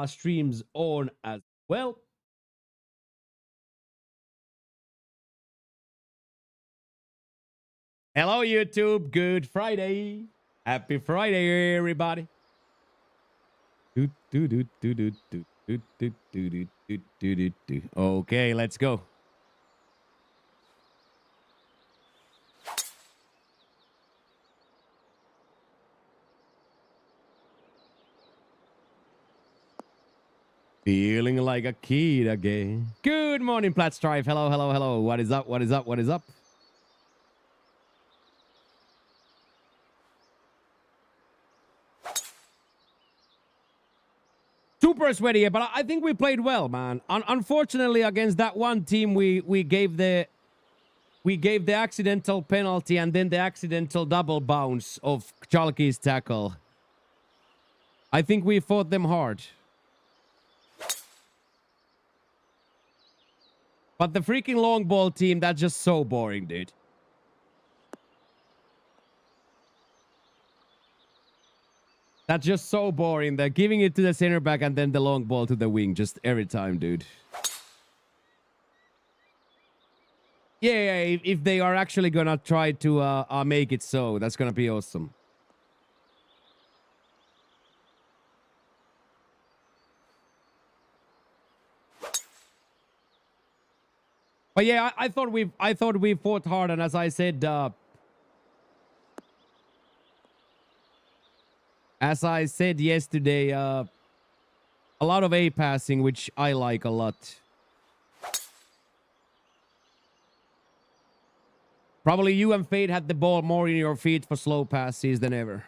streams on as well. Hello, YouTube. Good Friday. Happy Friday, everybody. Okay, let's go. Feeling like a kid again. Good morning, Platts Drive. Hello, hello, hello. What is up? What is up? What is up? Super sweaty, but I think we played well, man. Unfortunately, against that one team, we gave the accidental penalty and then the accidental double bounce of Chalky's tackle. I think we fought them hard. But the freaking long ball team, that's just so boring, dude. That's just so boring. They're giving it to the center back and then the long ball to the wing just every time, dude. Yeah, if they are actually gonna try to make it so, that's gonna be awesome. But yeah, I thought we fought hard, and as I said, yesterday, a lot of A passing, which I like a lot. Probably you and Fade had the ball more in your feet for slow passes than ever.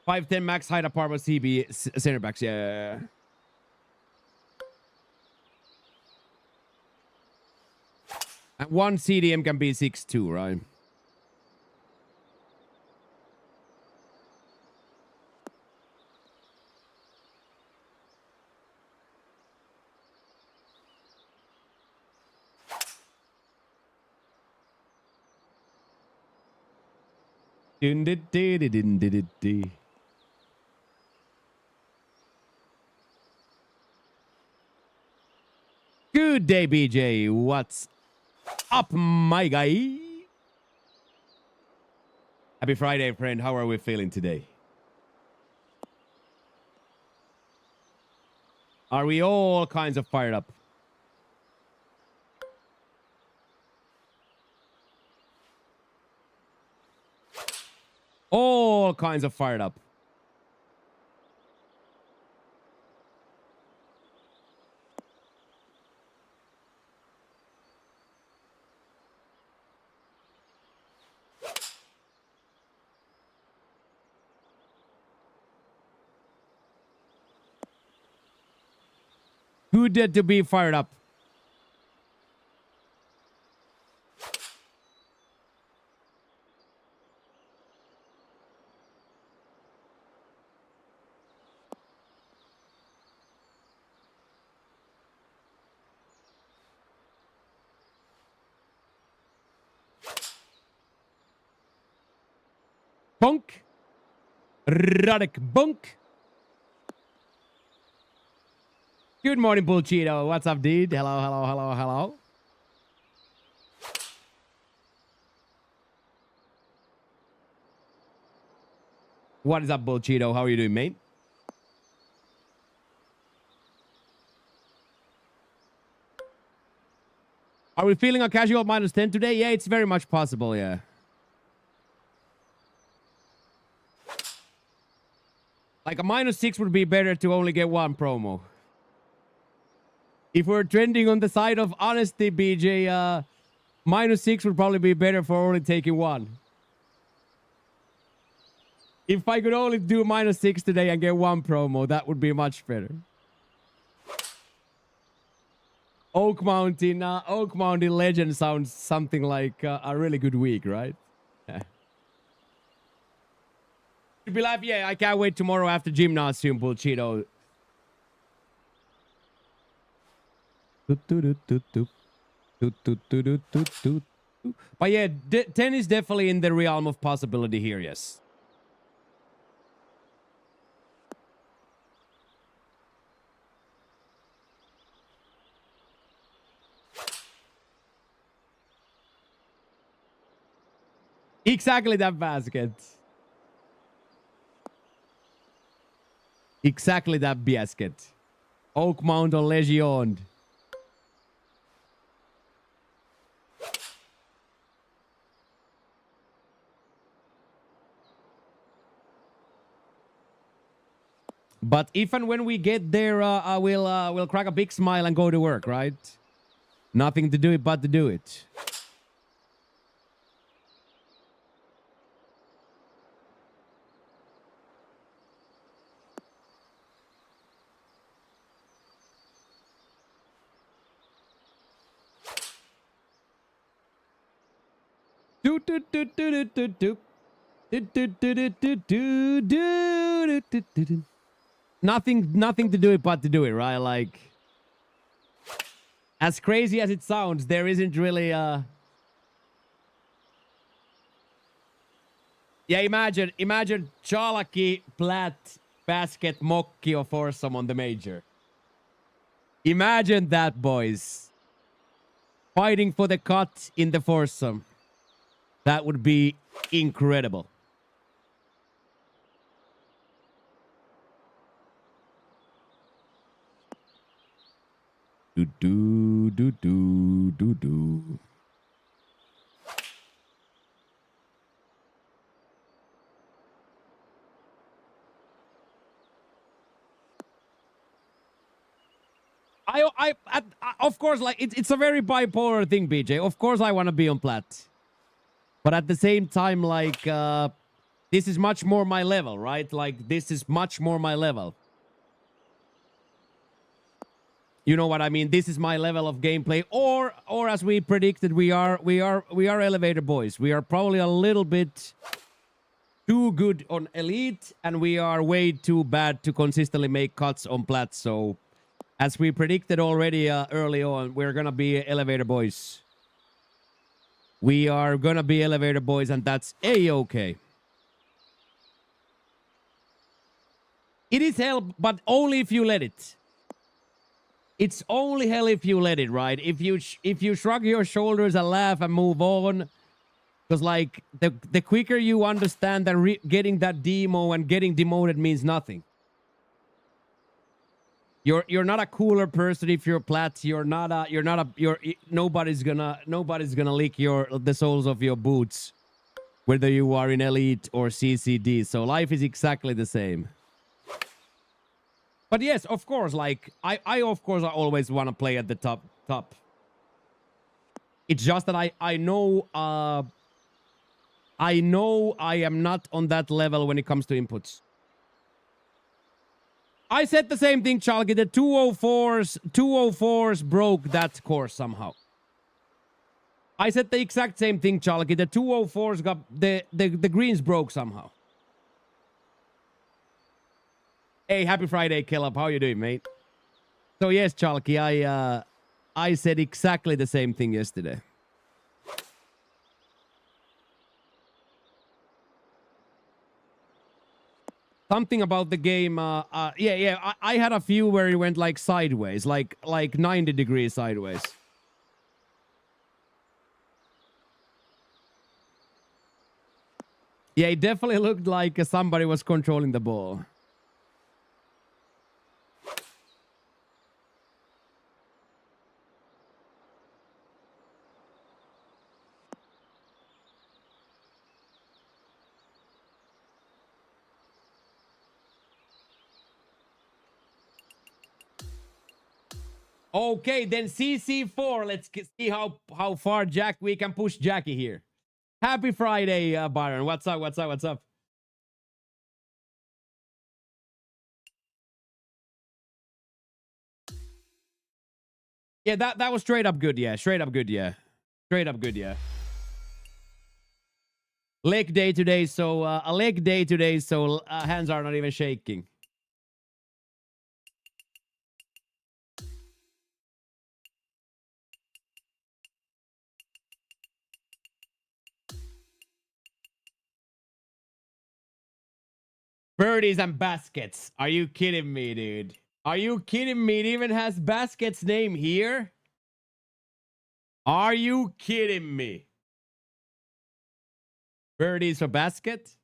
Five ten max height apart with CB center backs, yeah. And one CDM can be 6'2", right? Good day, BJ. What's up, my guy? Happy Friday, friend. How are we feeling today? Are we all kinds of fired up? All kinds of fired up. Good to be fired up. Bunk. Radek Bunk. Good morning, Bullcheeto. What's up, dude? Hello, hello, hello, hello. What is up, Bullcheeto? How are you doing, mate? Are we feeling a casual -10 today? Yeah, it's very much possible, yeah. Like a -6 would be better to only get one promo. If we're trending on the side of honesty, BJ, -6 would probably be better for only taking one. If I could only do -6 today and get one promo, that would be much better. Oak Mountain Legend sounds something like a really good week, right? To be live, yeah, I can't wait tomorrow after gymnasium, Bullcheeto. But yeah, 10 is definitely in the realm of possibility here, yes. Exactly that basket. Exactly that basket. Oak Mountain Legion. But if and when we get there, I will crack a big smile and go to work, right? Nothing to do it but to do it. Do do do do do do do. Nothing to do it but to do it, right? Like, as crazy as it sounds, there isn't really yeah, imagine Chalaki, Platt, Basket, Mokki, or Foursome on the major. Imagine that, boys. Fighting for the cut in the foursome. That would be incredible. Do do do do do do. Of course, like it's a very bipolar thing, BJ. Of course, I want to be on plat, but at the same time, like this is much more my level, right? Like this is much more my level. You know what I mean? This is my level of gameplay, or as we predicted, we are elevator boys. We are probably a little bit too good on elite, and we are way too bad to consistently make cuts on plat. So, as we predicted already early on, we're gonna be elevator boys. We are gonna be elevator boys, and that's a-okay. It is hell, but only if you let it. It's only hell if you let it, right? If you shrug your shoulders and laugh and move on, because like the quicker you understand that getting that demo and getting demoted means nothing. You're not a cooler person if you're plat. Nobody's gonna lick the soles of your boots, whether you are in elite or CCD. So life is exactly the same. But yes, of course, like I of course I always want to play at the top. It's just that I know I am not on that level when it comes to inputs. I said the same thing, Chalky. The 204s broke that course somehow. I said the exact same thing, Chalky. The 204s got the greens broke somehow. Hey, happy Friday, Caleb. How you doing, mate? So yes, Chalky, I said exactly the same thing yesterday. Something about the game, yeah. I had a few where it went like sideways, like 90 degrees sideways. Yeah, it definitely looked like somebody was controlling the ball. Okay, then CC4. Let's see how far we can push Jackie here. Happy Friday, Byron. What's up? What's up? What's up? Yeah, that was straight up good. Yeah, straight up good. Yeah, straight up good. Yeah. Leg day today, so a leg day today, so hands are not even shaking. Birdies and baskets. Are you kidding me, dude? Are you kidding me? It even has basket's name here. Are you kidding me? Birdies for basket?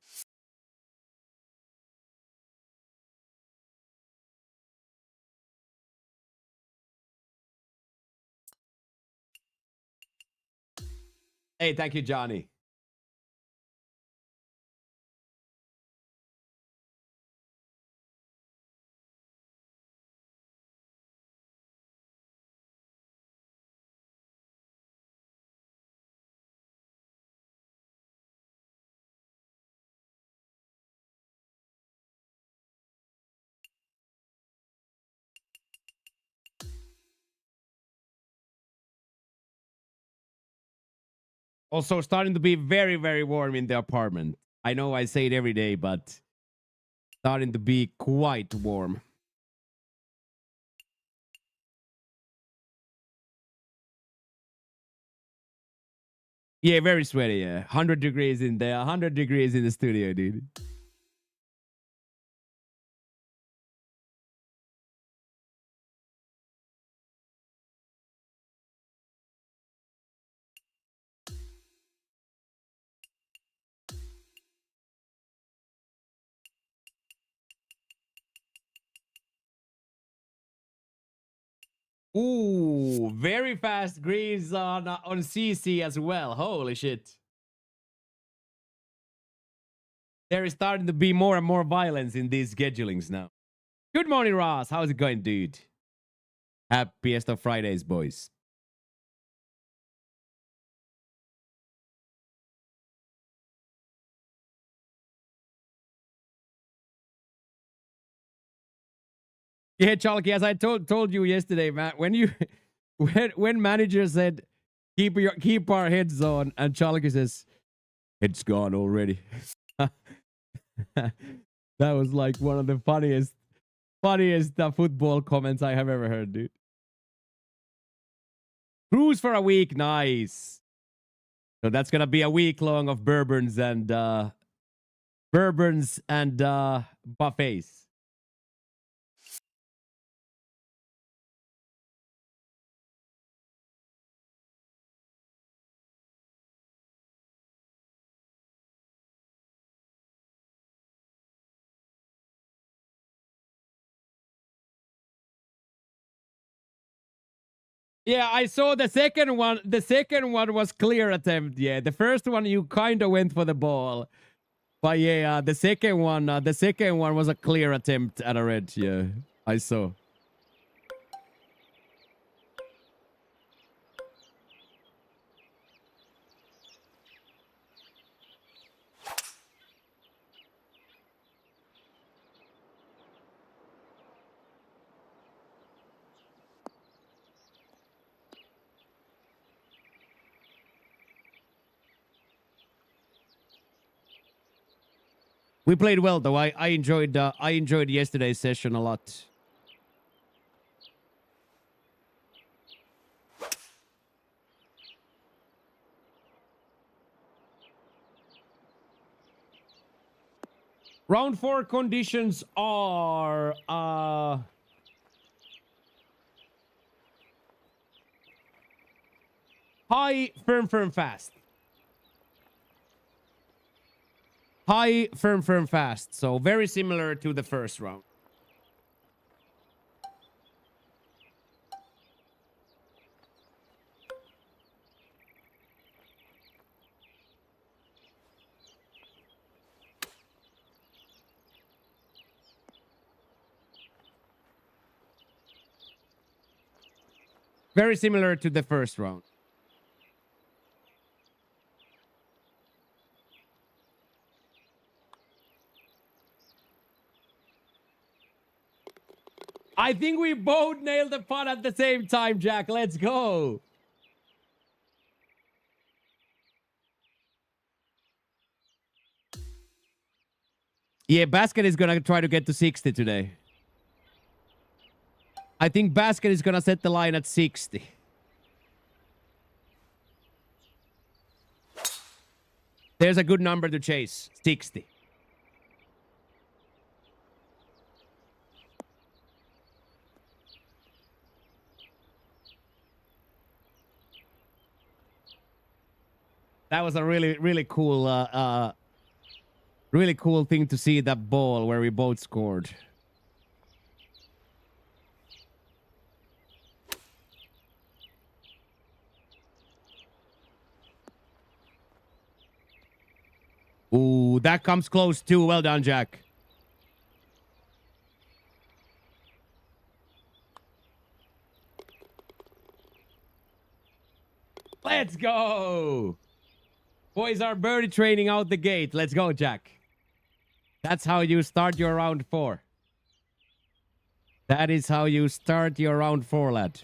Hey, thank you, Johnny. Also starting to be very, very warm in the apartment. I know I say it every day, but starting to be quite warm. Yeah, very sweaty. Yeah, 100 degrees in there, 100 degrees in the studio, dude. Ooh, very fast greens on CC as well. Holy shit. There is starting to be more and more violence in these schedulings now. Good morning, Ross. How's it going, dude? Happiest of Fridays, boys. Yeah, Chalky, as I told you yesterday, man, when you when manager said keep our heads on, and Chalky says it's gone already. That was like one of the funniest football comments I have ever heard, dude. Cruise for a week, nice. So that's gonna be a week long of bourbons and buffets. Yeah, I saw the second one. The second one was clear attempt. Yeah, the first one you kind of went for the ball, but yeah, the second one was a clear attempt at a red. Yeah, I saw. We played well though. I enjoyed yesterday's session a lot. Round 4 conditions are high, firm, fast. High, firm, fast. So very similar to the first round. Very similar to the first round. I think we both nailed the putt at the same time, Jack. Let's go. Yeah, Basket is going to try to get to 60 today. I think Basket is going to set the line at 60. There's a good number to chase. 60. That was a really cool, really cool thing to see that ball where we both scored. Ooh, that comes close too. Well done, Jack. Let's go. Boys are birdie training out the gate. Let's go, Jack. That's how you start your round 4. That is how you start your round 4, lad.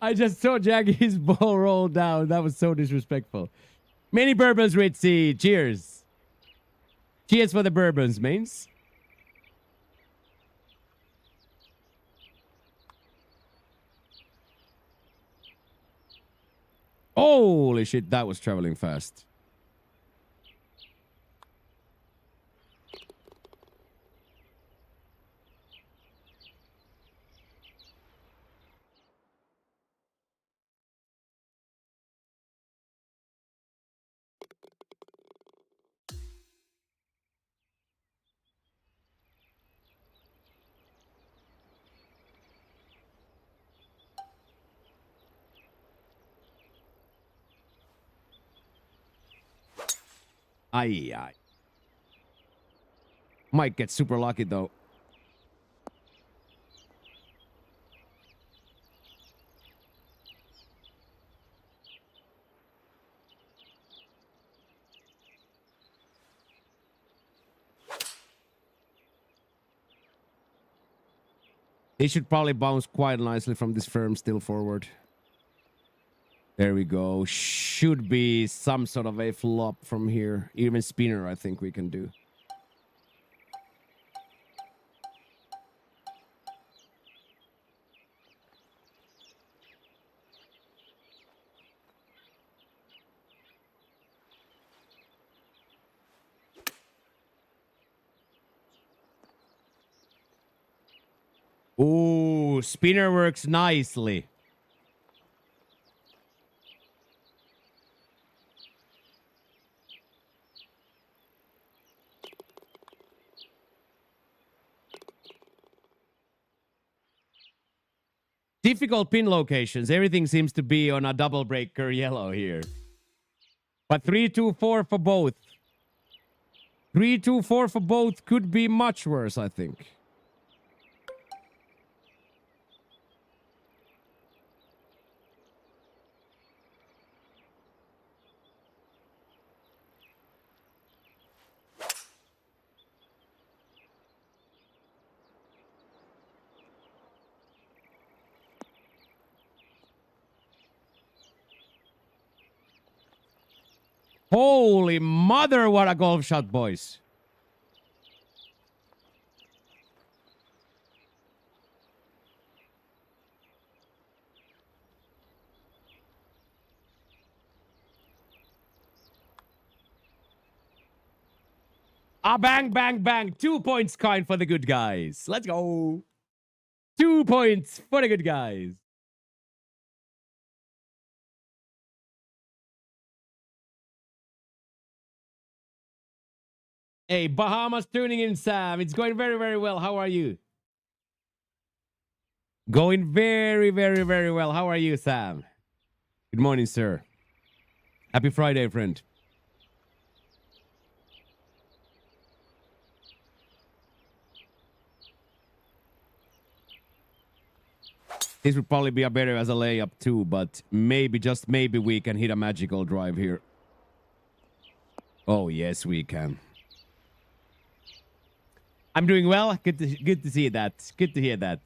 I just saw Jacky's ball roll down. That was so disrespectful. Many bourbons, Ritzy. Cheers. Cheers for the bourbons, mains. Holy shit, that was traveling fast. Aye, aye. Might get super lucky, though. He should probably bounce quite nicely from this firm still forward. There we go. Should be some sort of a flop from here. Even spinner, I think we can do. Ooh, spinner works nicely. Difficult pin locations. Everything seems to be on a double breaker yellow here. But 3-2-4 for both. 3-2-4 for both could be much worse, I think. Holy mother, what a golf shot, boys. Ah, bang, bang, bang. 2 points kind for the good guys. Let's go. 2 points for the good guys. Hey, Bahamas tuning in, Sam. It's going very, very well. How are you? Going very, very, very well. How are you, Sam? Good morning, sir. Happy Friday, friend. This would probably be a better as a layup too, but maybe, just maybe, we can hit a magical drive here. Oh, yes, we can. I'm doing well. Good to see that. Good to hear that.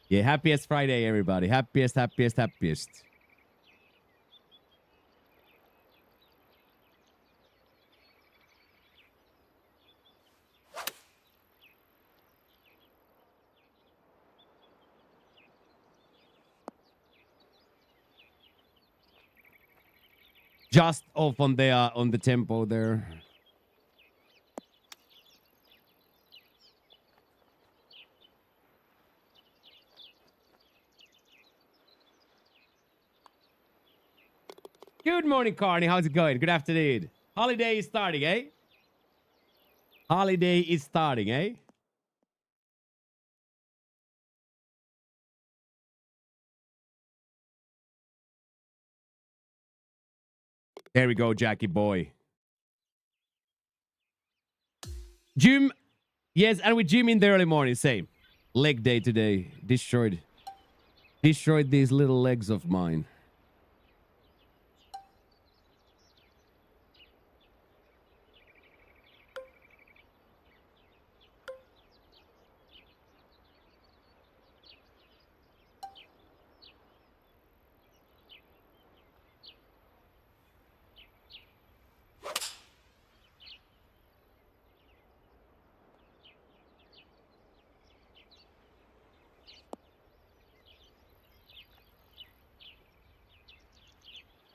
Yeah, happiest Friday, everybody. Happiest, happiest, happiest. Just off on the tempo there. Good morning, Carney. How's it going? Good afternoon. Holiday is starting, eh? Holiday is starting, eh? There we go, Jackie boy. Gym, yes, and we gym in the early morning. Same. Leg day today. Destroyed these little legs of mine.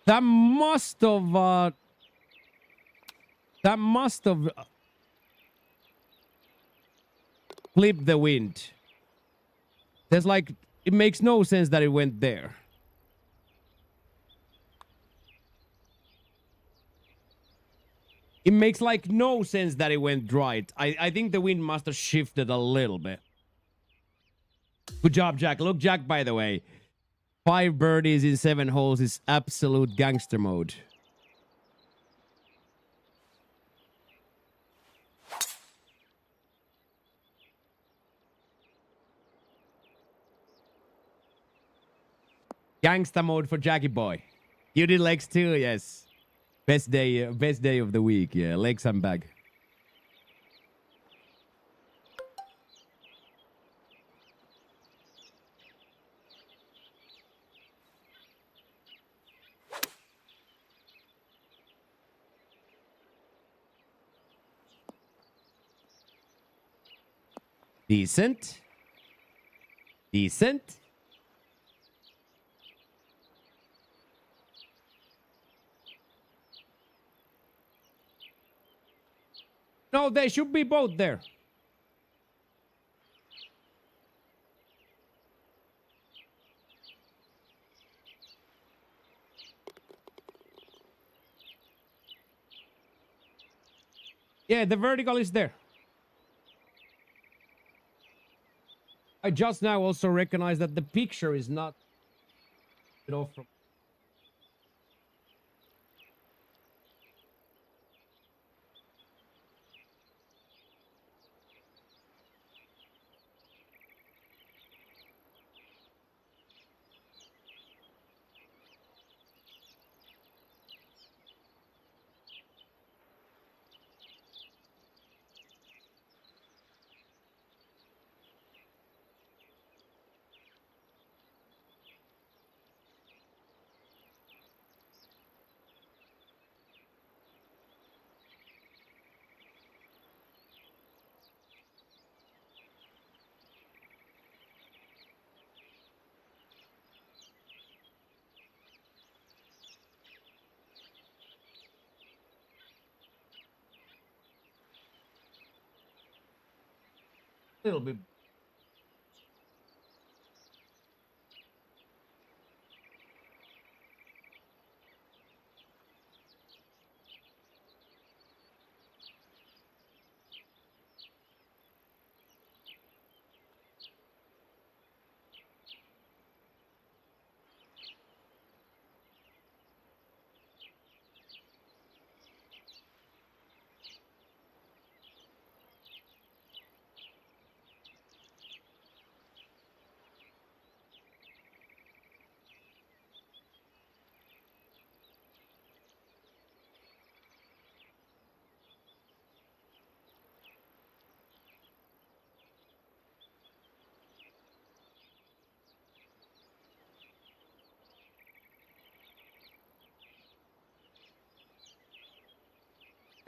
That must have clipped the wind. There's like it makes no sense that it went there. It makes like no sense that it went right. I think the wind must have shifted a little bit. Good job, Jack. Look, Jack, by the way. 5 birdies in 7 holes is absolute gangster mode. Gangster mode for Jackie boy. You did legs too, yes. Best day of the week, yeah. Legs and bag. Decent. Decent. No, they should be both there. Yeah, the vertical is there. I just now also recognize that the picture is not off from. A little bit.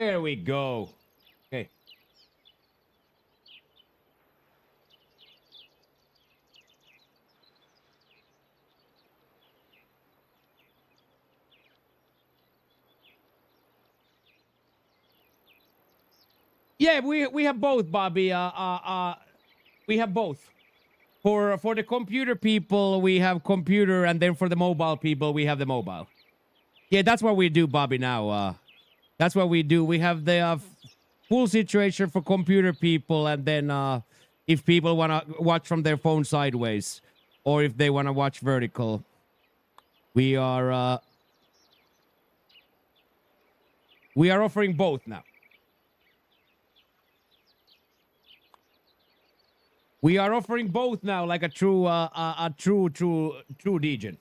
There we go. Okay. Yeah, we have both, Bobby. We have both. For the computer people, we have computer, and then for the mobile people, we have the mobile. Yeah, that's what we do, Bobby. Now, that's what we do. We have the full situation for computer people, and then if people want to watch from their phone sideways, or if they want to watch vertical, we are offering both now. We are offering both now, like a true Degen.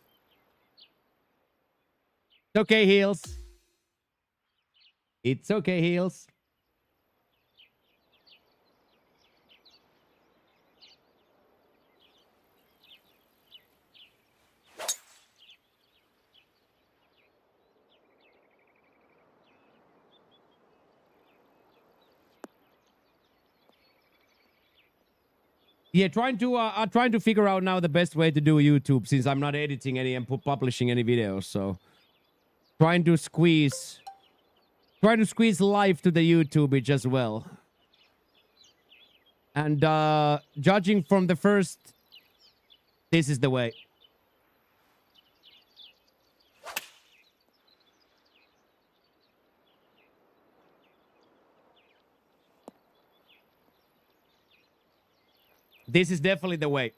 It's okay, Heels. It's okay, Heels. Yeah, trying to figure out now the best way to do YouTube, since I'm not editing any and publishing any videos. So trying to squeeze live to the YouTube as well. And judging from the first, this is the way. This is definitely the way.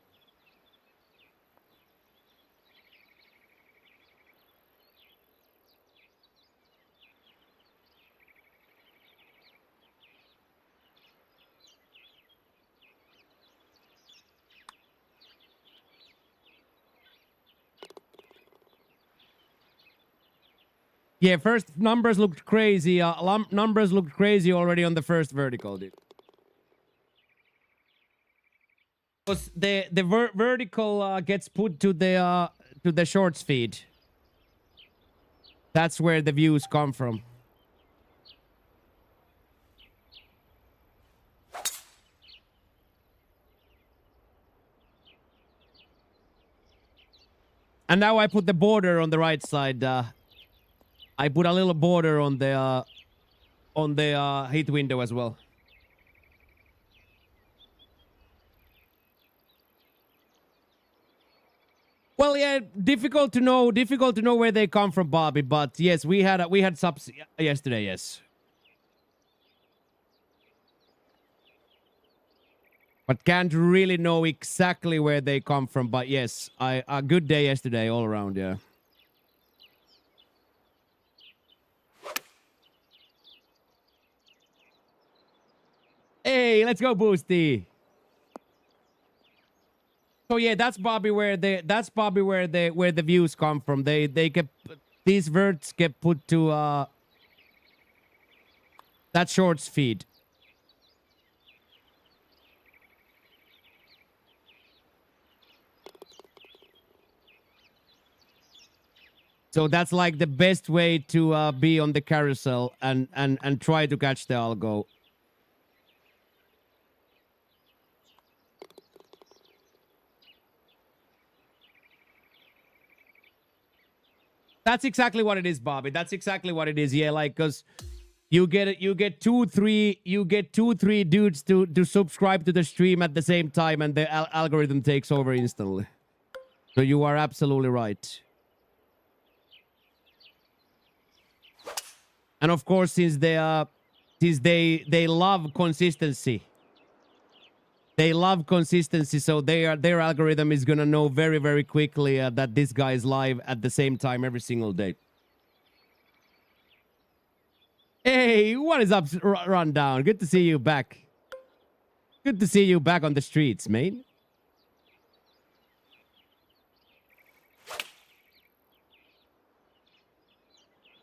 Yeah, first numbers looked crazy. Numbers looked crazy already on the first vertical, dude. Because the vertical gets put to the shorts feed. That's where the views come from. And now I put the border on the right side. I put a little border on the hit window as well. Well, yeah, difficult to know where they come from, Bobby. But yes, we had subs yesterday. Yes, but can't really know exactly where they come from. But yes, a good day yesterday all around. Yeah. Hey, let's go, Boosty. So yeah, that's Bobby where the views come from. They get these verts get put to that shorts feed. So that's like the best way to be on the carousel and try to catch the algo. That's exactly what it is, Bobby. That's exactly what it is. Yeah, like because you get two, three dudes to subscribe to the stream at the same time, and the algorithm takes over instantly. So you are absolutely right. And of course, since they love consistency. They love consistency, so their algorithm is gonna know very, very quickly that this guy is live at the same time every single day. Hey, what is up, Rundown? Good to see you back. Good to see you back on the streets, mate.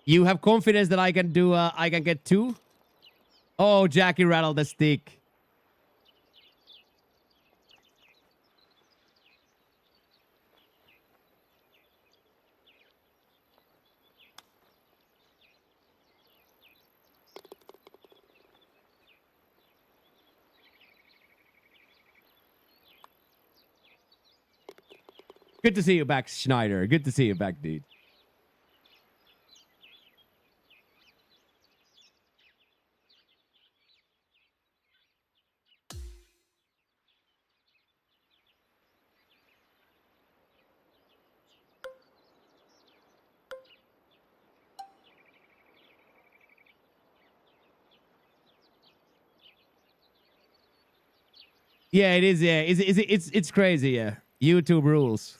You have confidence that I can do? I can get two. Oh, Jackie rattled the stick. Good to see you back, Schneider. Good to see you back, dude. Yeah, it is. Yeah, it's crazy. Yeah, YouTube rules.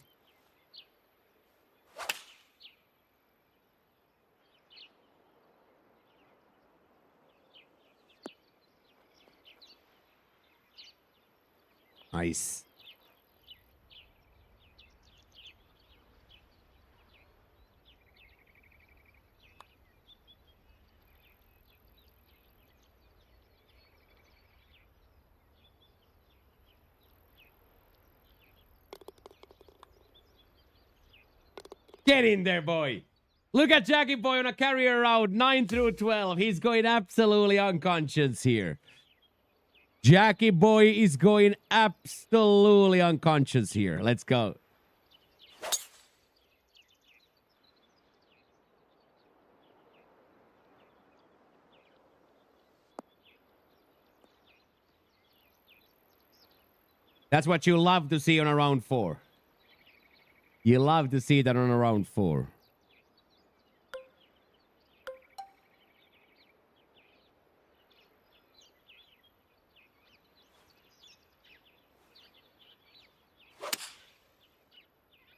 Nice. Get in there, boy. Look at Jackie Boy on a carrier route 9 through 12. He's going absolutely unconscious here. Jackie Boy is going absolutely unconscious here. Let's go. That's what you love to see on a round 4. You love to see that on a round 4.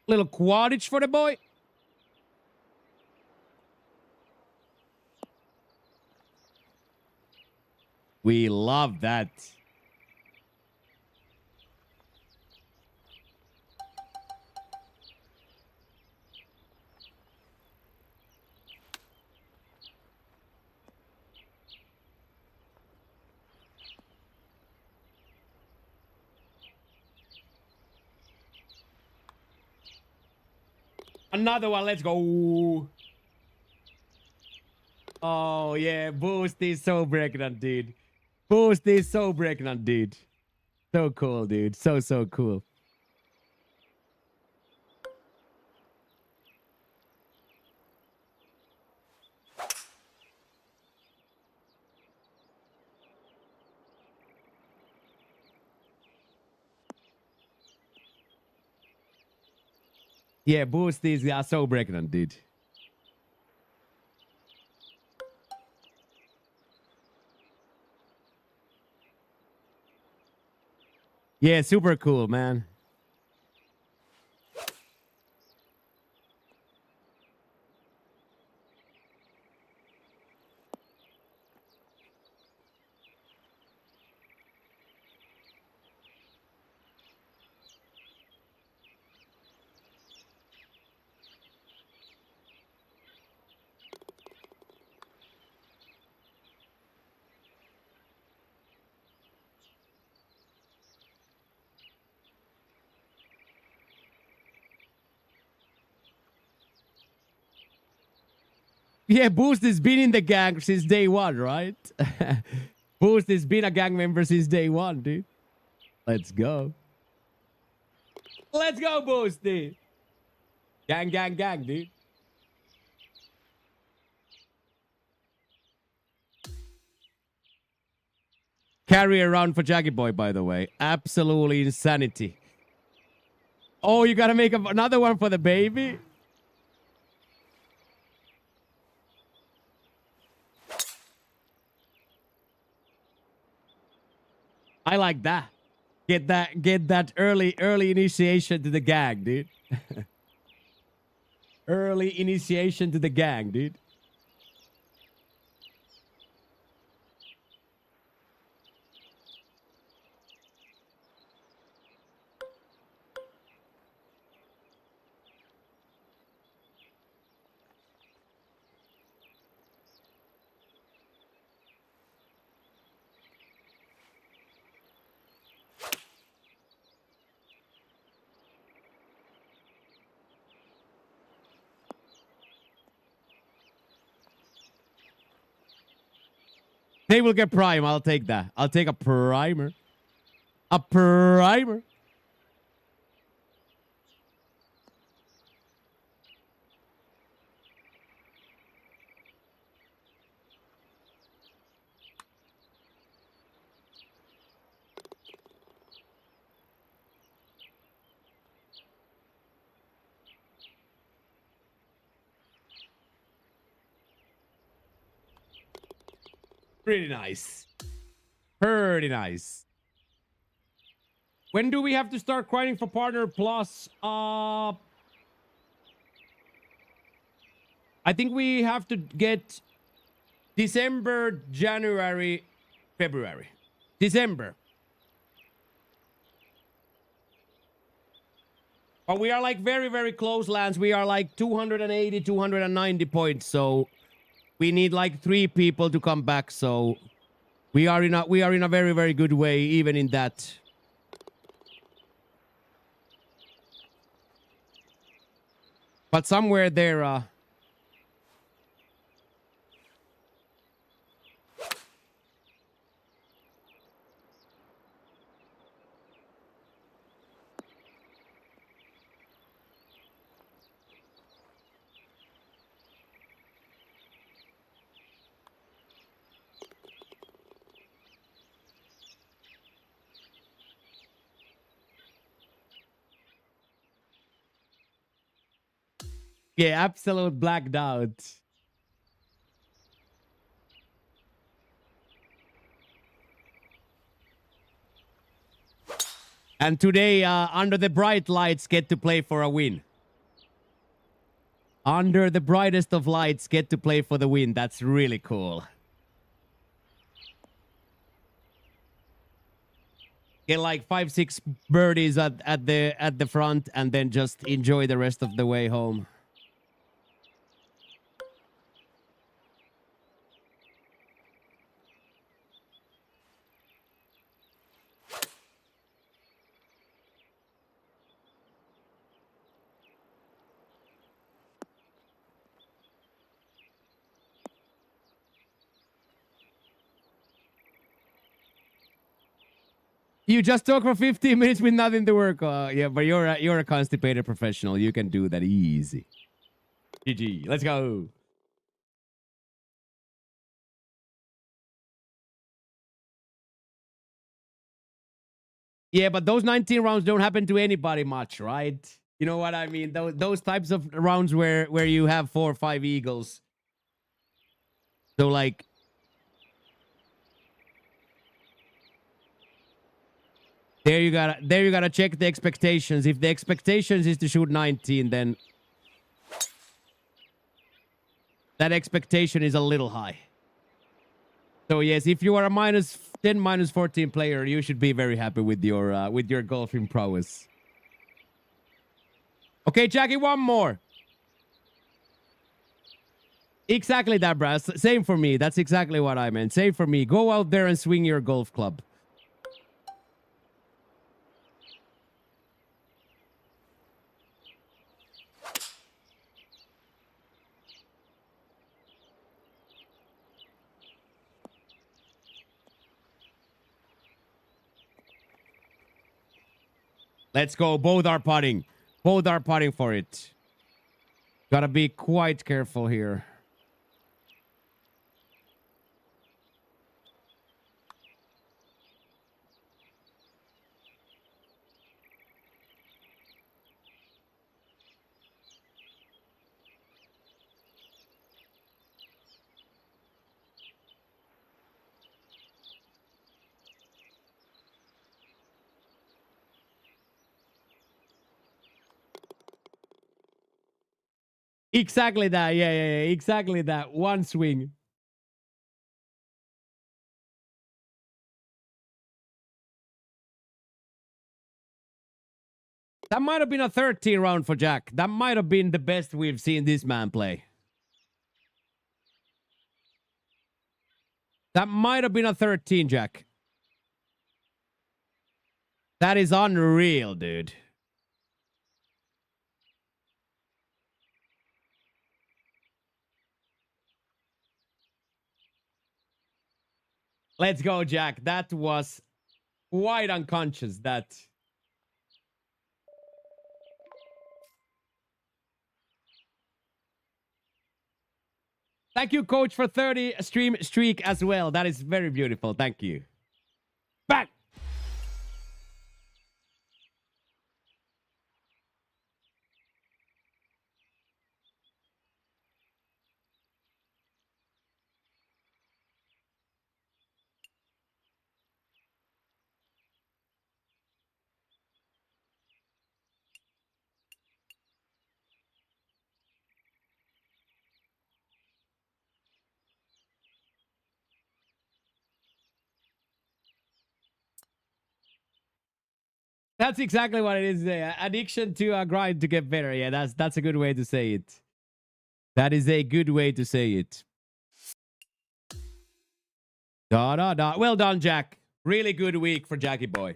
Little quaddage for the boy. We love that. Another one. Let's go. Oh, yeah. Boost is so pregnant, dude. Boost is so pregnant, dude. So cool, dude. So cool. Yeah, Boost is so pregnant, dude. Yeah, super cool, man. Yeah, Boost has been in the gang since day one, right? Boost has been a gang member since day one, dude. Let's go. Let's go, Boost, dude. Gang, dude. Carry around for Jackie Boy, by the way. Absolutely insanity. Oh, you gotta make another one for the baby? I like that. Get that early initiation to the gang, dude. Early initiation to the gang, dude. They will get prime. I'll take that. I'll take a primer. A primer. Pretty nice. Pretty nice. When do we have to start grinding for Partner Plus? I think we have to get December, January, February. December. But we are like very, very close, Lance. We are like 280, 290 points. So we need like 3 people to come back. So we are in a very, very good way, even in that. But somewhere there, yeah, absolute blacked out. And today, under the bright lights, get to play for a win. Under the brightest of lights, get to play for the win. That's really cool. Get like 5, 6 birdies at the front, and then just enjoy the rest of the way home. You just talk for 15 minutes with nothing to work. Yeah, but you're a constipated professional. You can do that easy. GG. Let's go. Yeah, but those 19 rounds don't happen to anybody much, right? You know what I mean? Those types of rounds where you have 4 or 5 eagles. So like, there you gotta check the expectations. If the expectations is to shoot 19, then that expectation is a little high. So yes, if you are a minus 10, minus 14 player, you should be very happy with your golfing prowess. Okay, Jackie, one more. Exactly that, Brass. Same for me. That's exactly what I meant. Same for me. Go out there and swing your golf club. Let's go. Both are putting. Both are putting for it. Gotta be quite careful here. Exactly that. Yeah. Exactly that. One swing. That might have been a 13 round for Jack. That might have been the best we've seen this man play. That might have been a 13, Jack. That is unreal, dude. Let's go, Jack. That was quite unconscious. That. Thank you, coach, for 30 stream streak as well. That is very beautiful. Thank you. Back. That's exactly what it is. Addiction to a grind to get better. Yeah, that's a good way to say it. That is a good way to say it. Da da da. Well done, Jack. Really good week for Jackie boy.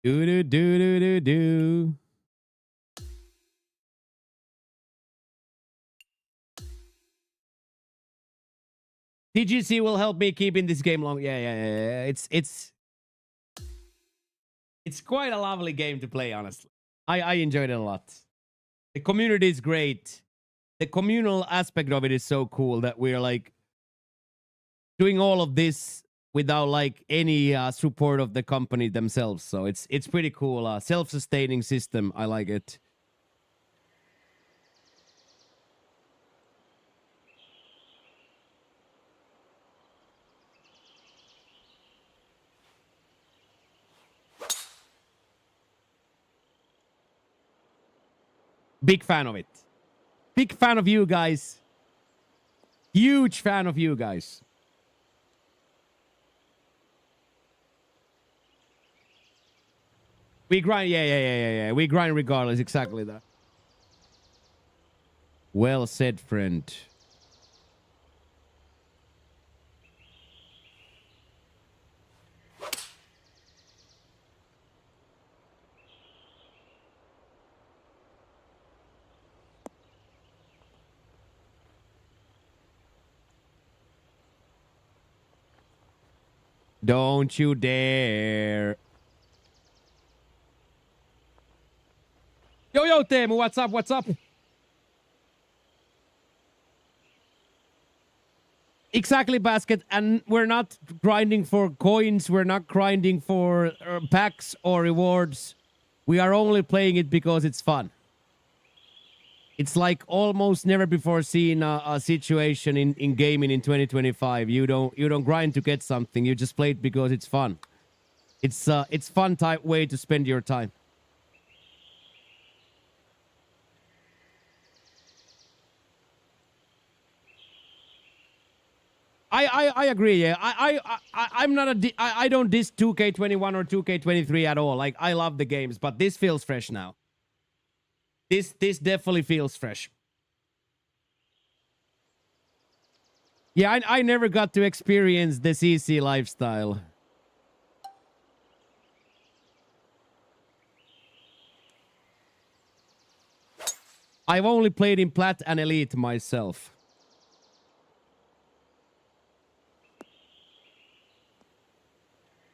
Do do do do do do. TGC will help me keep in this game long. Yeah. It's quite a lovely game to play, honestly. I enjoyed it a lot. The community is great. The communal aspect of it is so cool that we're like doing all of this without like any support of the company themselves. So it's pretty cool. Self-sustaining system. I like it. Big fan of it. Big fan of you guys. Huge fan of you guys. We grind. Yeah. We grind regardless. Exactly that. Well said, friend. Don't you dare. Yo, Teemu, what's up? What's up? Exactly, Basket. And we're not grinding for coins. We're not grinding for packs or rewards. We are only playing it because it's fun. It's like almost never before seen a situation in gaming in 2025. You don't grind to get something. You just play it because it's fun. It's fun type way to spend your time. I agree. Yeah, I'm not I don't diss 2K21 or 2K23 at all. Like I love the games, but this feels fresh now. This definitely feels fresh. Yeah, I never got to experience the CC lifestyle. I've only played in Plat and Elite myself.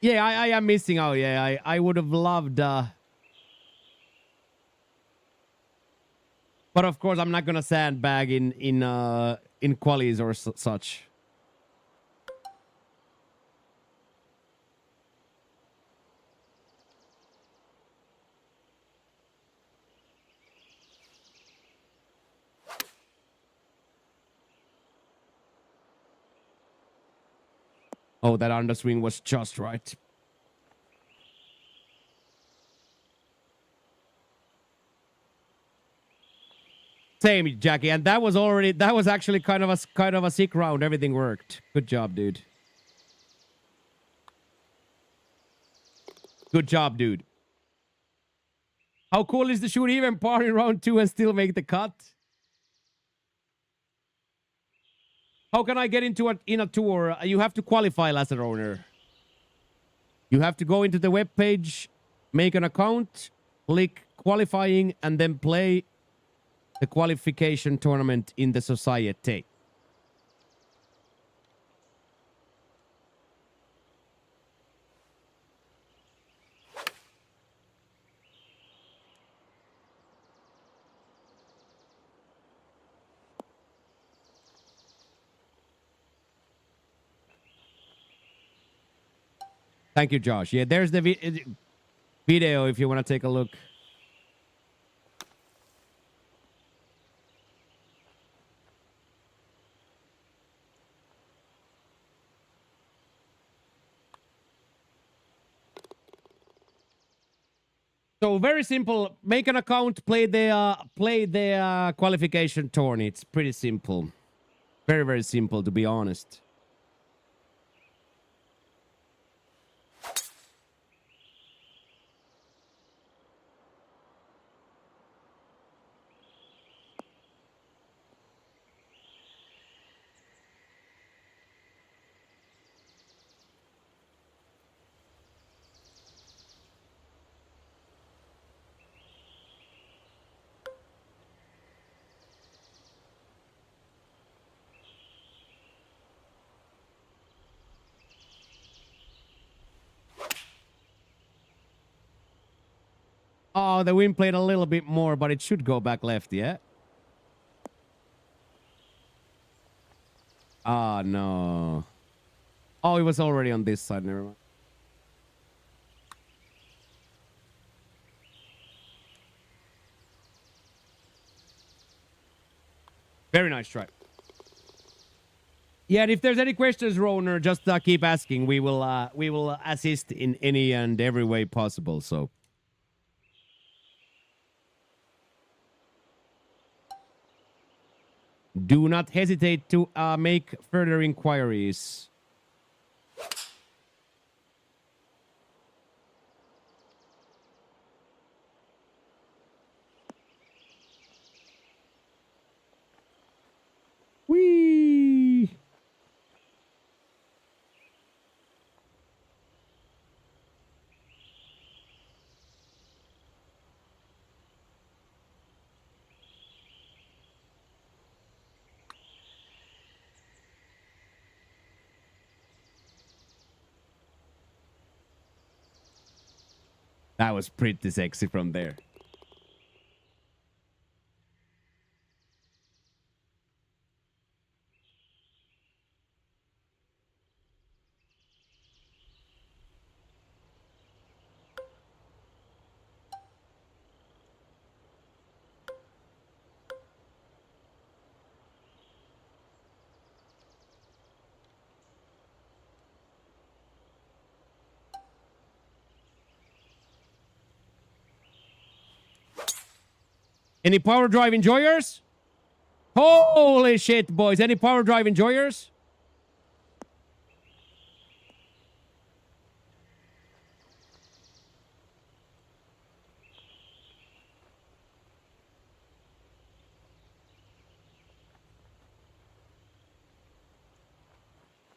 Yeah, I am missing out. Yeah, I would have loved. But of course, I'm not gonna sandbag in qualies or such. Oh, that underswing was just right. Same, Jackie, and that was actually kind of a sick round. Everything worked. Good job, dude. Good job, dude. How cool is to shoot even par in round 2 and still make the cut? How can I get into a tour? You have to qualify, Laser Owner. You have to go into the web page, make an account, click qualifying, and then play the qualification tournament in the society. Thank you, Josh. Yeah, there's the video if you want to take a look. So very simple. Make an account. Play the qualification tourney. It's pretty simple. Very, very simple, to be honest. Oh, the wind played a little bit more, but it should go back left, yeah? Ah, no. Oh, it was already on this side. Never mind. Very nice try. Yeah, and if there's any questions, Roner, just keep asking. We will assist in any and every way possible. So. Do not hesitate to make further inquiries. Whee! That was pretty sexy from there. Any power drive enjoyers? Holy shit, boys. Any power drive enjoyers?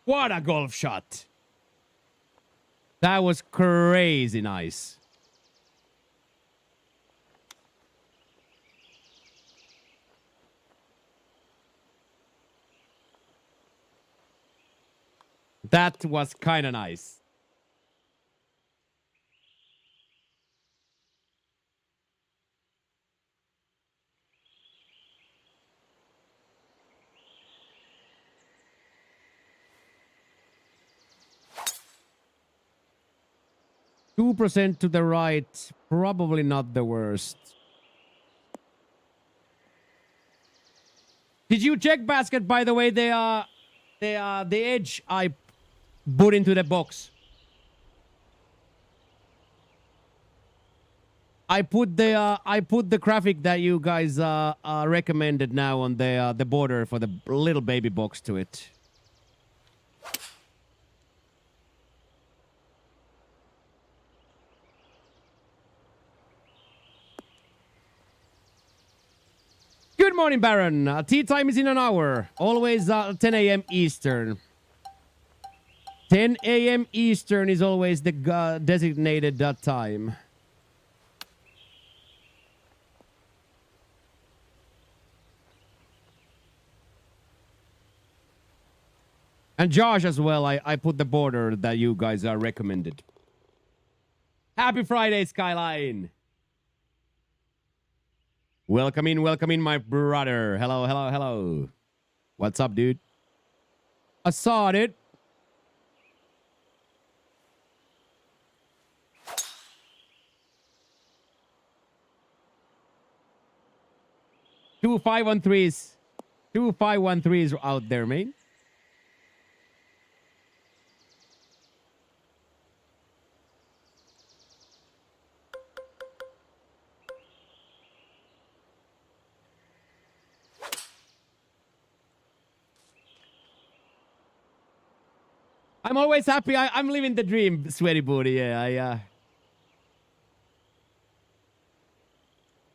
What a golf shot. That was crazy nice. That was kind of nice. %2 to the right. Probably not the worst. Did you check, Basket, by the way, the edge I put into the box? I put the graphic that you guys recommended now on the border for the little baby box to it. Good morning, Baron. Tea time is in an hour. Always 10 a.m. Eastern. 10 a.m. Eastern is always the designated time. And Josh as well, I put the border that you guys are recommended. Happy Friday, Skyline. Welcome in, my brother. Hello, hello, hello. What's up, dude? I saw it. Two 513s. Two 513s out there, man. I'm always happy. I'm living the dream, sweaty booty. Yeah,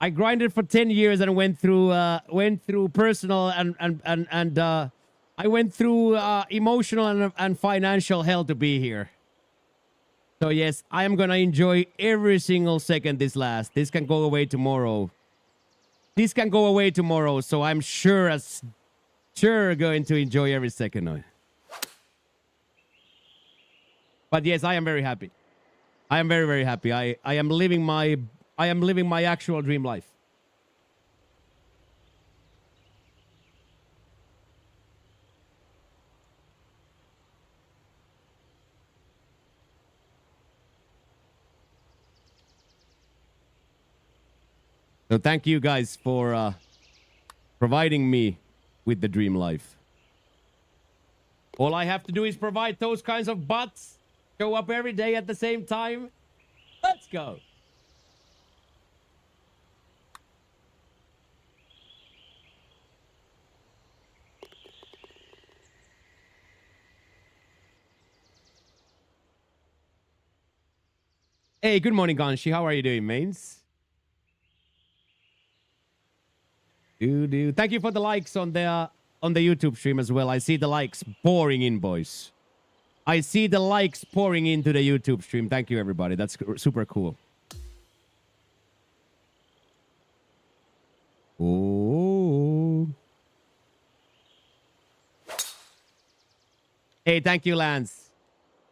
I grinded for 10 years and went through personal and I went through emotional and financial hell to be here. So yes, I am gonna enjoy every single second this lasts. This can go away tomorrow. This can go away tomorrow, so I'm sure going to enjoy every second of it. But yes, I am very happy. I am very, very happy. I am living my actual dream life. So thank you guys for providing me with the dream life. All I have to do is provide those kinds of butts, show up every day at the same time. Let's go. Hey, good morning, Ganshi. How are you doing, mains? Thank you for the likes on the YouTube stream as well. I see the likes pouring in, boys. I see the likes pouring into the YouTube stream. Thank you, everybody. That's super cool. Oh. Hey, thank you, Lance.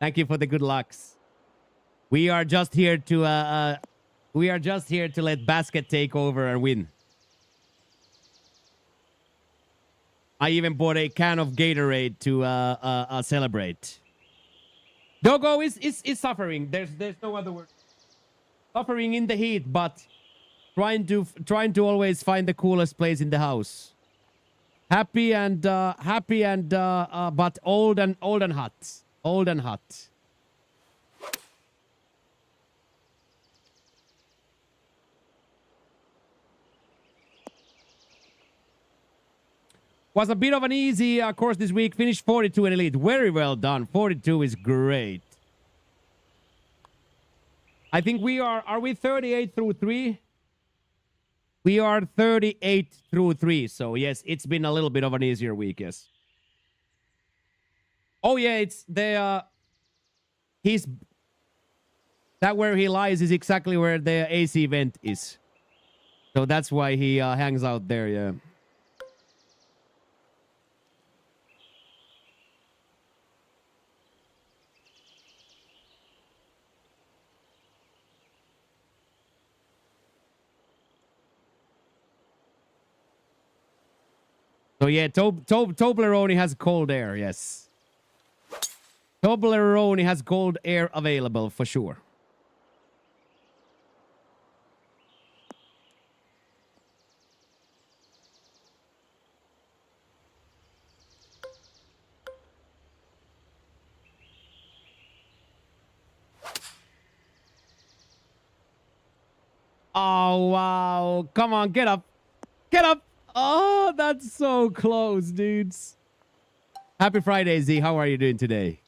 Thank you for the good lucks. We are just here to let basket take over and win. I even bought a can of Gatorade to celebrate. Dogo is suffering. There's no other word. Suffering in the heat, but trying to always find the coolest place in the house. Happy and but old and hot. Old and hot. Was a bit of an easy course this week. Finished 42 in Elite. Very well done. 42 is great. I think are we 38 through 3? We are 38 through 3. So yes, it's been a little bit of an easier week, yes. Oh yeah, it's the that where he lies is exactly where the AC vent is. So that's why he hangs out there, yeah. So yeah, Toblerone has cold air, yes. Toblerone has cold air available for sure. Oh, wow. Come on, get up. Get up. Oh, that's so close, dudes. Happy Friday, Z. How are you doing today?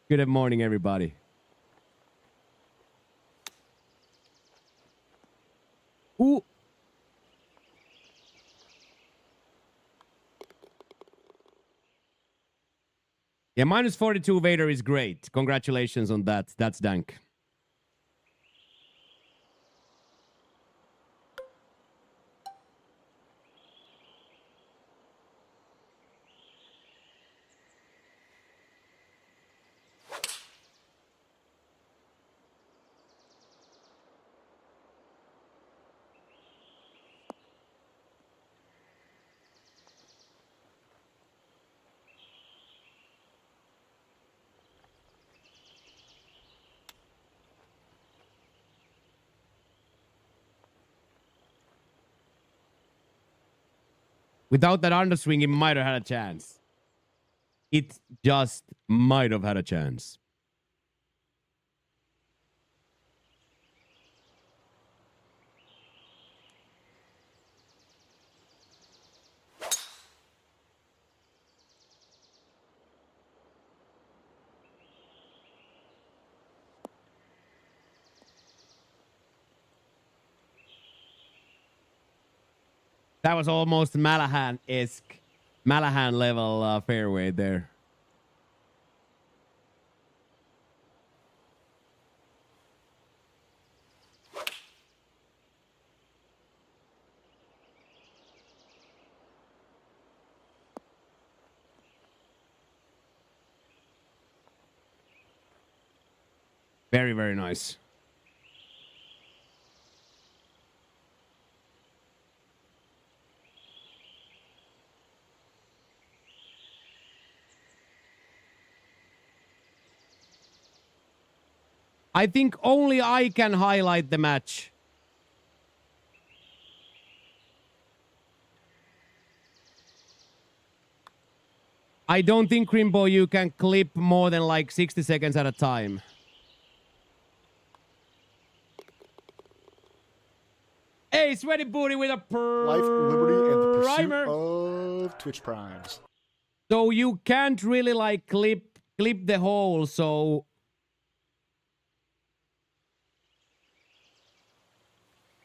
Good morning, everybody. Ooh. Yeah, minus 42 Vader is great. Congratulations on that. That's dank. Without that underswing, he might have had a chance. It just might have had a chance. That was almost Malahan-esque. Malahan level fairway there. Very, very nice. I think only I can highlight the match. I don't think, Crimbo, you can clip more than like 60 seconds at a time. Hey, Sweaty Booty with a Life, liberty, and the pursuit primer. of Twitch Primes. So you can't really like clip the hole, so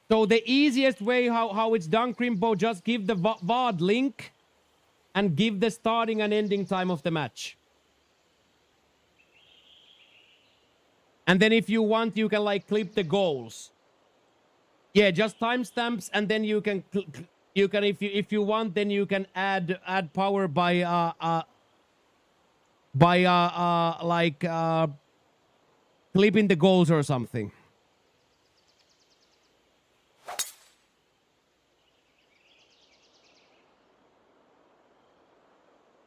the easiest way how it's done, Crimbo, just give the VOD link and give the starting and ending time of the match. And then if you want, you can like clip the goals. Yeah, just timestamps, and then you can if you want, then you can add power by clipping the goals or something.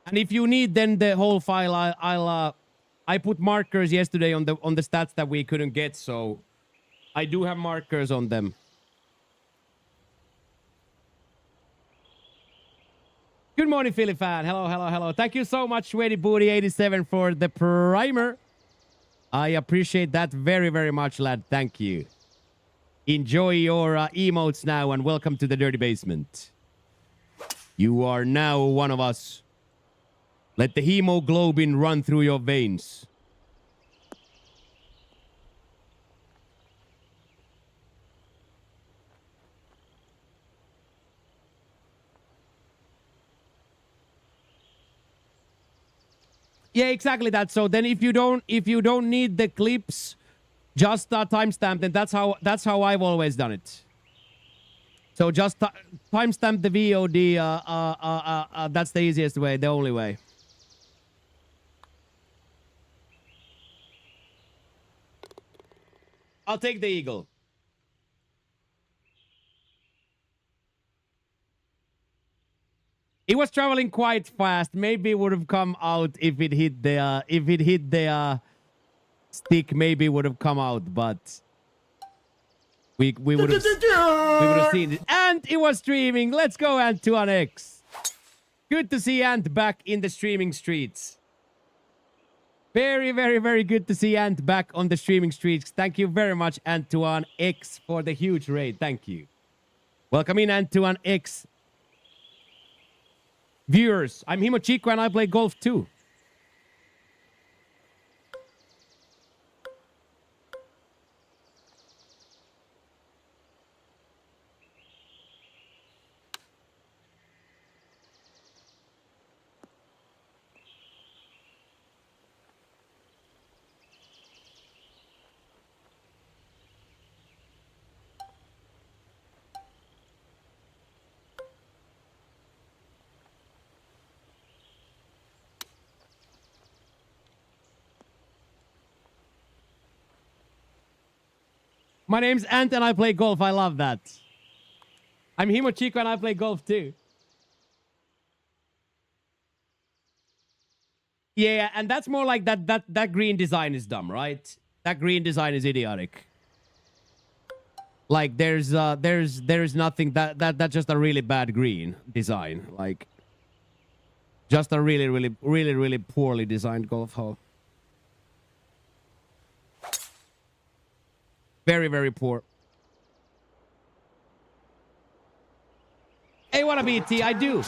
And if you need then the whole file, I put markers yesterday on the stats that we couldn't get, so I do have markers on them. Good morning, Philly fan. Hello, hello, hello. Thank you so much, Sweaty Booty 87 for the primer. I appreciate that very, very much, lad. Thank you. Enjoy your emotes now, and welcome to the Dirty Basement. You are now one of us. Let the hemoglobin run through your veins. Yeah, exactly that. So then if you don't need the clips, just timestamp, then that's how I've always done it. So just timestamp the VOD. That's the easiest way, the only way. I'll take the eagle. It was traveling quite fast. Maybe it would have come out if it hit the stick. Maybe it would have come out, but we would have seen it. And it was streaming. Let's go, Antoine X. Good to see Ant back in the streaming streets. Very, very, very good to see Ant back on the streaming streets. Thank you very much, Antoine X, for the huge raid. Thank you. Welcome in, Antoine X. Viewers, I'm Himo Chico and I play golf too. My name's Ant and I play golf. I love that. I'm Himo Chico and I play golf too. Yeah, and that's more like that green design is dumb, right? That green design is idiotic. Like there's nothing that's just a really bad green design. Like just a really poorly designed golf hole. Very poor. Hey, what a BT, I do.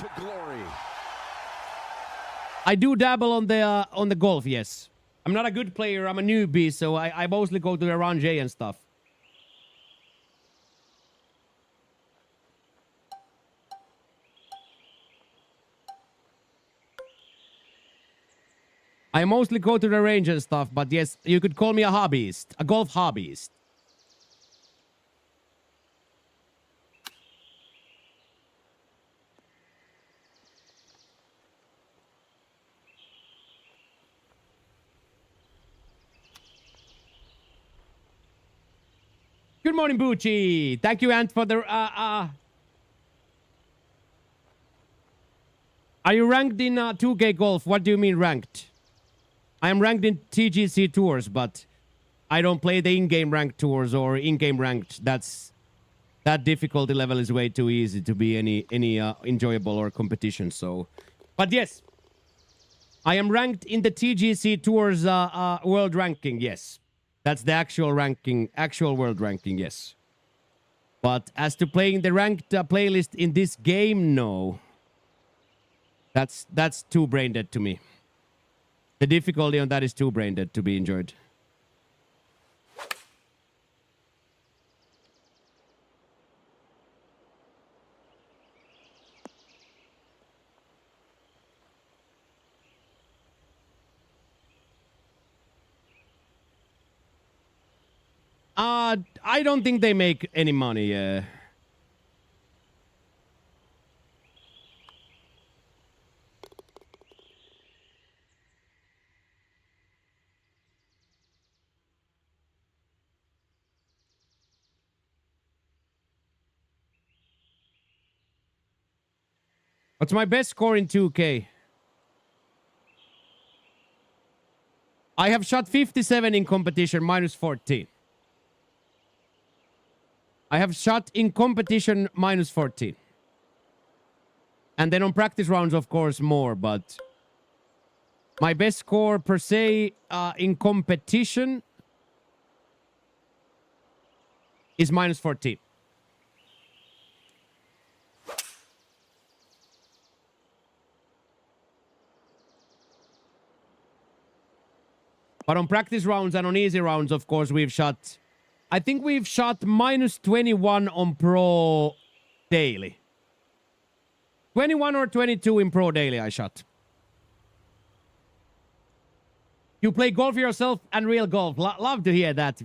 I do dabble on the golf, yes. I'm not a good player, I'm a newbie, so I mostly go to the Ron J and stuff. I mostly go to the range and stuff, but yes, you could call me a hobbyist, a golf hobbyist. Good morning, Bucci. Thank you, Ant, for the... Are you ranked in 2K Golf? What do you mean ranked? I am ranked in TGC tours, but I don't play the in-game ranked tours or in-game ranked. That difficulty level is way too easy to be any enjoyable or competition. So, but yes, I am ranked in the TGC tours world ranking. Yes. That's the actual ranking, actual world ranking, yes. But as to playing the ranked playlist in this game, no. That's too brain dead to me. The difficulty on that is too brain dead to be enjoyed. I don't think they make any money. What's my best score in 2K? I have shot 57 in competition, minus 14. I have shot in competition minus 14. And then on practice rounds, of course, more, but my best score per se in competition is minus 14. But on practice rounds and on easy rounds, of course, we've shot... I think we've shot minus 21 on Pro Daily. 21 or 22 in Pro Daily I shot. You play golf yourself and real golf. Love to hear that.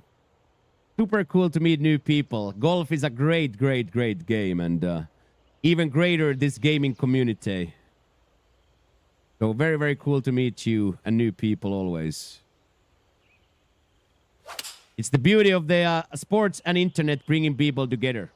Super cool to meet new people. Golf is a great game. And even greater, this gaming community. So very cool to meet you and new people always. It's the beauty of the sports and internet bringing people together.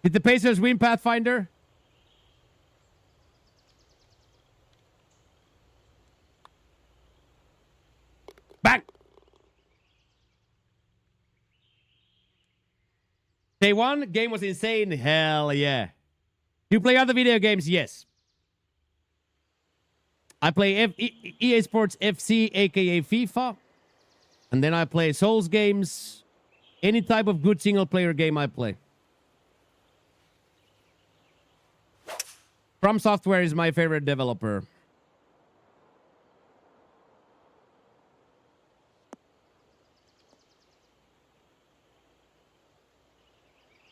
Did the Pacers win Pathfinder? Bang! Day one, game was insane. Hell yeah. You play other video games? Yes. I play EA Sports FC, aka FIFA. And then I play Souls games. Any type of good single player game I play. From Software is my favorite developer.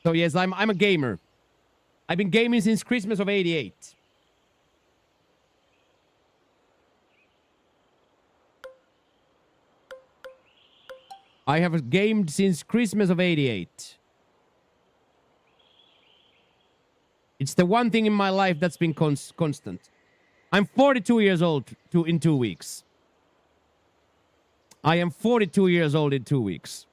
So yes, I'm a gamer. I've been gaming since Christmas of '88. I have gamed since Christmas of '88. It's the one thing in my life that's been constant. I'm 42 years old in 2 weeks. I am 42 years old in 2 weeks.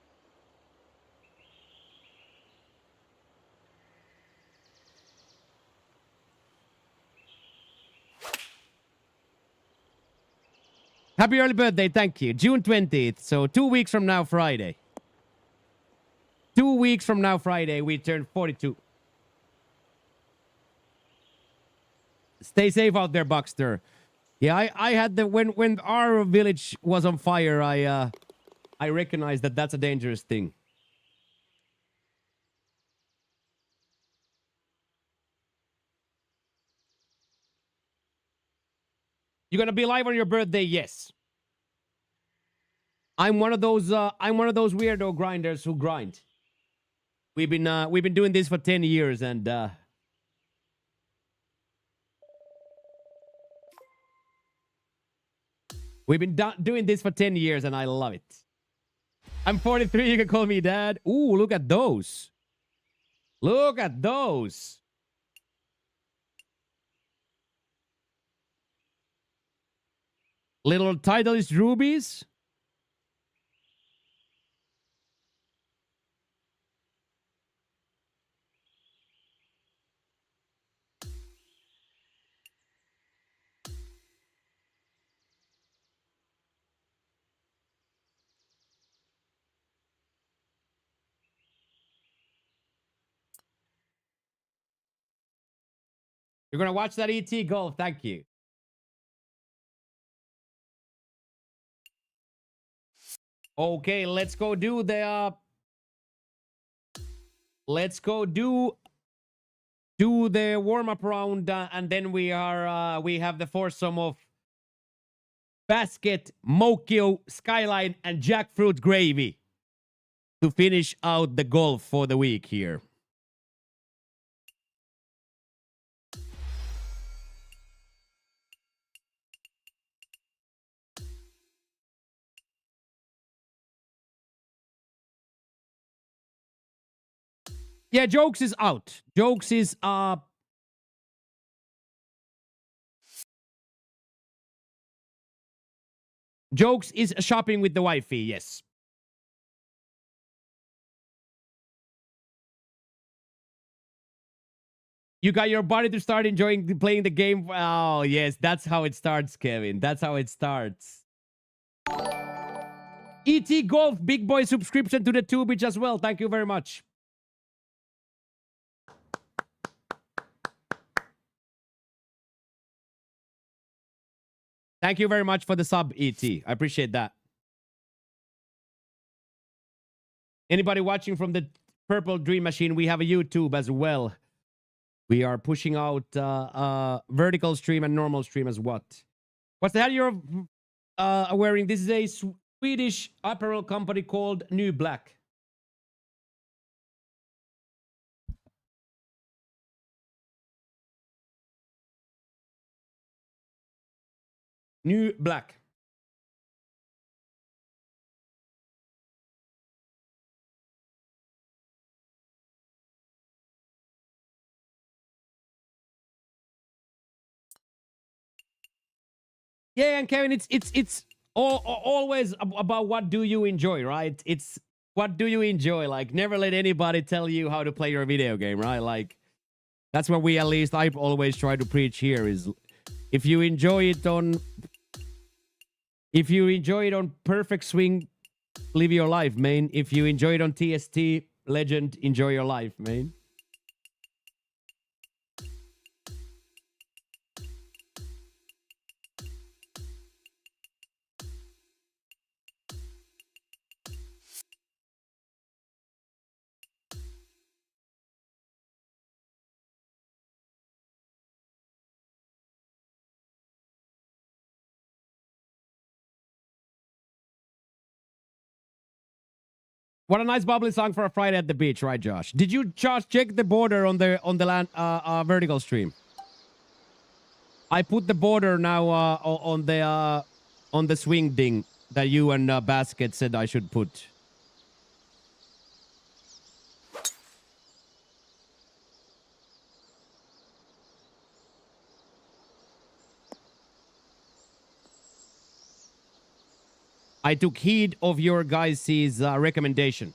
Happy early birthday, thank you. June 20th, so 2 weeks from now, Friday. 2 weeks from now, Friday, we turn 42. Stay safe out there, Buckster. Yeah, I had the when our village was on fire, I recognized that that's a dangerous thing. You gonna be live on your birthday? Yes. I'm one of those weirdo grinders who grind. We've been doing this for 10 years and we've been doing this for 10 years and I love it. I'm 43, you can call me dad. Ooh, look at those. Look at those. Little Titleist rubies. You're gonna watch that ET golf. Thank you. Okay, let's go do the let's go do the warm-up round and then we have the foursome of basket, Mokio, Skyline, and jackfruit gravy to finish out the golf for the week here. Yeah, Jokes is out. Jokes is Jokes is shopping with the wifey, yes. You got your body to start enjoying playing the game. Oh, yes, that's how it starts, Kevin. That's how it starts. ET Golf, big boy subscription to the Tubage as well. Thank you very much. Thank you very much for the sub, ET. I appreciate that. Anybody watching from the Purple Dream Machine, we have a YouTube as well. We are pushing out vertical stream and normal stream as what? What's the hell you're wearing? This is a Swedish apparel company called New Black. New Black. Yeah, and Kevin, it's always about what do you enjoy, right? It's what do you enjoy? Like, never let anybody tell you how to play your video game, right? Like, that's what we, at least I always try to preach here is if you enjoy it on Perfect Swing, live your life, man. If you enjoy it on TST Legend, enjoy your life, man. What a nice bubbly song for a Friday at the beach, right, Josh? Did you, Josh, check the border on the land vertical stream? I put the border now on the swing ding that you and Basket said I should put. I took heed of your guys' recommendation.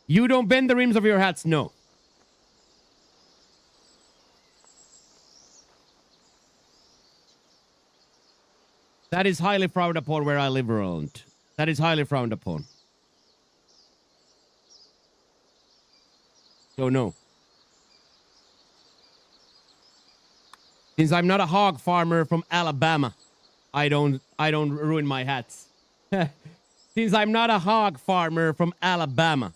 You don't bend the rims of your hats, no. That is highly frowned upon where I live, Roland. That is highly frowned upon. So no. Since I'm not a hog farmer from Alabama, I don't ruin my hats. Since I'm not a hog farmer from Alabama,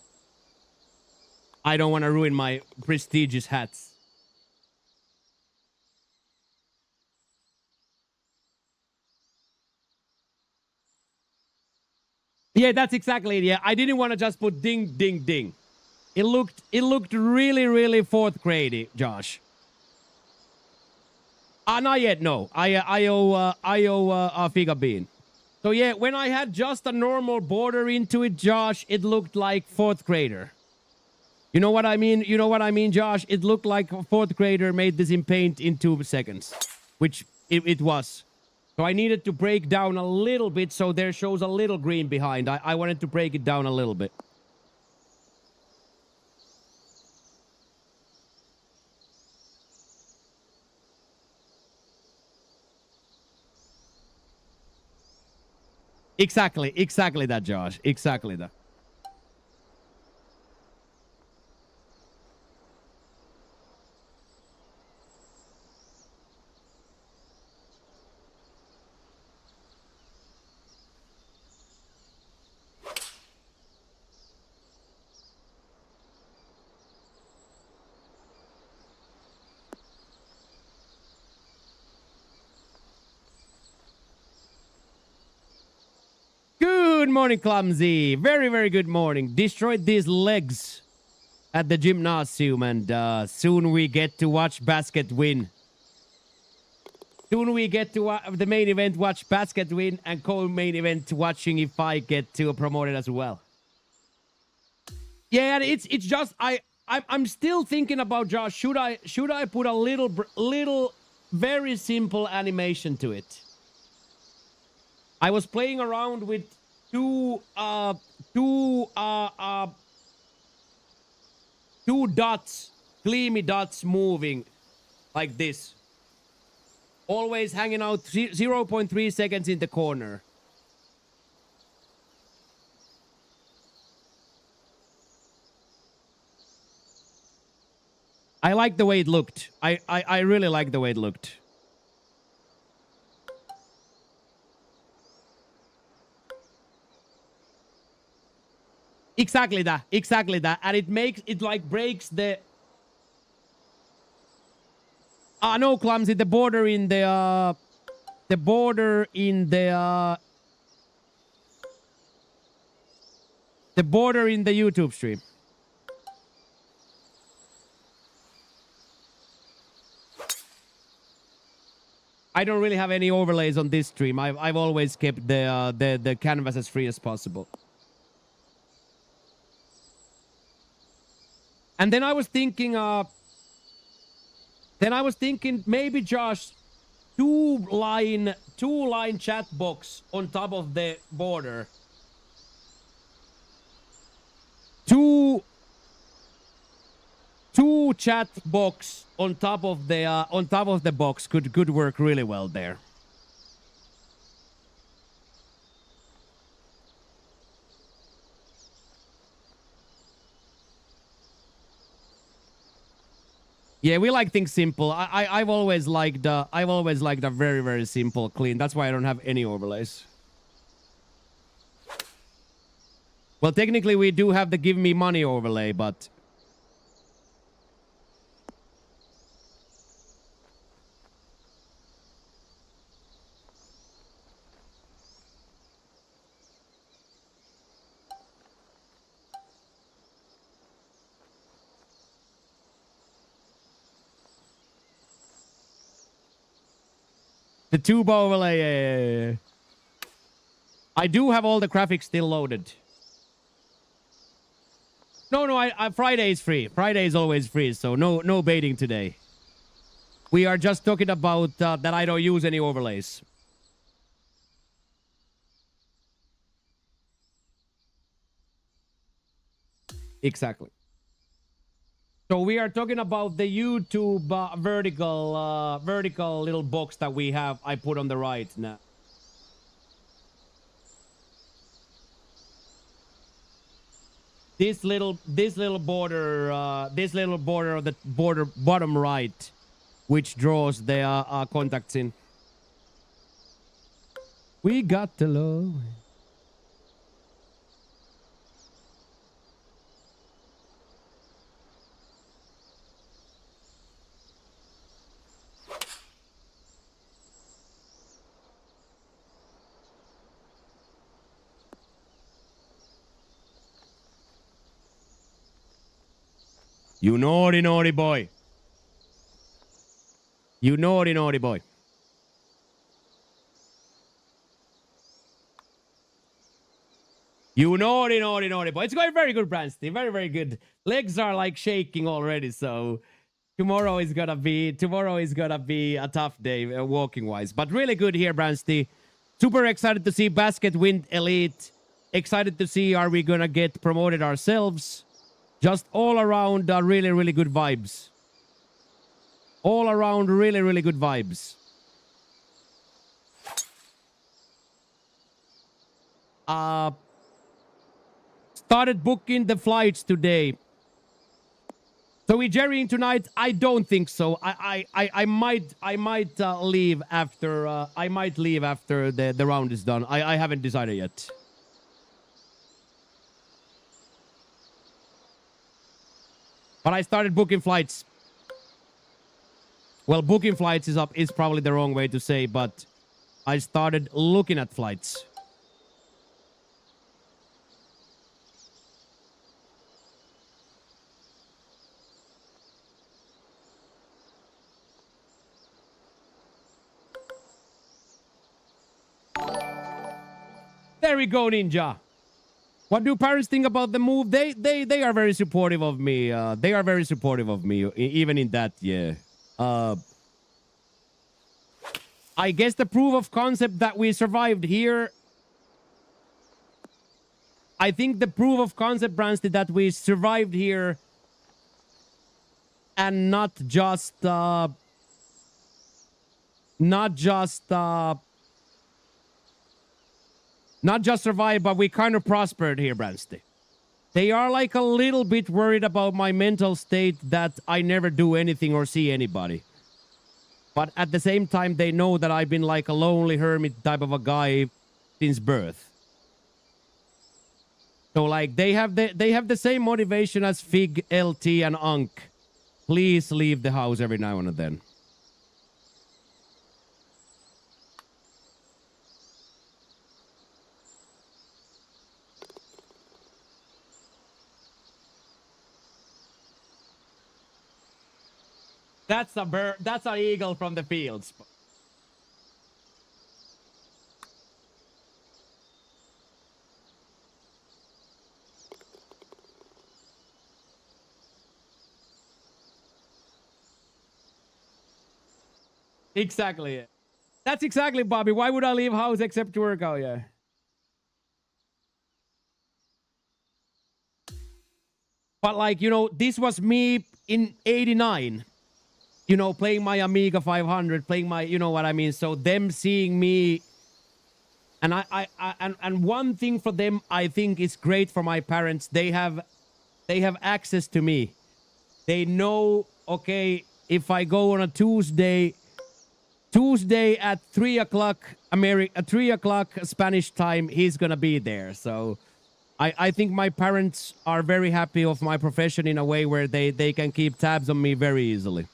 I don't want to ruin my prestigious hats. Yeah, that's exactly it. Yeah, I didn't want to just put ding, ding, ding. It looked really, really fourth grade, Josh. Not yet. No, I owe Figa Bean. So yeah, when I had just a normal border into it, Josh, it looked like fourth grader. You know what I mean? You know what I mean, Josh? It looked like a fourth grader made this in paint in 2 seconds, which it was. So I needed to break down a little bit so there shows a little green behind. I wanted to break it down a little bit. Exactly that, Josh. Exactly that. Good morning, Clumsy. Very, very good morning. Destroyed these legs at the gymnasium, and soon we get to watch basket win. Soon we get to the main event, watch basket win, and co-main event watching if I get to promote it as well. Yeah, and it's just I'm still thinking about, Josh. Should I put a little very simple animation to it? I was playing around with two dots, gleamy dots moving like this. Always hanging out 0.3 seconds in the corner. I like the way it looked. I really like the way it looked. Exactly that. Exactly that. And it makes it like breaks the no, Clumsy, the border in the border in the YouTube stream. I don't really have any overlays on this stream. I've always kept the canvas as free as possible. And then I was thinking maybe, Josh, two line chat box on top of the border. Two chat box on top of the box could work really well there. Yeah, we like things simple. I've always liked a very, very simple, clean. That's why I don't have any overlays. Well, technically we do have the give me money overlay, but The tube overlay. Yeah. I do have all the graphics still loaded. No, I Friday is free. Friday is always free, so no baiting today. We are just talking about that I don't use any overlays. Exactly. So we are talking about the YouTube vertical little box that we have. I put on the right now. This little border of the border bottom right, which draws the contacts in. We got the love. You naughty boy. You naughty boy. You naughty boy. It's going very good, Bransty. Very good. Legs are like shaking already, so tomorrow is gonna be a tough day walking wise. But really good here, Bransty. Super excited to see Basket win Elite. Excited to see are we gonna get promoted ourselves. Just all around really good vibes. All around really good vibes. Started booking the flights today. So we jerrying tonight? I don't think so. I might leave after the round is done. I haven't decided yet. But I started booking flights. Well, booking flights is probably the wrong way to say, but I started looking at flights. There we go, Ninja. What do parents think about the move? They are very supportive of me. They are very supportive of me, even in that, yeah. I guess the proof of concept that we survived here. I think the proof of concept, Bransty, that we survived here and not just survive, but we kind of prospered here, Bransty. They are like a little bit worried about my mental state that I never do anything or see anybody. But at the same time, they know that I've been like a lonely hermit type of a guy since birth. So like they have the same motivation as Fig, LT, and Unk. Please leave the house every now and then. That's a bird. That's an eagle from the fields. Exactly. That's exactly, Bobby. Why would I leave house except to work out? Yeah. But like, you know, this was me in 89. You know, playing my Amiga 500, playing my, you know what I mean? So them seeing me, and and one thing for them, I think is great for my parents. They have access to me. They know, okay, if I go on a Tuesday at 3 o'clock 3 o'clock Spanish time, he's gonna be there. So I think my parents are very happy of my profession in a way where they can keep tabs on me very easily.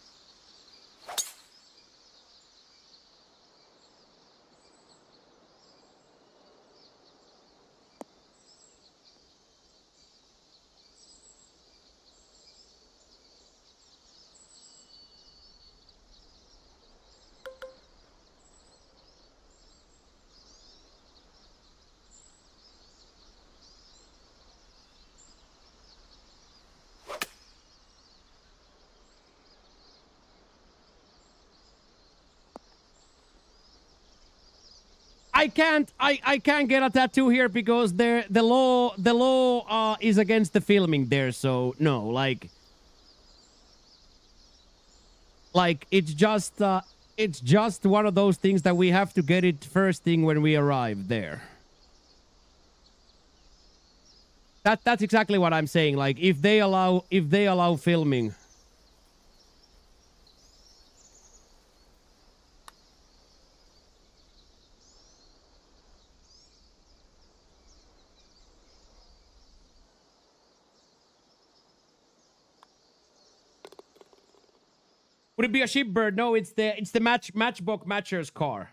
I can't get a tattoo here because the law is against the filming there, so no, like it's just one of those things that we have to get it first thing when we arrive there. That's exactly what I'm saying. Like if they allow filming. Would it be a shipbird? No, it's the Matchbox Matcher's car.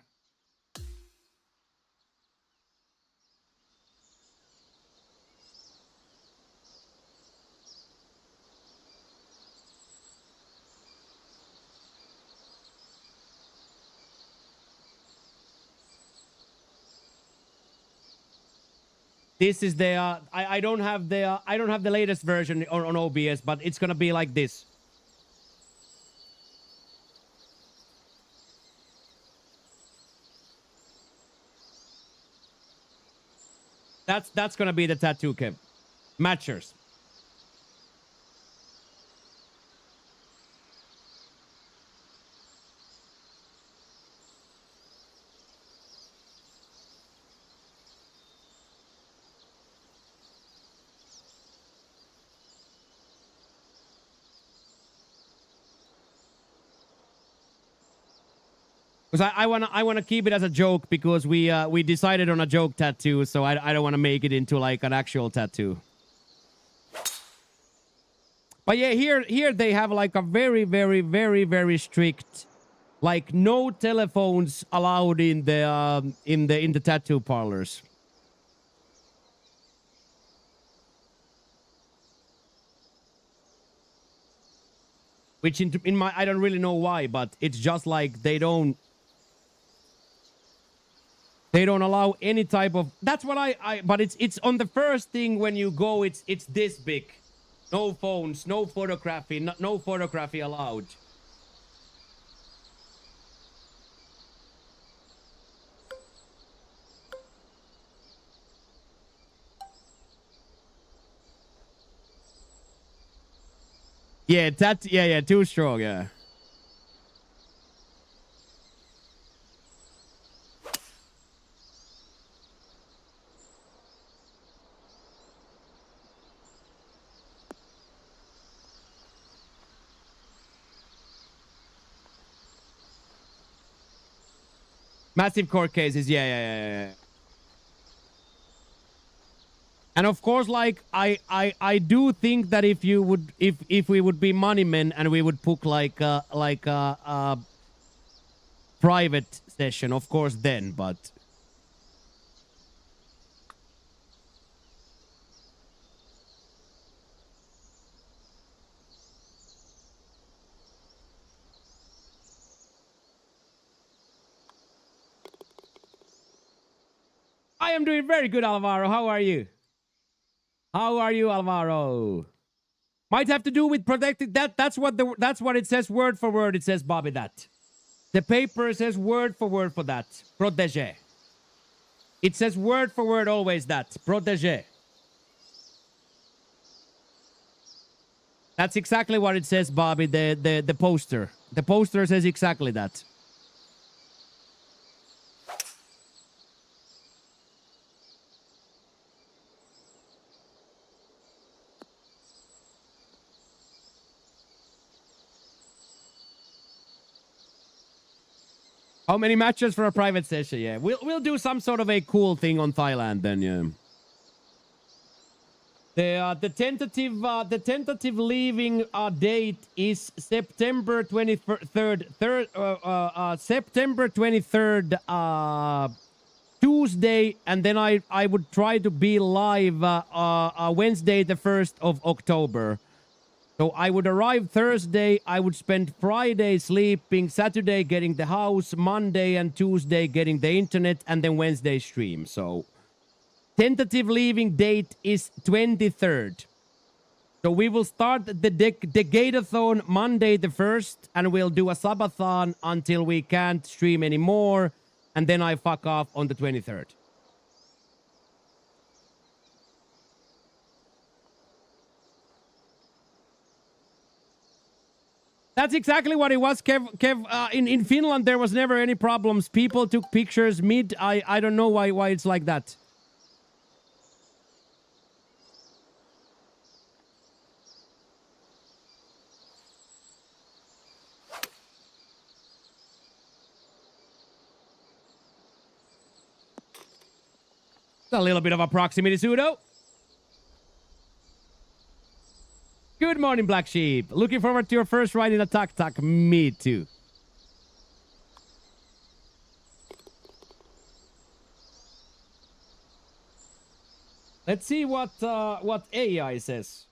This is the I don't have the latest version on OBS, but it's gonna be like this. That's gonna be the tattoo, Kev. Matchers. Because I wanna keep it as a joke because we decided on a joke tattoo, so I don't want to make it into like an actual tattoo. But yeah, here they have like a very strict, like no telephones allowed in the tattoo parlors. Which in my I don't really know why, but it's just like they don't allow any type of. That's what but it's on the first thing when you go. It's this big. No phones, no photography, no photography allowed. Yeah, yeah, too strong, yeah. Massive court cases, yeah. And of course, like I do think that if we would be money men and we would book like a private session, of course then, but I am doing very good, Alvaro. How are you? How are you, Alvaro? Might have to do with protecting that's what it says word for word. It says, Bobby, that. The paper says word for that. Protégé. It says word for word always that. Protégé. That's exactly what it says, Bobby, the poster. The poster says exactly that. How many matches for a private session? Yeah, we'll do some sort of a cool thing on Thailand then. Yeah. The tentative leaving date is September 23rd. September 23rd. Tuesday, and then I would try to be live Wednesday, the 1st of October. So I would arrive Thursday, I would spend Friday sleeping, Saturday getting the house, Monday and Tuesday getting the internet, and then Wednesday stream. So tentative leaving date is 23rd. So we will start the Gatathon Monday the 1st, and we'll do a subathon until we can't stream anymore. and then I fuck off on the 23rd. That's exactly what it was, Kev. In Finland, there was never any problems. People took pictures. I don't know why it's like that. A little bit of a proximity pseudo. Good morning, Black Sheep. Looking forward to your first ride in a tuk-tuk. Me too. Let's see what AI says.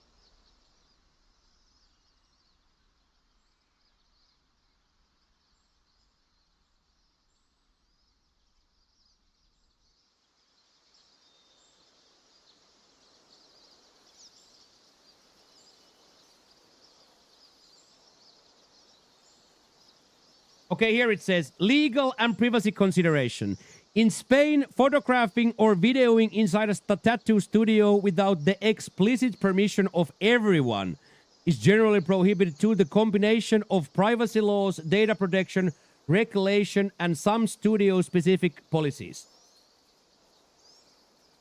Okay, here it says, legal and privacy consideration. In Spain, photographing or videoing inside a tattoo studio without the explicit permission of everyone is generally prohibited due to the combination of privacy laws, data protection, regulation, and some studio-specific policies.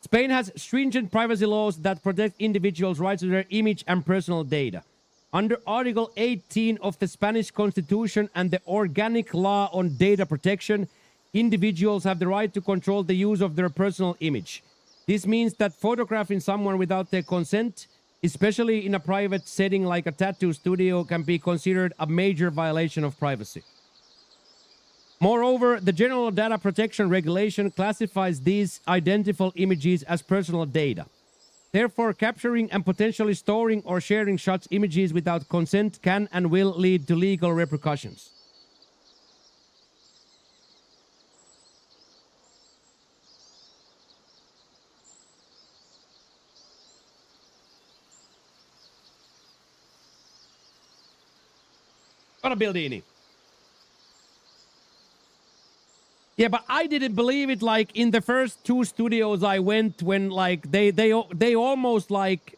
Spain has stringent privacy laws that protect individuals' rights to their image and personal data. Under Article 18 of the Spanish Constitution and the Organic Law on Data Protection, individuals have the right to control the use of their personal image. This means that photographing someone without their consent, especially in a private setting like a tattoo studio, can be considered a major violation of privacy. Moreover, the General Data Protection Regulation classifies these identifiable images as personal data. Therefore, capturing and potentially storing or sharing such images without consent can and will lead to legal repercussions. What a Bildini. Yeah, but I didn't believe it like in the first two studios I went when like they almost like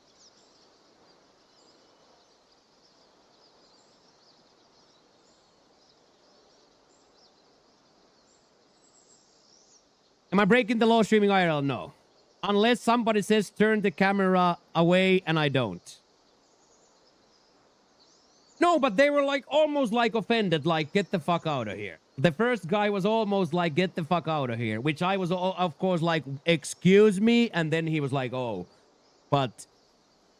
Am I breaking the law streaming IRL? No. Unless somebody says turn the camera away and I don't. No, but they were like almost like offended, like get the fuck out of here. The first guy was almost like get the fuck out of here, which I was of course like excuse me, and then he was like oh. But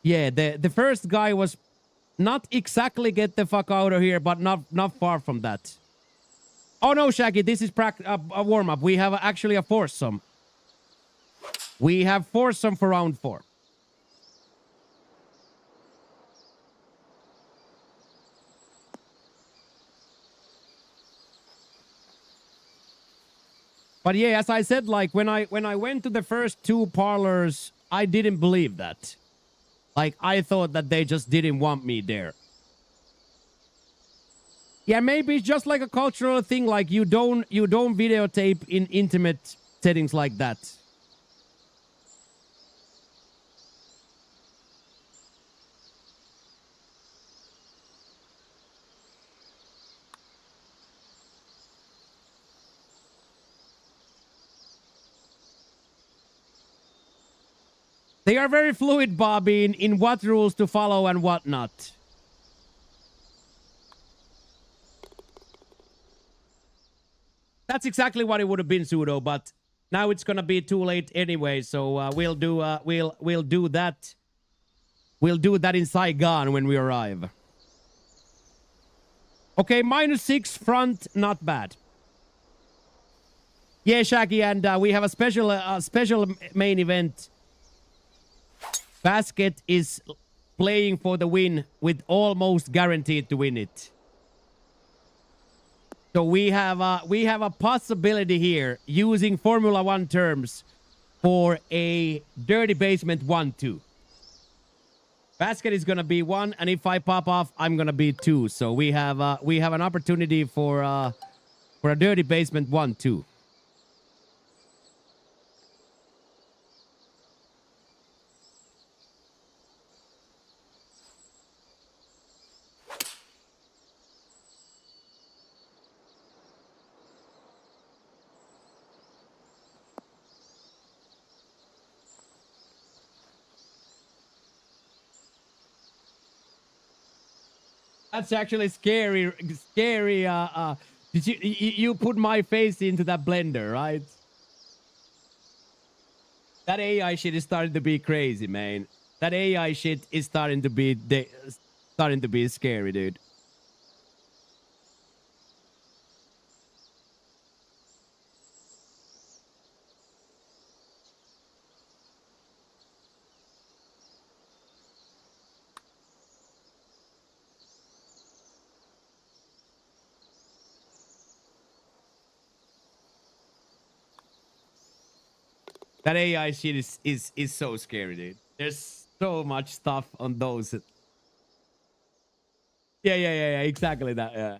yeah, the first guy was not exactly get the fuck out of here, but not far from that. Oh no, Shaggy, this is a warm up. We have actually a foursome. We have foursome for round 4. But yeah, as I said, like when I went to the first 2 parlors, I didn't believe that. Like I thought that they just didn't want me there. Yeah, maybe it's just like a cultural thing, like you don't videotape in intimate settings like that. They are very fluid, Bobby, in what rules to follow and what not. That's exactly what it would have been, Pseudo, but now it's gonna be too late anyway, so we'll do that. We'll do that in Saigon when we arrive. Okay, -6 front, not bad. Yeah, Shaggy, and we have a special main event. Basket is playing for the win with almost guaranteed to win it. So we have a possibility here using Formula 1 terms for a Dirty Basement 1-2. Basket is gonna be 1, and if I pop off, I'm gonna be 2. So we have an opportunity for a Dirty Basement 1-2. That's actually scary. Scary. Did you put my face into that blender, right? That AI shit is starting to be crazy, man. That AI shit is starting to be scary, dude. That AI shit is so scary, dude. There's so much stuff on those. Yeah. Exactly that. Yeah.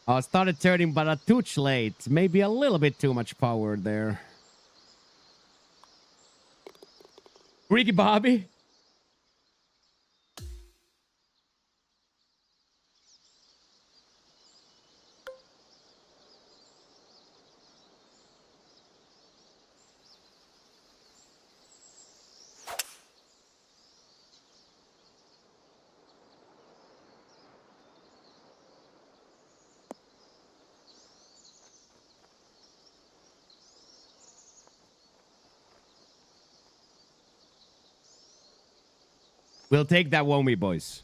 I started turning, but a touch late. Maybe a little bit too much power there. Ricky Bobby. We'll take that, won't we, boys?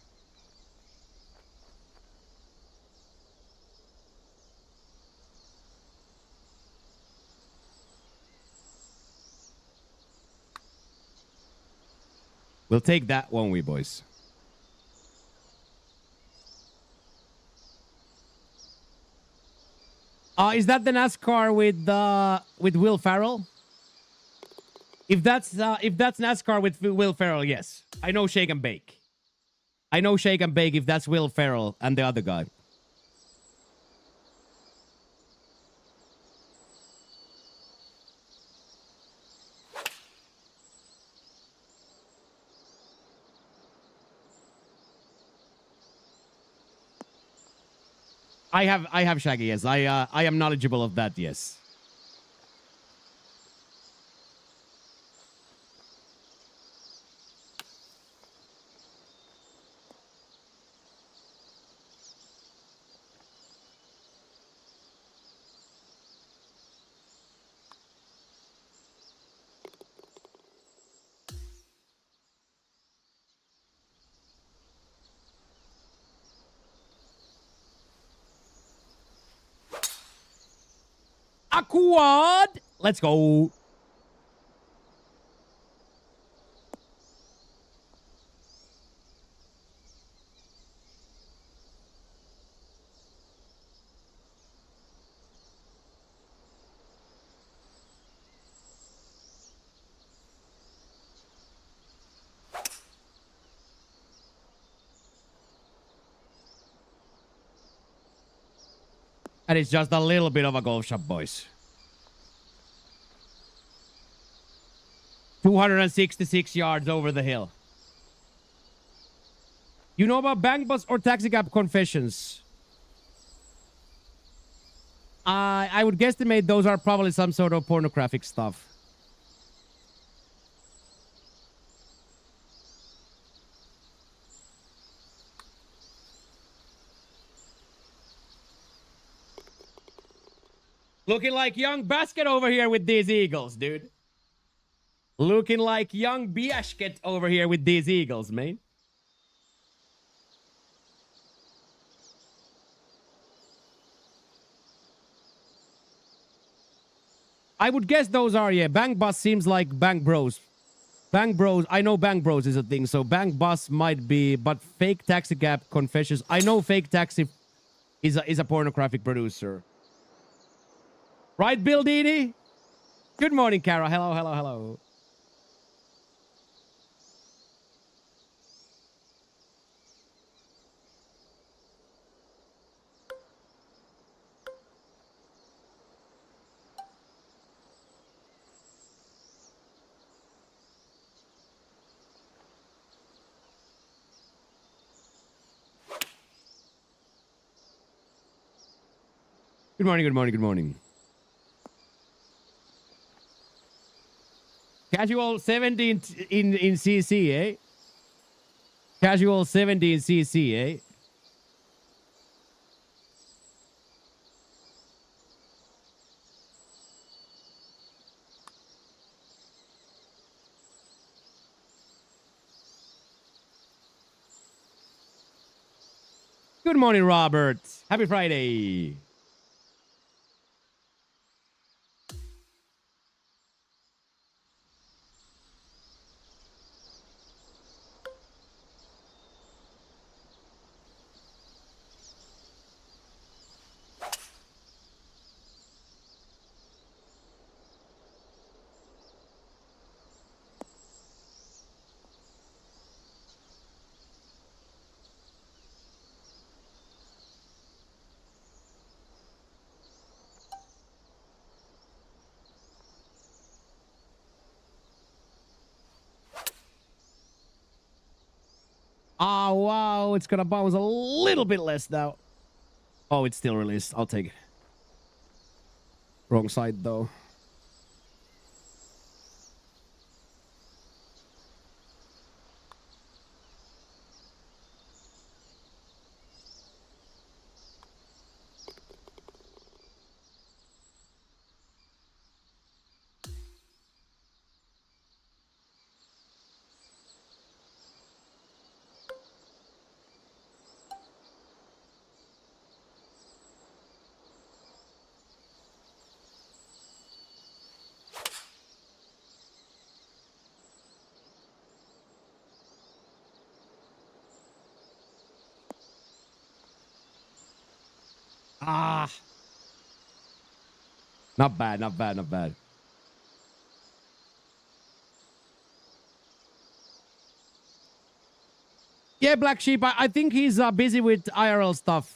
We'll take that, won't we, boys? Is that the NASCAR with Will Ferrell? If that's NASCAR with Will Ferrell, yes. I know Shake and Bake. I know Shake and Bake if that's Will Ferrell and the other guy. I have Shaggy, yes. I am knowledgeable of that, yes. A quad. Let's go. And it's just a little bit of a golf shop, boys. 266 yards over the hill. You know about Bank Bus or Taxi Cab Confessions? I would guesstimate those are probably some sort of pornographic stuff. Looking like young Basket over here with these Eagles, dude. Looking like young Biashket over here with these Eagles, man. I would guess those are, yeah. Bank Bus seems like Bank Bros. Bank Bros, I know Bank Bros is a thing, so Bank Bus might be, but Fake Taxi Cab Confessions. I know Fake Taxi is a pornographic producer. Right, Bill Dini? Good morning, Kara. Hello, hello, hello. Good morning, good morning, good morning. Casual 17 in CC, eh? Casual 17 CC, eh? Good morning, Robert. Happy Friday. Oh, wow. It's going to bounce a little bit less now. Oh, it's still released. I'll take it. Wrong side, though. Ah. Not bad, not bad, not bad. Yeah, Black Sheep, I think he's busy with IRL stuff.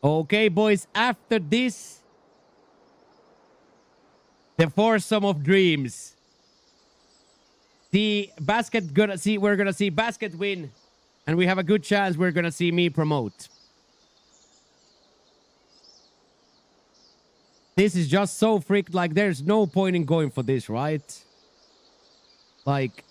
Okay, boys, after this, the foursome of dreams. The basket we're gonna see basket win, and we have a good chance we're gonna see me promote. This is just so freaked, like there's no point in going for this, right? Like,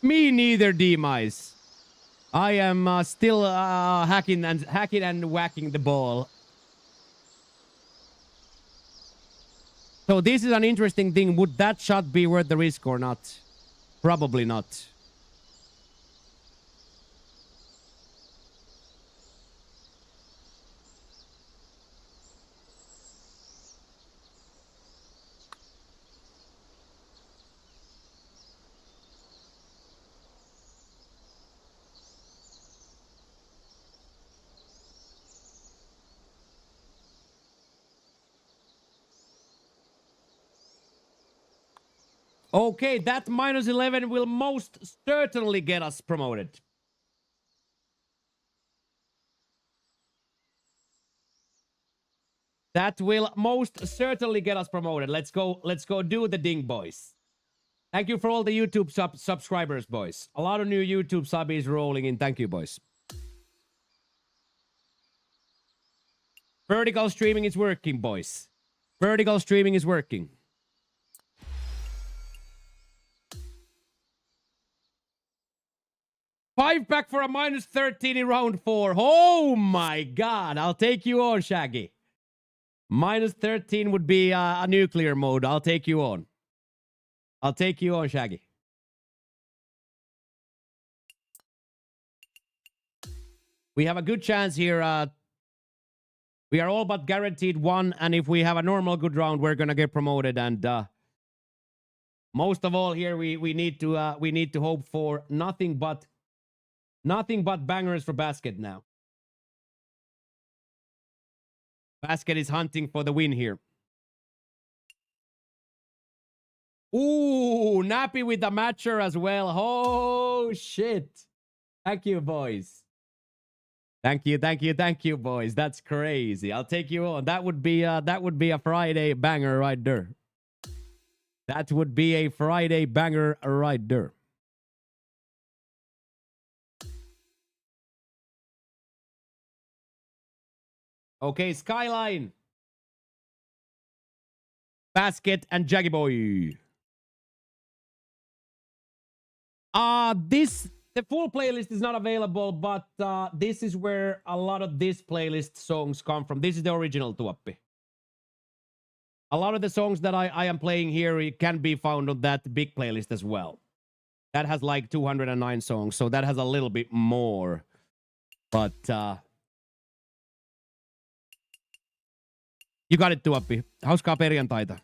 me neither, D-Mice. I am still hacking and whacking the ball. So this is an interesting thing. Would that shot be worth the risk or not? Probably not. Okay, that -11 will most certainly get us promoted. That will most certainly get us promoted. Let's go do the ding, boys. Thank you for all the YouTube subscribers, boys. A lot of new YouTube subbies rolling in. Thank you, boys. Vertical streaming is working, boys. Vertical streaming is working. Five-pack for a -13 in round 4. Oh my god. I'll take you on, Shaggy. -13 would be a nuclear mode. I'll take you on. I'll take you on, Shaggy. We have a good chance here. We are all but guaranteed one, and if we have a normal good round, we're gonna get promoted. And most of all, here we need to hope for nothing but bangers for Basket now. Basket is hunting for the win here. Ooh, Nappy with the matcher as well. Oh shit! Thank you, boys. Thank you, boys. That's crazy. I'll take you on. That would be a Friday banger right there. That would be a Friday banger right there. Okay, Skyline, Basket, and Jaggy Boy. The full playlist is not available, but this is where a lot of this playlist songs come from. This is the original Tuoppi. A lot of the songs that I am playing here can be found on that big playlist as well. That has like 209 songs, so that has a little bit more. But you got it, Tuoppi. Hauskaa perjantaita.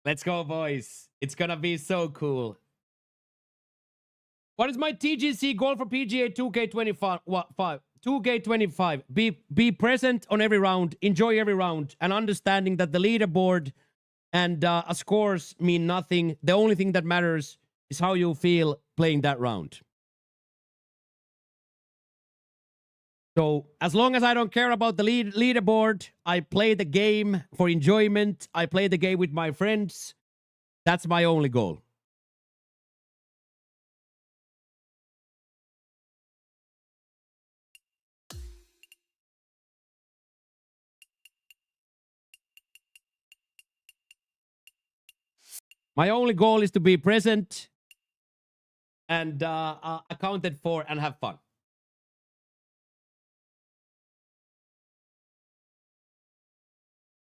Let's go, boys. It's gonna be so cool. What is my TGC goal for PGA 2K25? 2K25. Be present on every round, enjoy every round, and understanding that the leaderboard and scores mean nothing. The only thing that matters is how you feel playing that round. So as long as I don't care about the leaderboard, I play the game for enjoyment. I play the game with my friends. That's my only goal. My only goal is to be present and accounted for and have fun.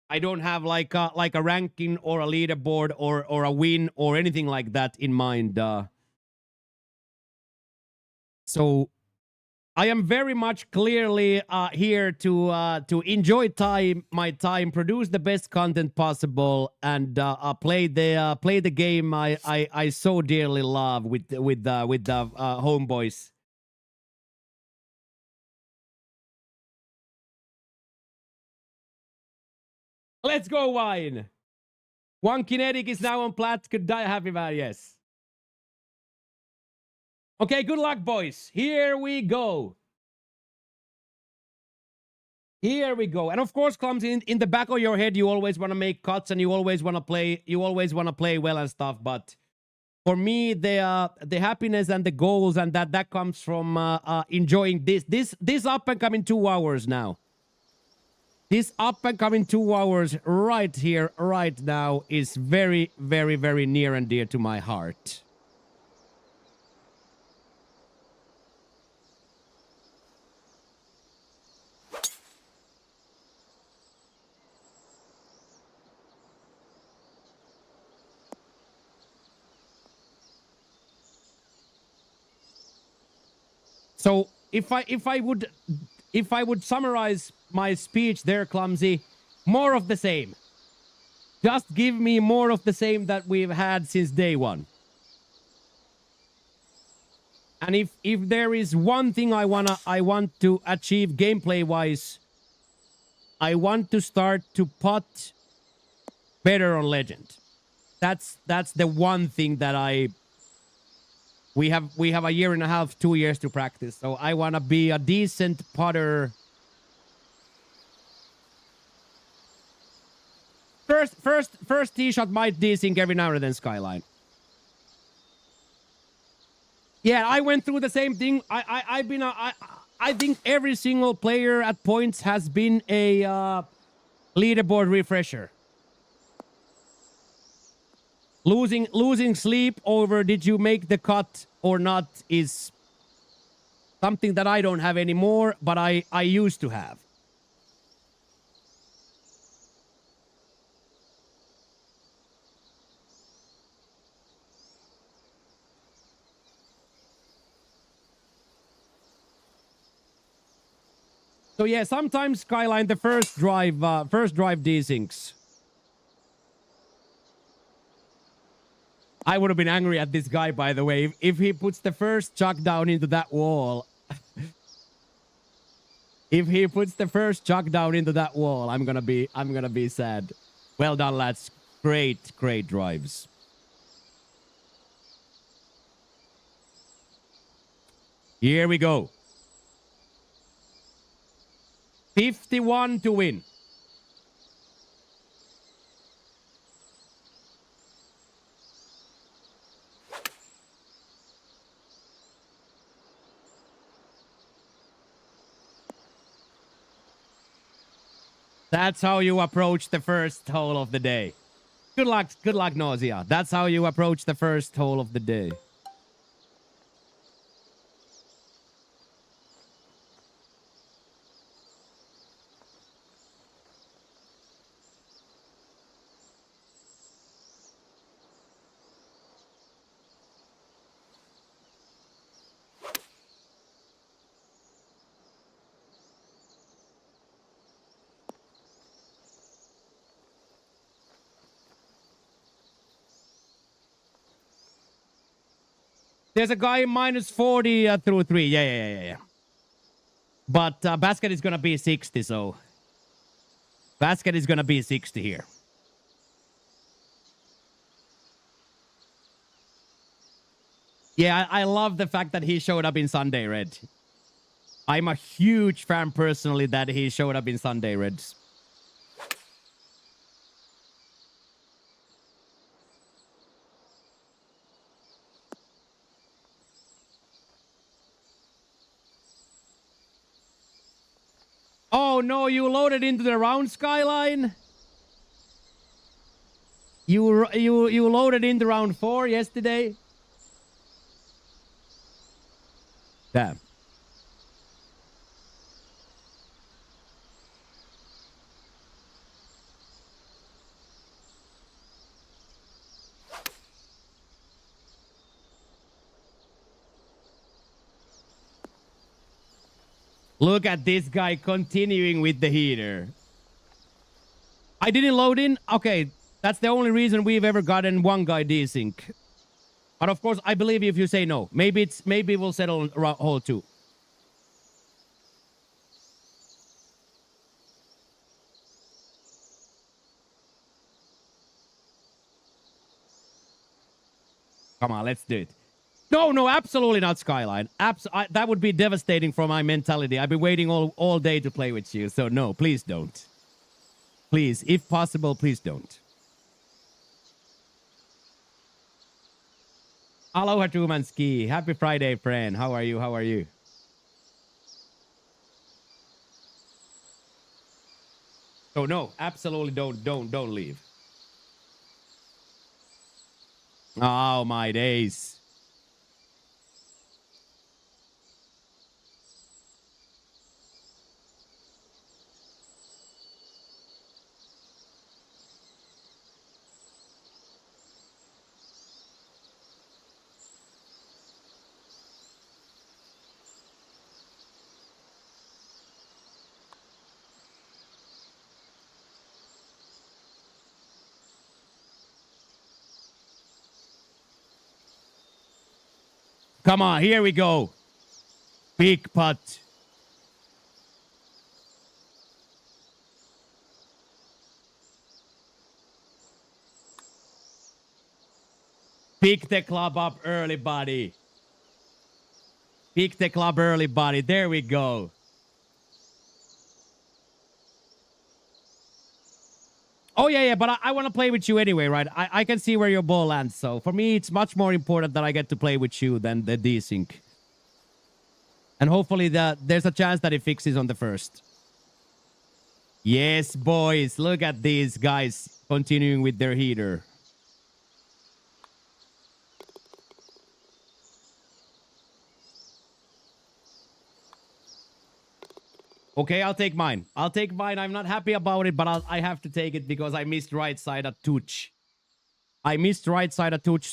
I don't have like a ranking or a leaderboard or a win or anything like that in mind. So I am very much clearly here to enjoy my time, produce the best content possible, and play the game I so dearly love with the homeboys. Let's go, Wine. One Kinetic is now on plat. Could die happy man, yes. Okay, good luck, boys. Here we go. Here we go. And of course, Clumsy, in the back of your head, you always want to make cuts and you always want to play well and stuff. But for me, the happiness and the goals and that comes from enjoying this up and coming 2 hours now. This up and coming 2 hours right here, right now is very, very, very near and dear to my heart. So if I would summarize my speech there, Clumsy, more of the same. Just give me more of the same that we've had since day one. And if there is one thing I want to achieve gameplay wise, I want to start to putt better on Legend. That's the one thing that we have a year and a half, 2 years to practice. So I want to be a decent putter First tee shot might desync every now and then, Skyline. Yeah, I went through the same thing. I think every single player at points has been a leaderboard refresher. Losing sleep over did you make the cut or not is something that I don't have anymore, but I used to have. So yeah, sometimes Skyline, the first drive desyncs. I would have been angry at this guy, by the way, if he puts the first chuck down into that wall. If he puts the first chuck down into that wall, I'm gonna be sad. Well done, lads. Great drives. Here we go. 51 to win. That's how you approach the first hole of the day. Good luck, Nausea. That's how you approach the first hole of the day. There's a guy minus 40 through 3. Yeah. But basket is going to be 60, so... Basket is going to be 60 here. Yeah, I love the fact that he showed up in Sunday Red. I'm a huge fan personally that he showed up in Sunday Reds. Oh no, you loaded into the round, Skyline? You loaded into round 4 yesterday? Damn. Look at this guy continuing with the heater. I didn't load in. Okay, that's the only reason we've ever gotten one guy desync. But of course, I believe you if you say no. Maybe we'll settle on hole 2. Come on, let's do it. No, absolutely not, Skyline. That would be devastating for my mentality. I've been waiting all day to play with you, so no, please don't. Please, if possible, please don't. Aloha Tumanski. Happy Friday, friend. How are you? So no, absolutely don't leave. Oh, my days. Come on, here we go. Big putt. Pick the club up early, buddy. Pick the club early, buddy. There we go. Oh, yeah, but I want to play with you anyway, right? I can see where your ball lands, so for me, it's much more important that I get to play with you than the desync. And hopefully there's a chance that it fixes on the first. Yes, boys, look at these guys continuing with their heater. Okay, I'll take mine. I'm not happy about it, but I have to take it because I missed right side a touch.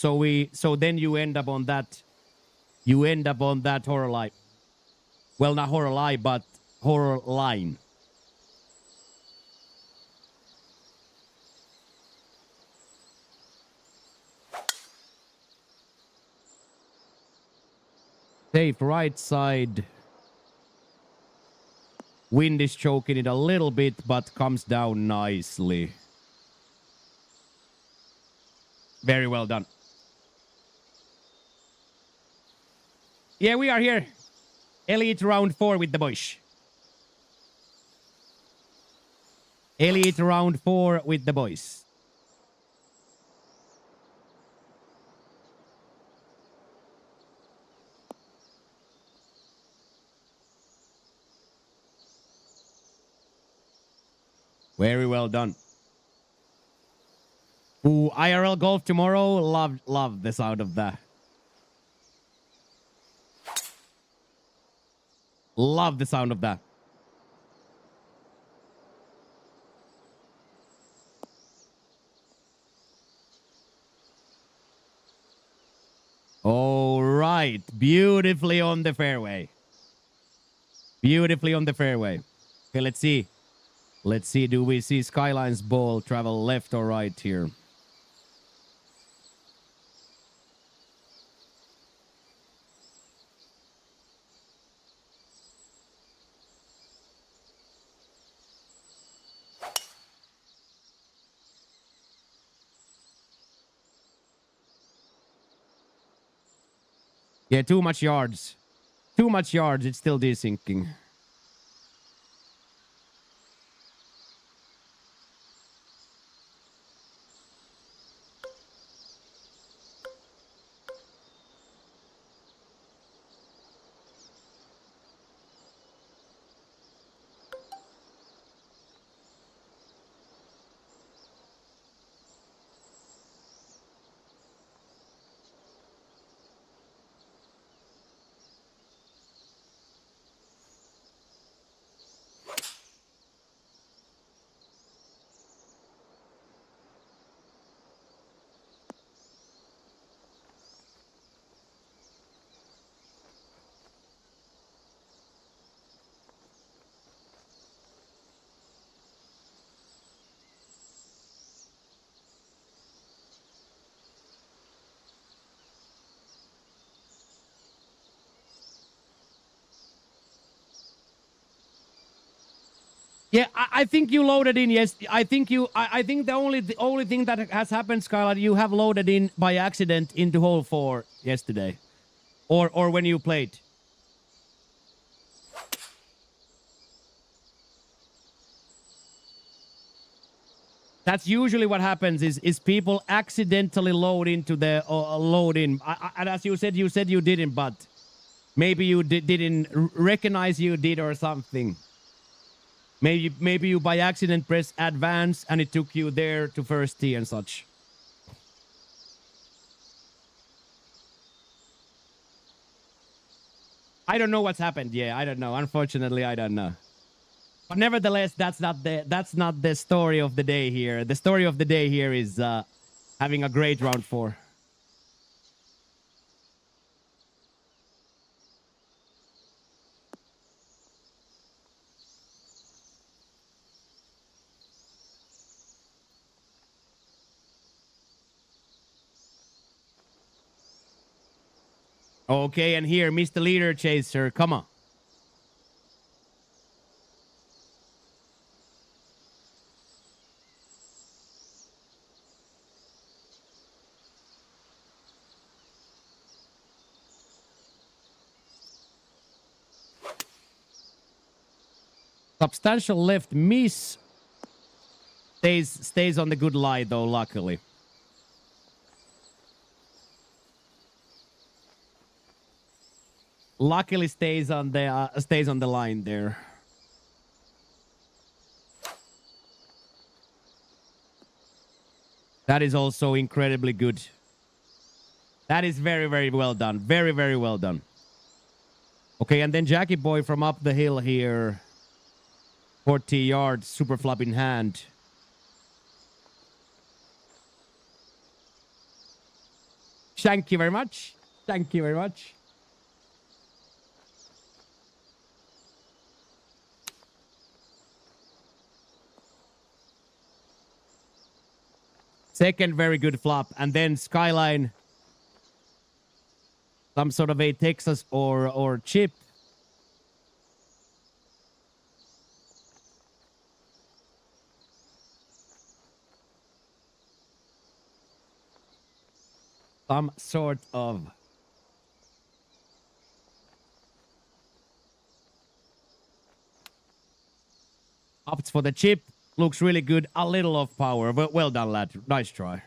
So then you end up on that. You end up on that horror line. Well, not horror line, but horror line. Safe right side. Wind is choking it a little bit, but comes down nicely. Very well done. Yeah, we are here. Elite round 4 with the boys. Elite round 4 with the boys. Very well done. Ooh, IRL golf tomorrow. Love the sound of that. Love the sound of that. All right. Beautifully on the fairway. Beautifully on the fairway. Okay, let's see. Let's see. Do we see Skyline's ball travel left or right here? Yeah, too much yards. Too much yards. It's still desyncing. Yeah, I think you loaded in. Yes, I think the only thing that has happened, Skylar, you have loaded in by accident into hole 4 yesterday, or when you played. That's usually what happens. Is people accidentally load into the load in. And as you said you didn't, but maybe you didn't recognize you did or something. Maybe you by accident press advance and it took you there to first tee and such. I don't know what's happened. Yeah, I don't know. Unfortunately, I don't know. But nevertheless, that's not the story of the day here. The story of the day here is having a great round 4. Okay, and here, Mr. Leader Chaser, come on. Substantial left miss. Stays on the good lie though, luckily. Luckily stays on the line there. That is also incredibly good. That is very, very well done. Very, very well done. Okay, and then Jackie Boy from up the hill here. 40 yards, super flop in hand. Thank you very much. Thank you very much. Second very good flop. And then Skyline. Some sort of a Texas or chip. Some sort of opts for the chip. Looks really good. A little off power, but well done, lad. Nice try.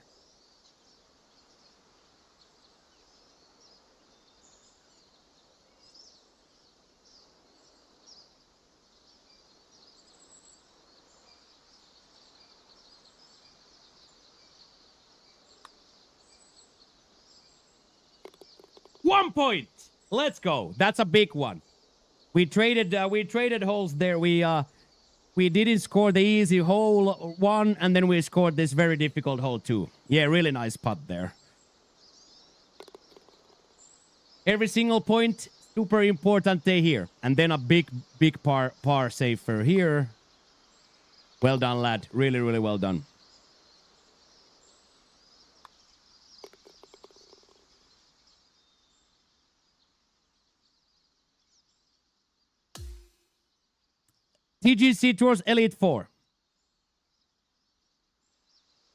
One point. Let's go. That's a big one. We traded holes there. We didn't score the easy hole 1, and then we scored this very difficult hole 2. Yeah, really nice putt there. Every single point, super important day here. And then a big par safer here. Well done, lad. Really, really well done. TGC Tours Elite 4.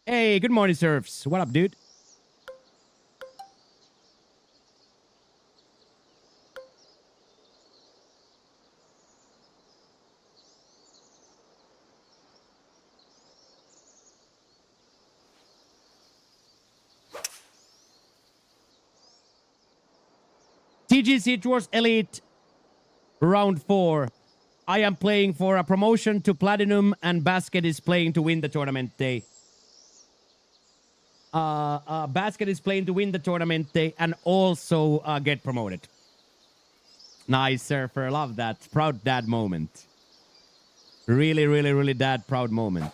Hey, good morning, Surfs. What up, dude? TGC Tours Elite Round 4. I am playing for a promotion to Platinum, and Basket is playing to win the tournament day. Basket is playing to win the tournament day and also get promoted. Nice, Surfer. Love that. Proud dad moment. Really, really, really dad proud moment.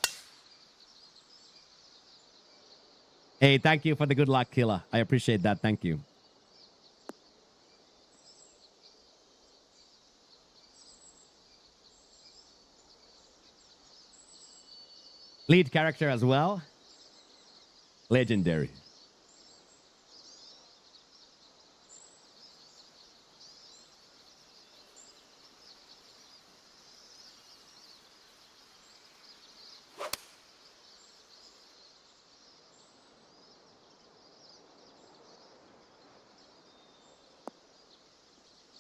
Hey, thank you for the good luck, Killa. I appreciate that. Thank you. Lead character as well. Legendary.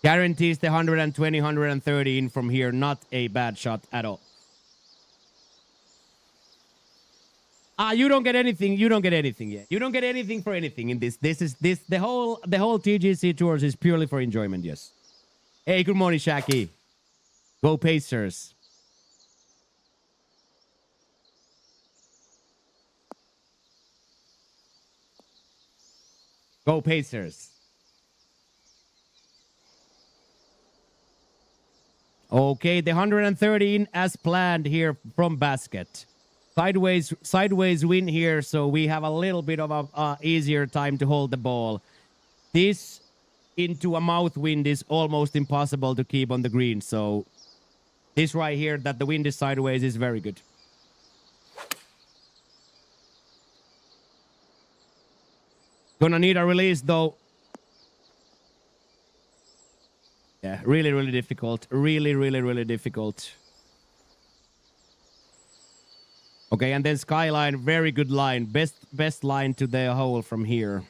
Guarantees the 120, 130 in from here. Not a bad shot at all. You don't get anything. You don't get anything yet. You don't get anything for anything in this. The whole TGC Tours is purely for enjoyment. Yes. Hey, good morning, Shaki. Go Pacers. Go Pacers. Okay, the 113 as planned here from Basket. Sideways win here, so we have a little bit of a easier time to hold the ball. This into a mouth wind is almost impossible to keep on the green, so this right here, that the wind is sideways, is very good. Gonna need a release, though. Yeah, really, really difficult. Really, really, really difficult. Okay, and then Skyline, very good line. Best line to the hole from here.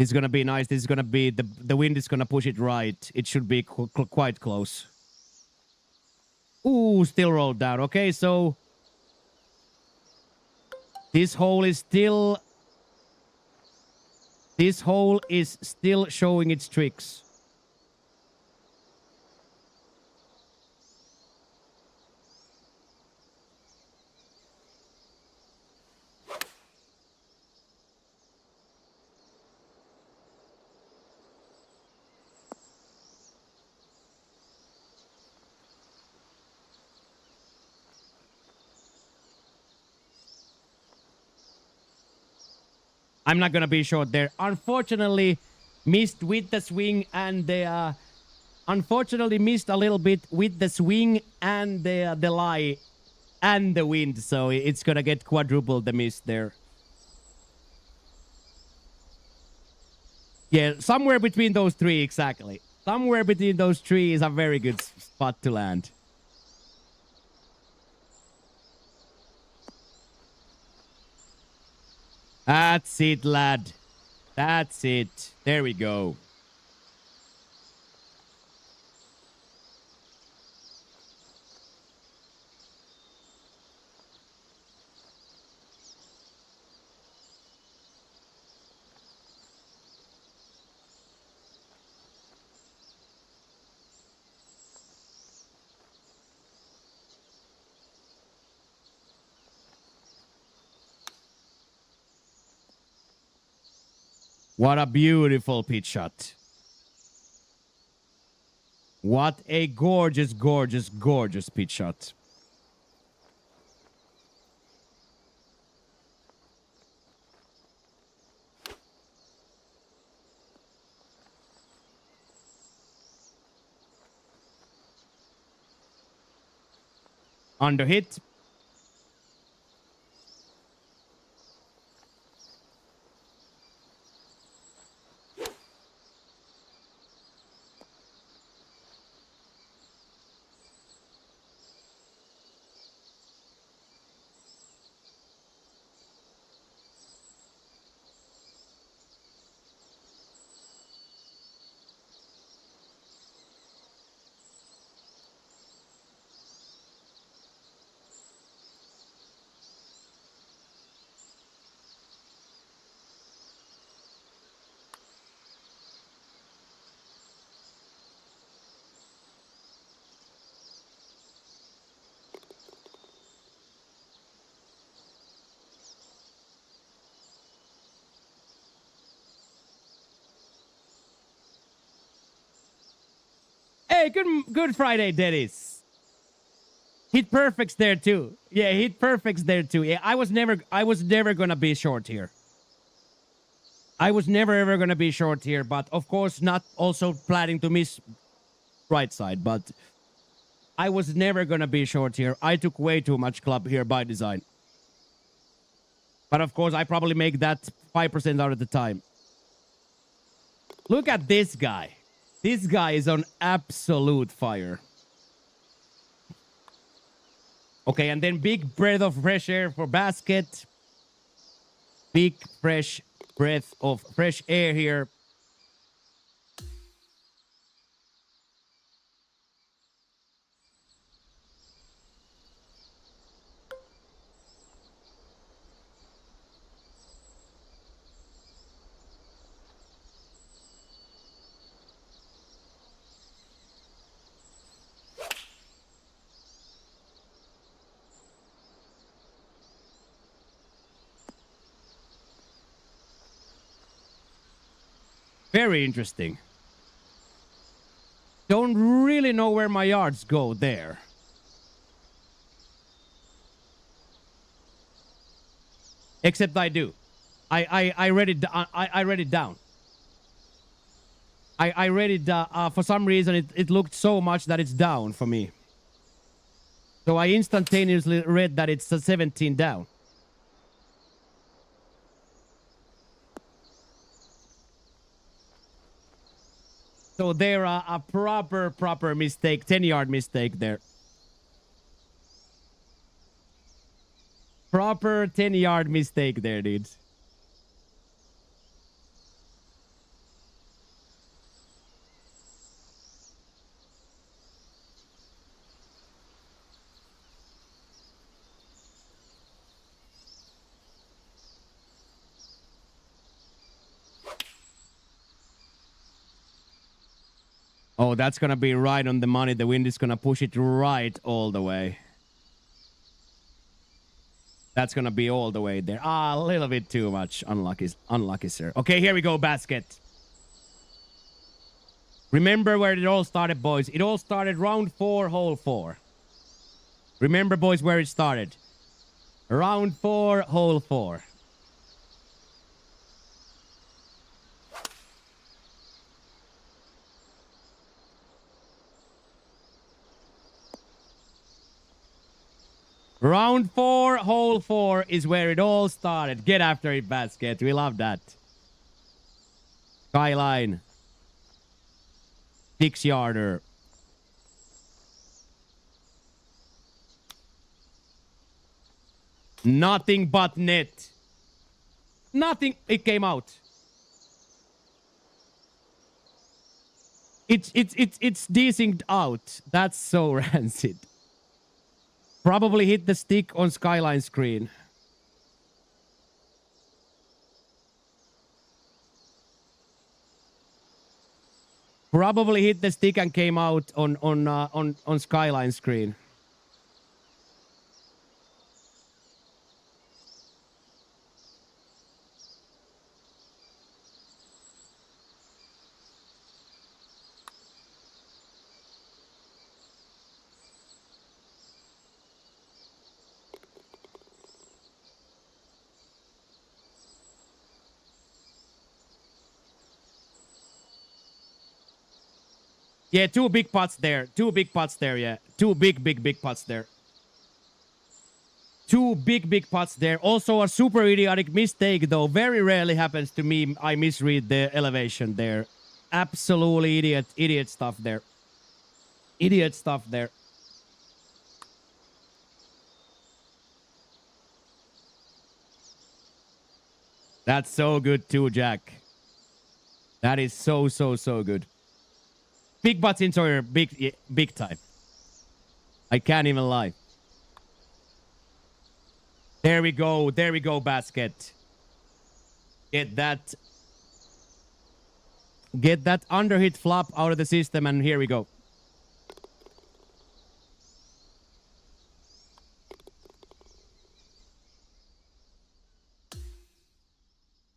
This is gonna be nice. This is gonna be the wind is gonna push it right. It should be quite close. Ooh, still rolled down. Okay, so this hole is still showing its tricks. I'm not gonna be short there. Unfortunately, missed with the swing and the unfortunately missed a little bit with the swing and the lie and the wind. So it's gonna get quadruple the miss there. Yeah, somewhere between those three, exactly. Somewhere between those three is a very good spot to land. That's it, lad. That's it. There we go. What a beautiful pitch shot. What a gorgeous, gorgeous, gorgeous pitch shot. Under hit. Hey, good Friday, Dennis. Hit perfects there too. Yeah, hit perfects there too. Yeah, I was never gonna be short here. I was never ever gonna be short here, but of course not also planning to miss right side, but I was never gonna be short here. I took way too much club here by design. But of course I probably make that 5% out of the time. Look at this guy. This guy is on absolute fire. Okay, and then big breath of fresh air for basket. Big fresh breath of fresh air here. Very interesting. Don't really know where my yards go there. Except I do. I read it. I read it down. I read it. For some reason, it looked so much that it's down for me. So I instantaneously read that it's a 17 down. So there a proper mistake, 10-yard mistake there. Proper 10-yard mistake there, dudes. Oh, that's gonna be right on the money. The wind is gonna push it right all the way. That's gonna be all the way there. Ah, a little bit too much. Unlucky, sir. Okay, here we go, basket. Remember where it all started, boys. It all started round 4, hole 4. Remember, boys, where it started. Round 4, hole 4. Round 4, hole 4 is where it all started. Get after it, basket. We love that. Skyline. 6-yarder. Nothing but net. Nothing. It came out. It's desynced out. That's so rancid. Probably hit the stick on Skyline screen. Probably hit the stick and came out on Skyline screen. Yeah, 2 big pots there. 2 big pots there, yeah. 2 big pots there. 2 big pots there. Also a super idiotic mistake, though. Very rarely happens to me. I misread the elevation there. Absolutely idiot stuff there. Idiot stuff there. That's so good too, Jack. That is so good. Big butts in Sawyer, big time. I can't even lie. There we go, basket. Get that underhit flop out of the system, and here we go.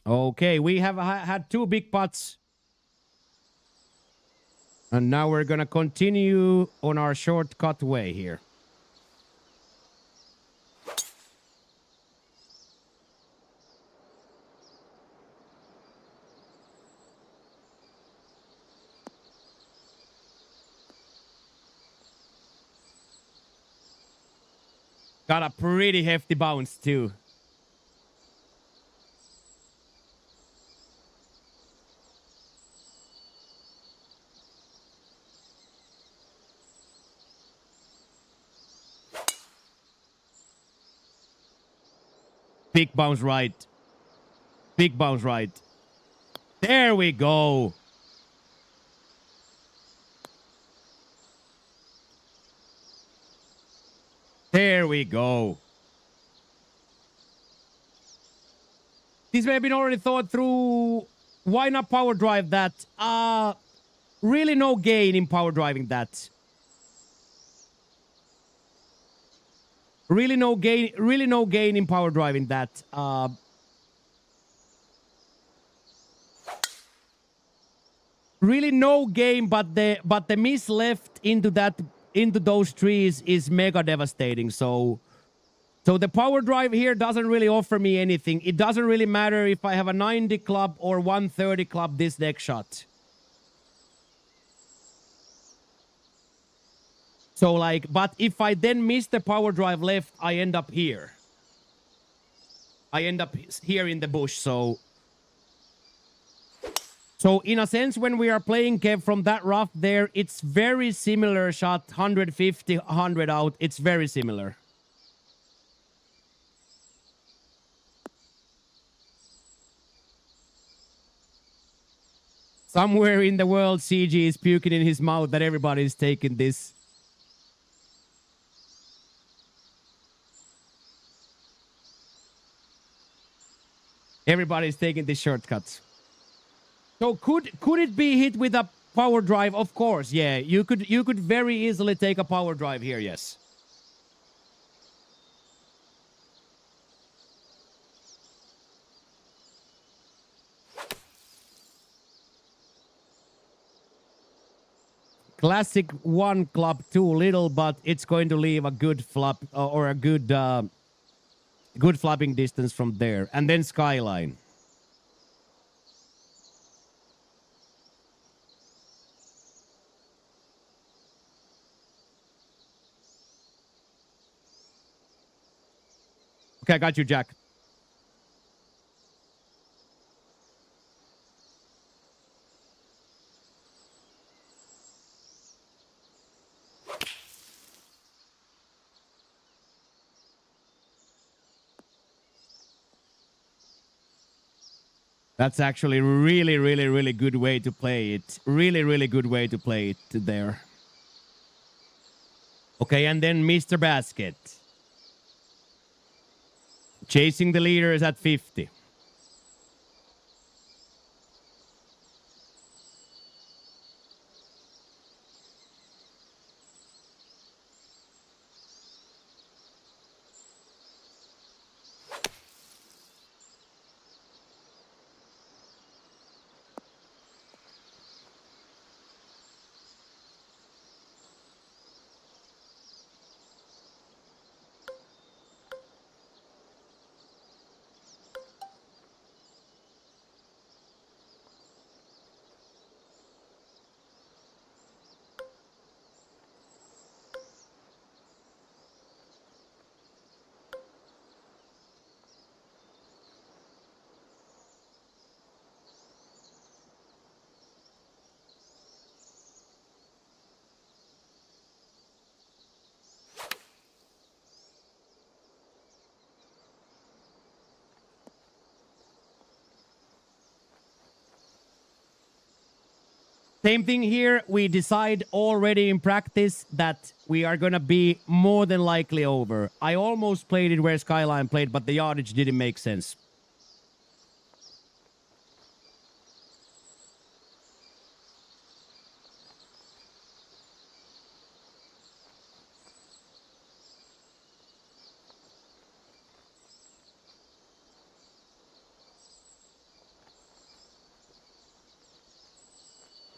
Okay, we have had 2 big putts. And now we're gonna continue on our shortcut way here. Got a pretty hefty bounce too. Big bounce right. Big bounce right. There we go. There we go. This may have been already thought through. Why not power drive that? Really no gain in power driving that. Really no gain in power driving that. Really no gain, but the miss left into those trees is mega devastating. So the power drive here doesn't really offer me anything. It doesn't really matter if I have a 90 club or 130 club this next shot. So like, but if I then miss the power drive left, I end up here. I end up here in the bush, so in a sense, when we are playing Kev from that rough there, it's very similar shot, 150, 100 out. It's very similar. Somewhere in the world, CG is puking in his mouth that everybody is taking this. Everybody's taking these shortcuts. So could it be hit with a power drive, of course. Yeah, you could very easily take a power drive here. Yes. Classic one club too little, but it's going to leave a good flop or a good flapping distance from there, and then skyline. Okay, I got you, Jack. That's actually really, really, really good way to play it. Really, really good way to play it there. Okay, and then Mr. Basket. Chasing the leaders at 50. Same thing here. We decide already in practice that we are going to be more than likely over. I almost played it where Skyline played, but the yardage didn't make sense.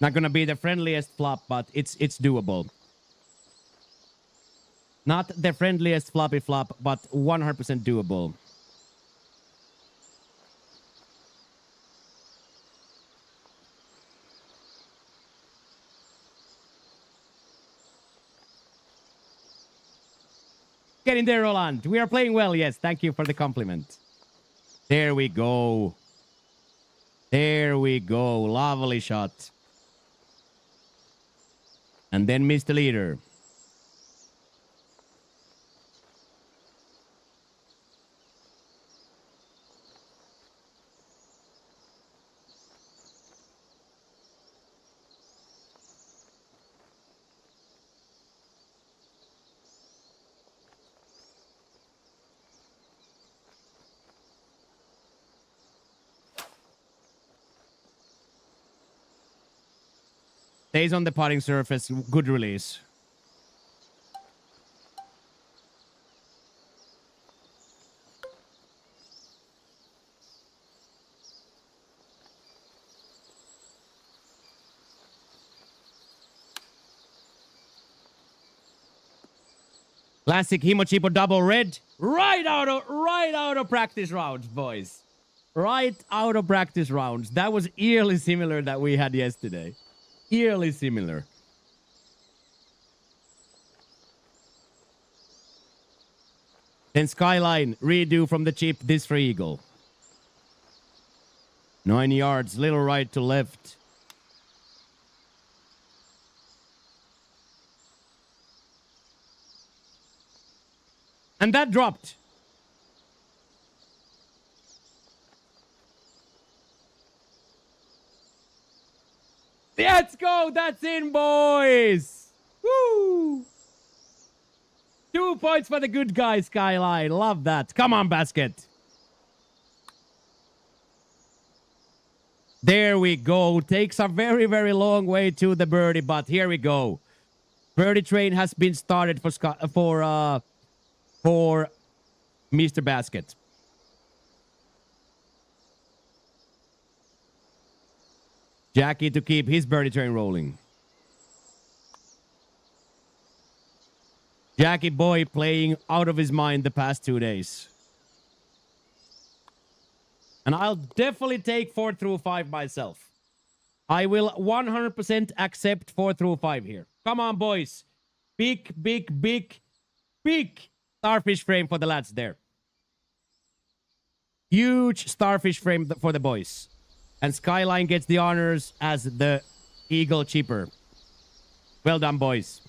Not gonna be the friendliest flop, but it's doable. Not the friendliest floppy flop, but 100% doable. Get in there, Roland. We are playing well. Yes, thank you for the compliment. There we go. There we go. Lovely shot. And then Mr. Leader. Stays on the putting surface. Good release. Classic Himochipo double red. Right out of practice rounds, boys. Right out of practice rounds. That was eerily similar that we had yesterday. Eerily similar. Then Skyline, redo from the chip, this for eagle. 9 yards, little right to left. And that dropped. Let's go. That's in, boys. Woo. 2 points for the good guy, Skyline. Love that. Come on, Basket. There we go. Takes a very, very long way to the birdie, but here we go. Birdie train has been started for Mr. Basket. Jackie to keep his birdie train rolling. Jackie boy playing out of his mind the past 2 days. And I'll definitely take 4 through 5 myself. I will 100% accept 4 through 5 here. Come on, boys. Big, big, big, big starfish frame for the lads there. Huge starfish frame for the boys. And Skyline gets the honors as the Eagle Chipper. Well done, boys.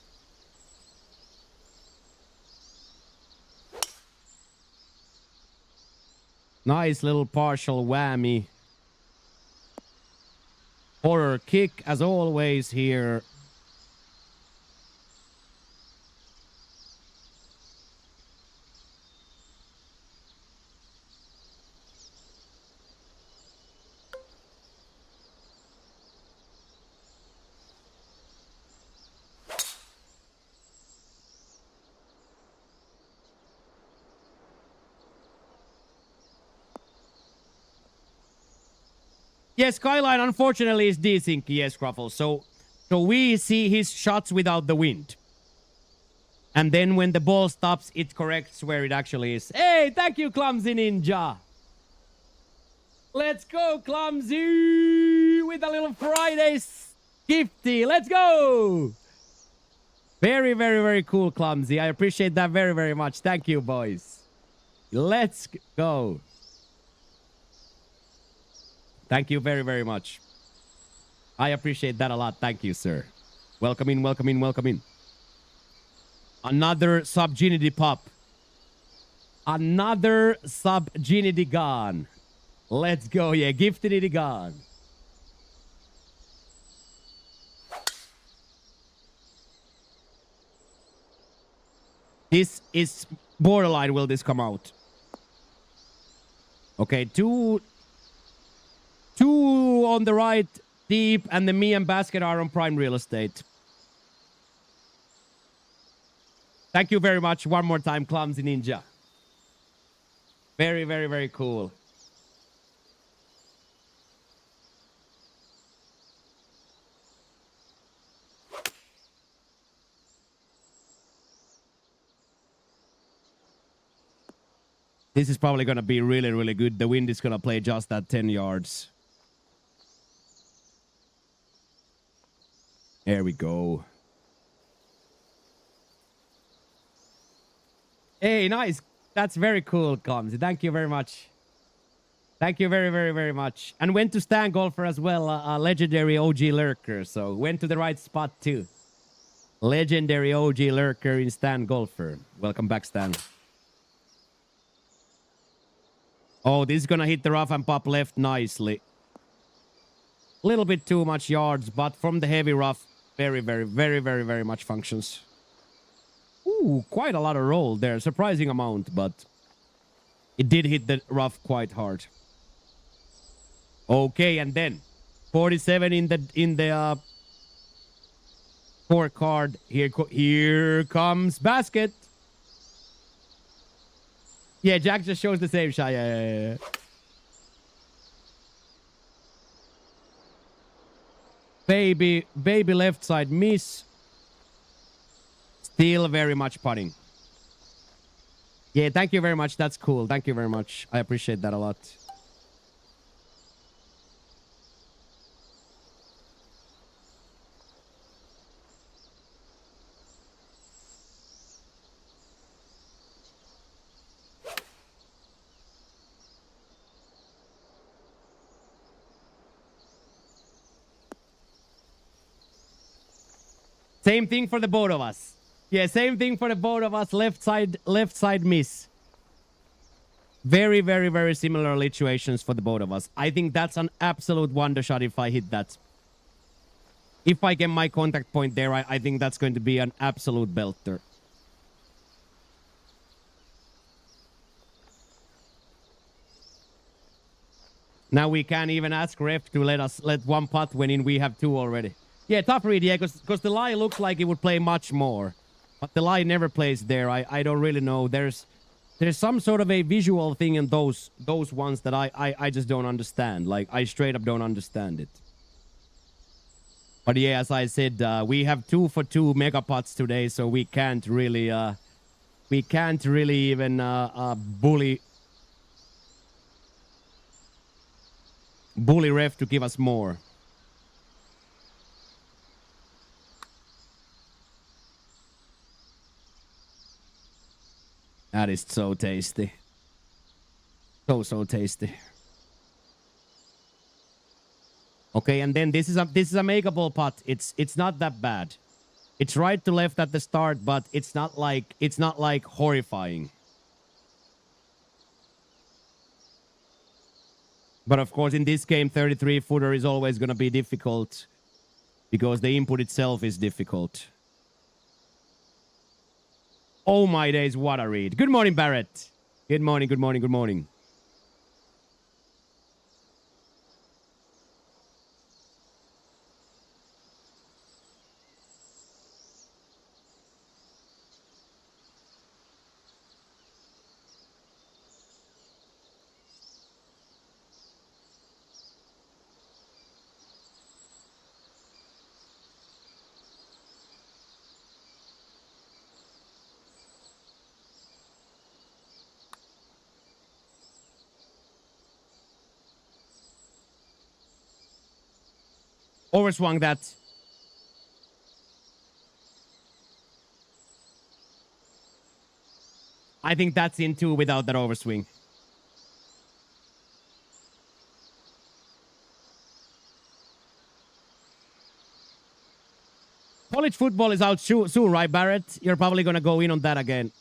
Nice little partial whammy. Horror kick, as always, here. Yes, Skyline unfortunately is desync, yes, Cruffle. So we see his shots without the wind. And then when the ball stops, it corrects where it actually is. Hey, thank you, Clumsy Ninja. Let's go, Clumsy, with a little Friday's gifty. Let's go. Very, very, very cool, Clumsy. I appreciate that very, very much. Thank you, boys. Let's go. Thank you very, very much. I appreciate that a lot. Thank you, sir. Welcome in, welcome in, welcome in. Another Subginity pop. Another Subginity gone. Let's go, yeah. Giftedity gone. This is borderline. Will this come out? Okay, two on the right, deep, and the me and Basket are on prime real estate. Thank you very much one more time, Clumsy Ninja. Very, very, very cool. This is probably going to be really, really good. The wind is going to play just at 10 yards. There we go. Hey, nice. That's very cool, Clumsy. Thank you very much. Thank you very, very, very much. And went to Stan Golfer as well, a legendary OG lurker. So went to the right spot too. Legendary OG lurker in Stan Golfer. Welcome back, Stan. Oh, this is gonna hit the rough and pop left nicely. A little bit too much yards, but from the heavy rough, very, very, very, very, very much functions. Ooh, quite a lot of roll there. Surprising amount, but it did hit the rough quite hard. Okay, and then 47 in the scorecard. Here comes Basket. Yeah, Jack just shows the same shot. Yeah. Baby left side miss. Still very much putting. Yeah, thank you very much. That's cool. Thank you very much. I appreciate that a lot. Same thing for the both of us. Yeah, same thing for the both of us. Left side miss. Very, very, very similar situations for the both of us. I think that's an absolute wonder shot if I hit that. If I get my contact point there, I think that's going to be an absolute belter. Now we can't even ask ref to let one putt win in. We have two already. Yeah, tough read, yeah, because the lie looks like it would play much more. But the lie never plays there. I don't really know. There's some sort of a visual thing in those ones that I just don't understand. Like, I straight up don't understand it. But yeah, as I said, we have 2 for 2 mega pots today, so we can't really even bully ref to give us more. That is so tasty. So tasty. Okay, and then this is a makeable putt. It's not that bad. It's right to left at the start, but it's not like horrifying. But of course, in this game, 33 footer is always going to be difficult because the input itself is difficult. Oh my days, what a read. Good morning, Barrett. Good morning, good morning, good morning. Overswung that. I think that's in 2 without that overswing. College football is out soon, right, Barrett? You're probably going to go in on that again.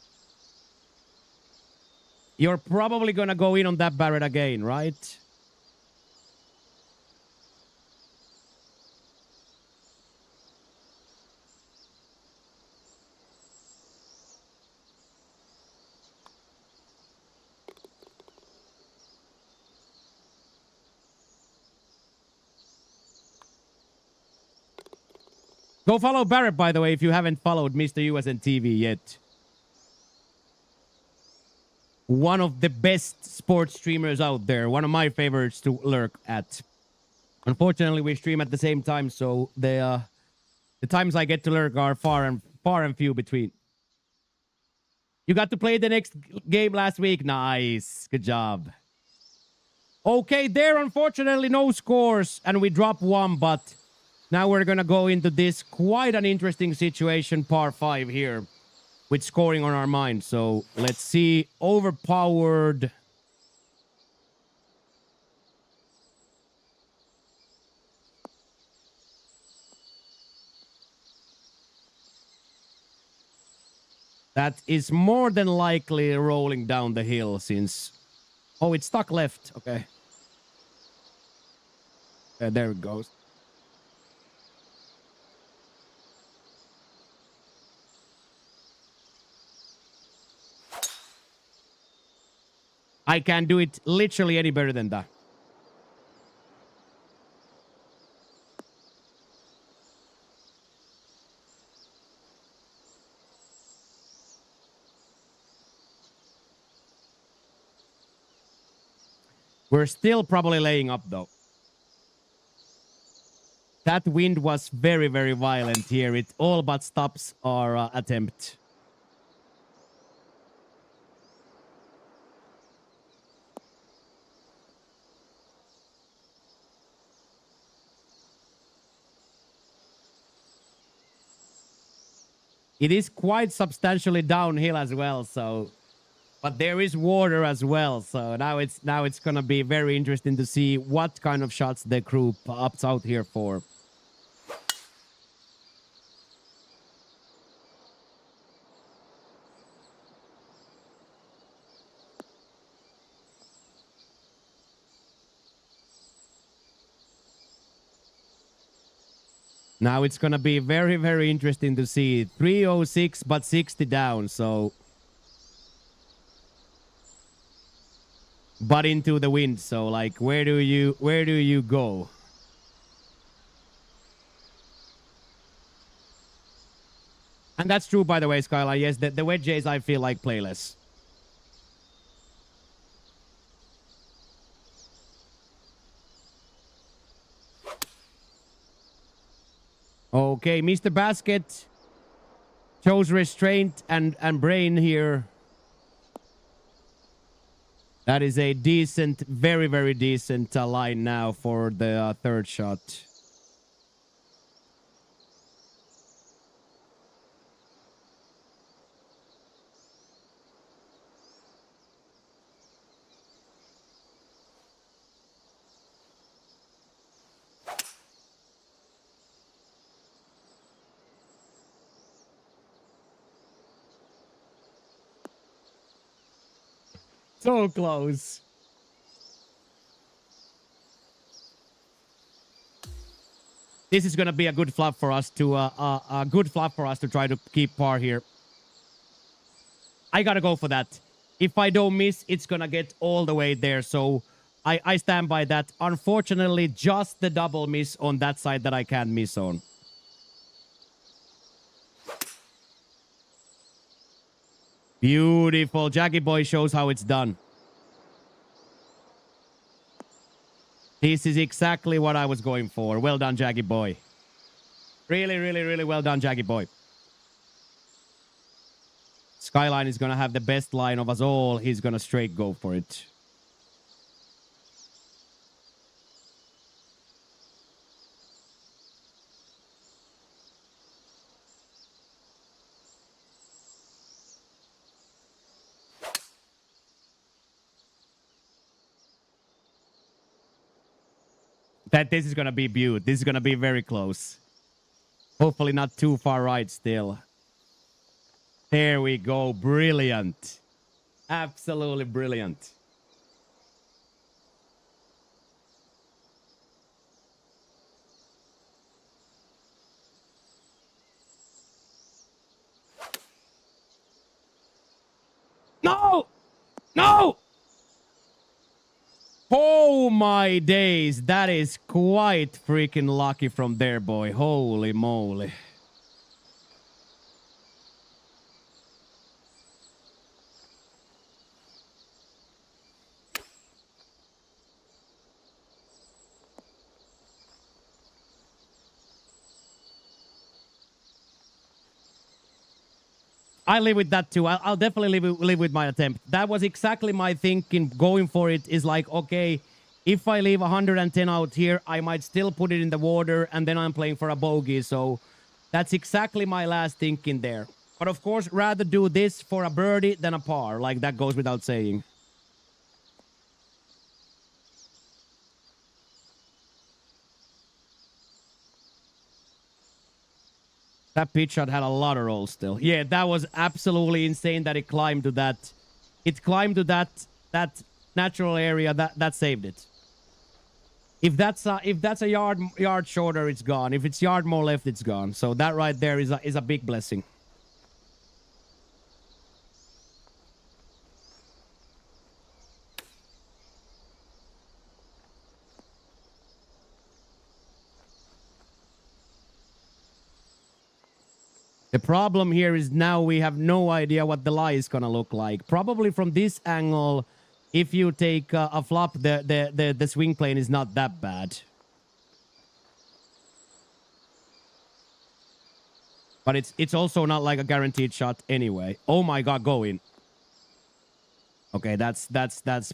You're probably going to go in on that, Barrett, again, right? Go follow Barrett, by the way, if you haven't followed Mr. USN TV yet. One of the best sports streamers out there. One of my favorites to lurk at. Unfortunately, we stream at the same time, so the times I get to lurk are far and few between. You got to play the next game last week. Nice. Good job. Okay, there, unfortunately, no scores, and we drop 1, but now we're going to go into this quite an interesting situation, par 5 here, with scoring on our mind. So let's see. Overpowered. That is more than likely rolling down the hill since... Oh, it's stuck left. Okay. There it goes. I can't do it literally any better than that. We're still probably laying up, though. That wind was very, very violent here. It all but stops our attempt. It is quite substantially downhill as well, so... But there is water as well, so now it's gonna be very interesting to see what kind of shots the crew opts out here for. Now it's gonna be very, very interesting to see. 306, but 60 down, so... but into the wind. So like, where do you go? And that's true, by the way, Skyline. Yes, the wedges I feel like playless. Okay, Mr. Basket chose restraint and brain here. That is a decent, very, very decent line now for the third shot. So close. This is gonna be a good flop for us to a good flop for us to try to keep par here. I gotta go for that. If I don't miss, it's gonna get all the way there. So I stand by that. Unfortunately, just the double miss on that side that I can't miss on. Beautiful. Jackie Boy shows how it's done. This is exactly what I was going for. Well done, Jackie Boy. Really, really, really well done, Jackie Boy. Skyline is going to have the best line of us all. He's going to straight go for it. This is going to be beaut. This is going to be very close. Hopefully not too far right still. There we go. Brilliant. Absolutely brilliant. No! No! Oh my days. That is quite freaking lucky from there, boy. Holy moly. I live with that too. I'll definitely live with my attempt. That was exactly my thinking going for it is like, okay, if I leave 110 out here, I might still put it in the water and then I'm playing for a bogey. So that's exactly my last thinking there. But of course, rather do this for a birdie than a par. Like that goes without saying. That pitch shot had a lot of rolls still. Yeah, that was absolutely insane that it climbed to that. It climbed to that natural area that saved it. If that's a yard shorter, it's gone. If it's yard more left, it's gone. So that right there is a big blessing. The problem here is now we have no idea what the lie is gonna look like. Probably from this angle, if you take a flop, the swing plane is not that bad. But it's also not like a guaranteed shot anyway. Oh my god, go in. Okay, that's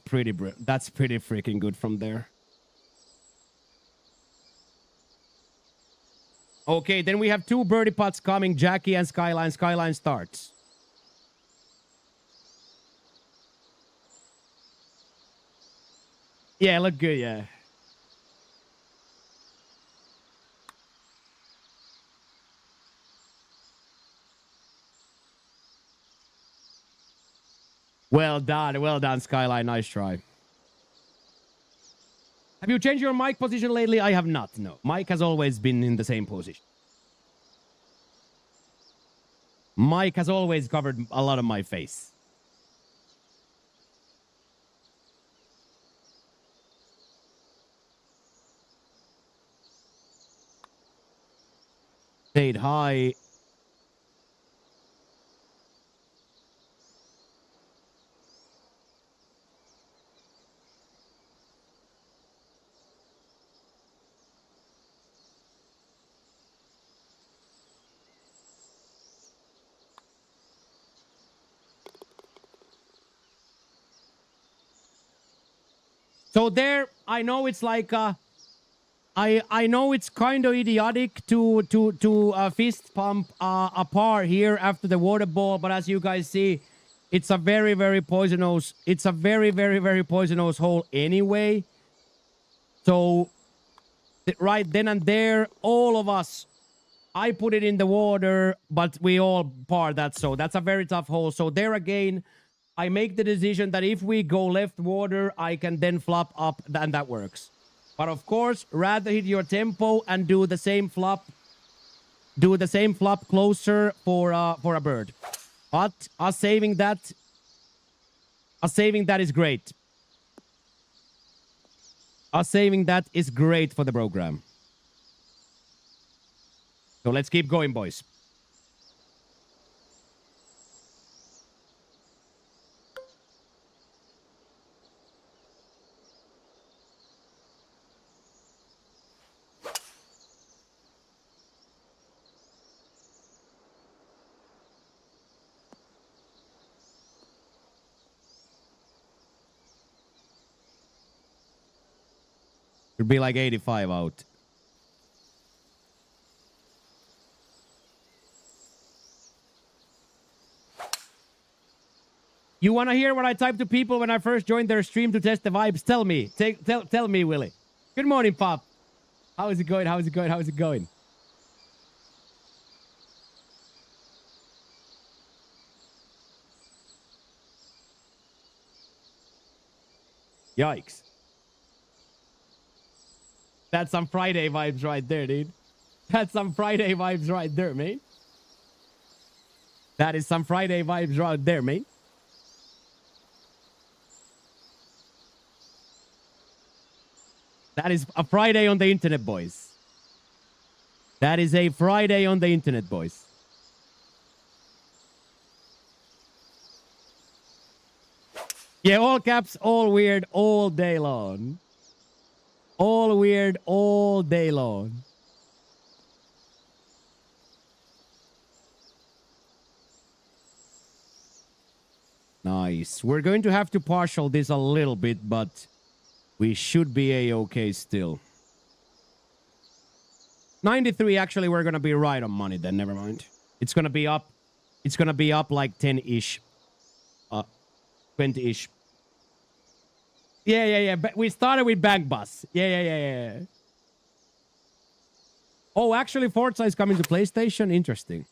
pretty freaking good from there. Okay, then we have two birdie putts coming. Jackie and Skyline. Skyline starts. Yeah, look good, yeah. Well done, Skyline. Nice try. Have you changed your mic position lately? I have not, no. Mike has always been in the same position. Mike has always covered a lot of my face. stayed high. So there, I know it's like I know it's kind of idiotic to fist pump a par here after the water ball, but as you guys see, it's a very poisonous. It's a very poisonous hole anyway. So right then and there, all of us, I put it in the water, but we all par that. So that's a very tough hole. So there again, I make the decision that if we go left water, I can then flop up, and that works. But of course, rather hit your tempo and do the same flop. Do the same flop closer for a bird. But us saving that is great. Us saving that is great for the program. So let's keep going, boys. Should be like 85 out. You want to hear what I typed to people when I first joined their stream to test the vibes? Tell me. Tell me, Willie. Good morning, Pop. How is it going? How is it going? How is it going? Yikes. That's some Friday vibes right there, dude. That's some Friday vibes right there, mate. That is some Friday vibes right there, mate. That is a Friday on the internet, boys. That is a Friday on the internet, boys. Yeah, all caps, all weird, all day long. All weird, all day long. Nice. We're going to have to partial this a little bit, but we should be a-okay still. 93, actually, we're going to be right on money then. Never mind. It's going to be up. It's going to be up like 10-ish. 20-ish. Yeah. But we started with Bank Bus. Yeah. Oh, actually, Forza is coming to PlayStation. Interesting.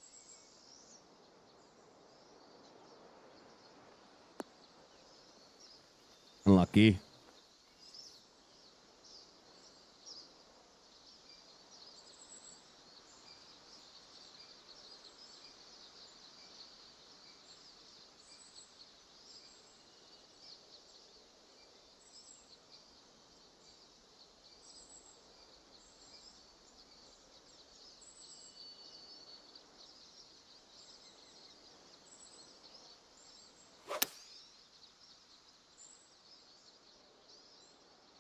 Unlucky.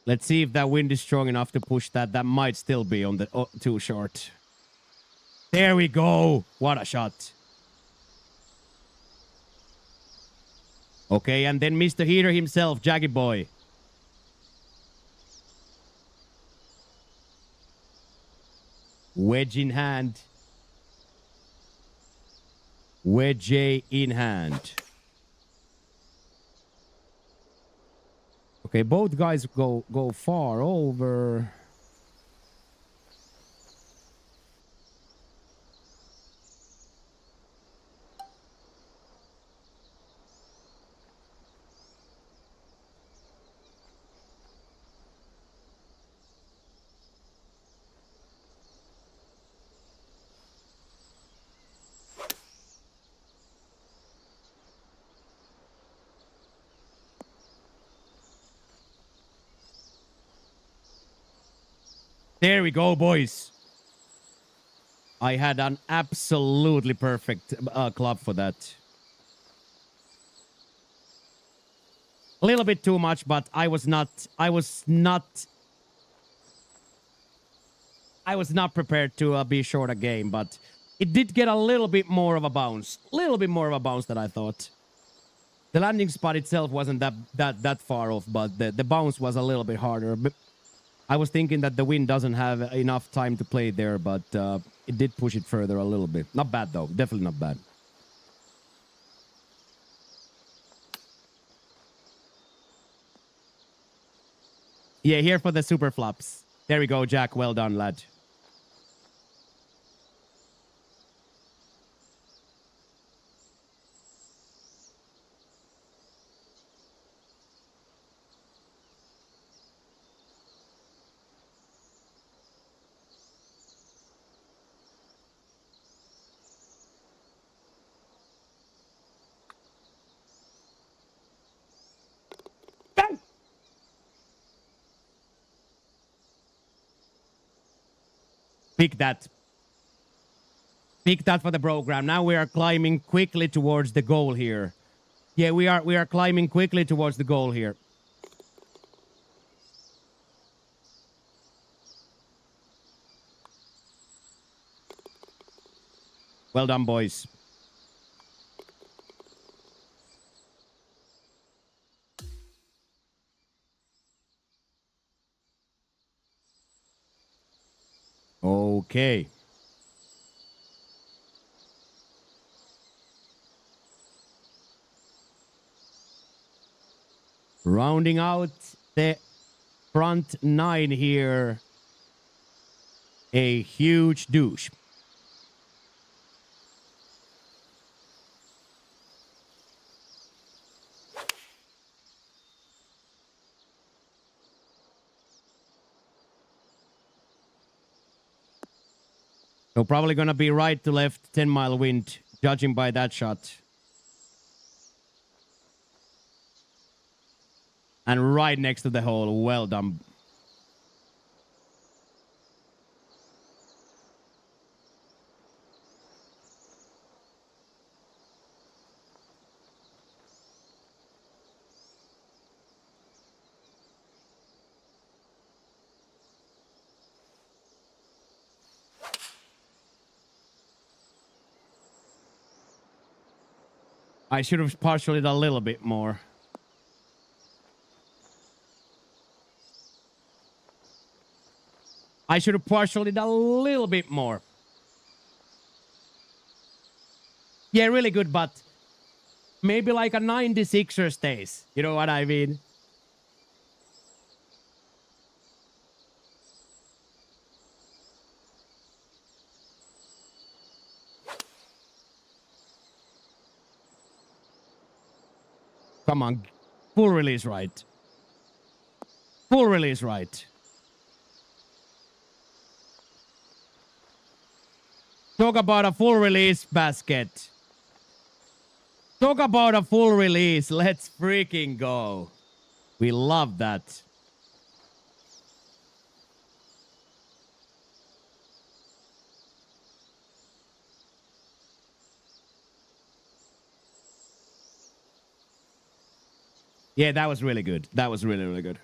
Let's see if that wind is strong enough to push that. That might still be on the too short. There we go. What a shot. Okay, and then Mr. Heater himself, Jaggy Boy. Wedge in hand. Wedge in hand. Okay, both guys go far over. There we go, boys. I had an absolutely perfect club for that. A little bit too much, but I was not prepared to be short a game, but it did get a little bit more of a bounce. A little bit more of a bounce than I thought. The landing spot itself wasn't that far off, but the bounce was a little bit harder. But I was thinking that the wind doesn't have enough time to play there, but it did push it further a little bit. Not bad, though. Definitely not bad. Yeah, here for the super flops. There we go, Jack. Well done, lad. Pick that. Pick that for the program. Now we are climbing quickly towards the goal here. Yeah, we are climbing quickly towards the goal here. Well done, boys. Okay. Rounding out the front nine here. A huge douche. So probably gonna be right to left, 10-mile wind, judging by that shot. And right next to the hole. Well done. I should have partialed it a little bit more. I should have partialed it a little bit more. Yeah, really good, but maybe like a 96er stays. You know what I mean? Come on. Full release right. Full release right. Talk about a full release basket. Talk about a full release. Let's freaking go. We love that. Yeah, that was really good. That was really, really good.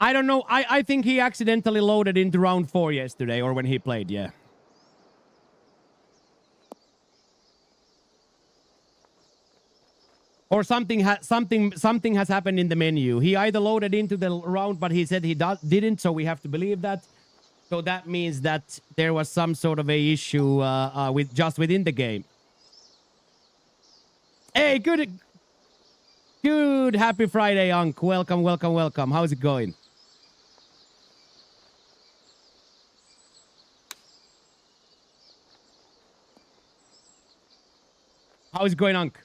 I don't know. I think he accidentally loaded into round 4 yesterday, or when he played, yeah. Or something has happened in the menu. He either loaded into the round, but he said he didn't, so we have to believe that. So that means that there was some sort of a issue with just within the game. Hey, good. Happy Friday, Unc. Welcome, welcome, welcome. How's it going? How's it going, Unc?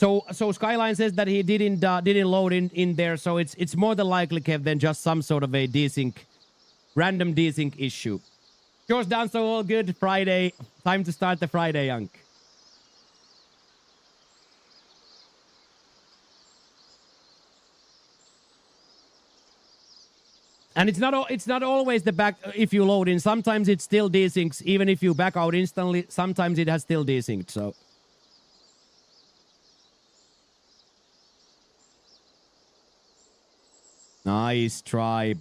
So Skyline says that he didn't load in there, so it's more than likely, Kev, than just some sort of a desync, random desync issue. Yours done, so all good. Friday, time to start the Friday, Unc. And it's not always the back if you load in. Sometimes it still desyncs. Even if you back out instantly, sometimes it has still desynced. So nice try.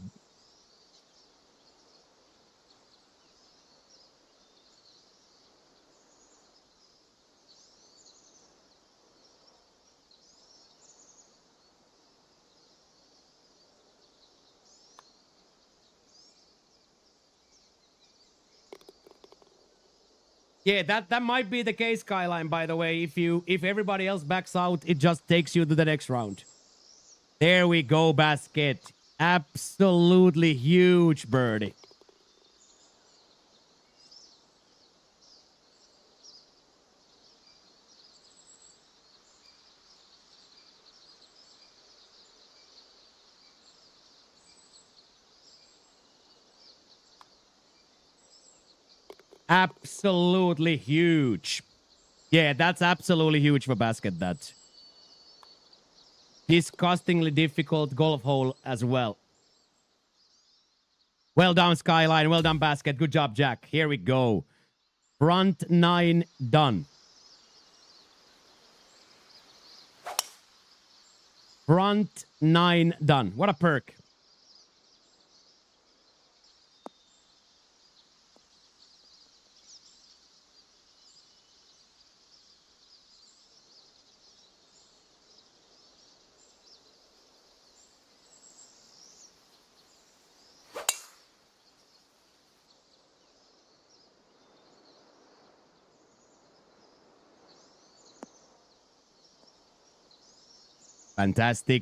Yeah, that might be the case, Skyline, by the way. If everybody else backs out, it just takes you to the next round. There we go, basket. Absolutely huge birdie. Absolutely huge. Yeah, that's absolutely huge for basket, that. Disgustingly difficult golf hole as well. Well done, Skyline. Well done, basket. Good job, Jack. Here we go. Front 9 done. Front 9 done. What a perk. Fantastic.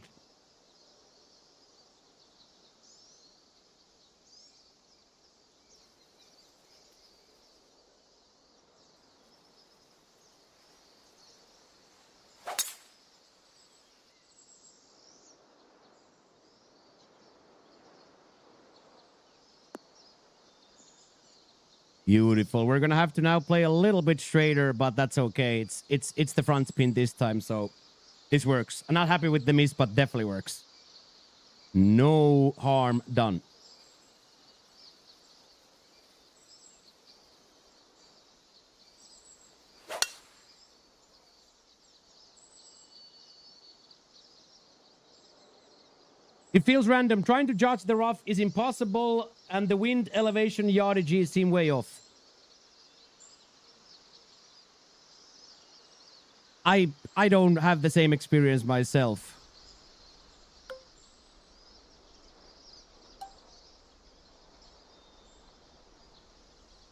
Beautiful. We're gonna have to now play a little bit straighter, but that's okay. It's the front spin this time, so this works. I'm not happy with the miss, but definitely works. No harm done. It feels random. Trying to judge the rough is impossible, and the wind elevation yardages seem way off. I don't have the same experience myself.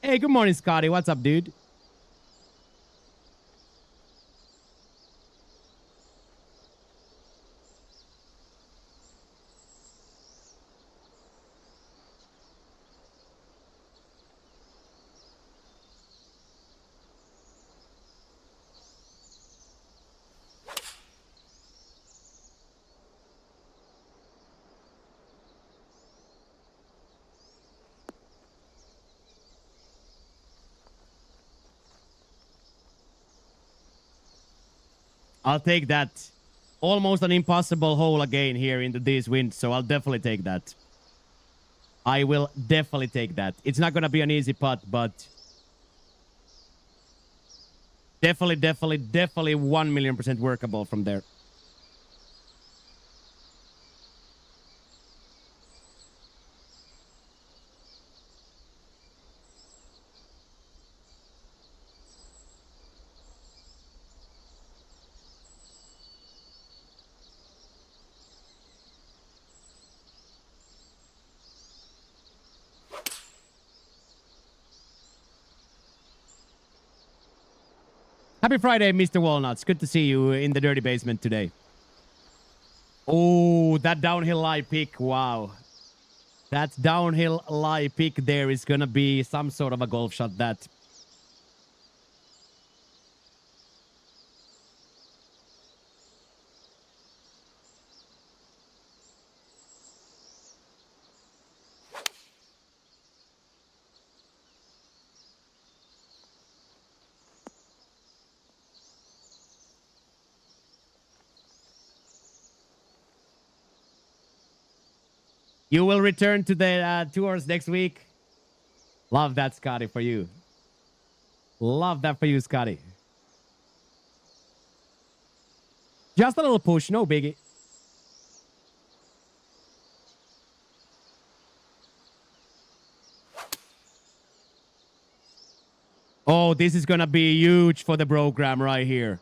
Hey, good morning, Scotty. What's up, dude? I'll take that. Almost an impossible hole again here into these winds, so I'll definitely take that. I will definitely take that. It's not going to be an easy putt, but definitely 1,000,000% workable from there. Happy Friday, Mr. Walnuts. Good to see you in the dirty basement today. Oh, that downhill lie pick. Wow. That downhill lie pick there is going to be some sort of a golf shot, that. You will return to the tours next week. Love that, Scotty, for you. Love that for you, Scotty. Just a little push, no biggie. Oh, this is gonna be huge for the program right here.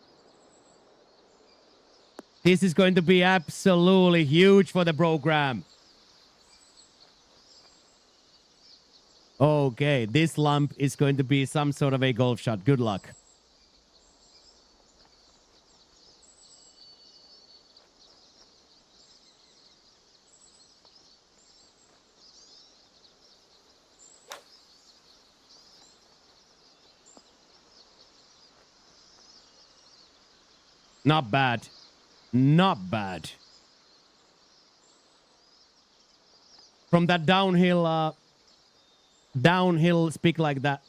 This is going to be absolutely huge for the program. Okay, this lump is going to be some sort of a golf shot. Good luck. Not bad. Not bad. From that downhill speak like that.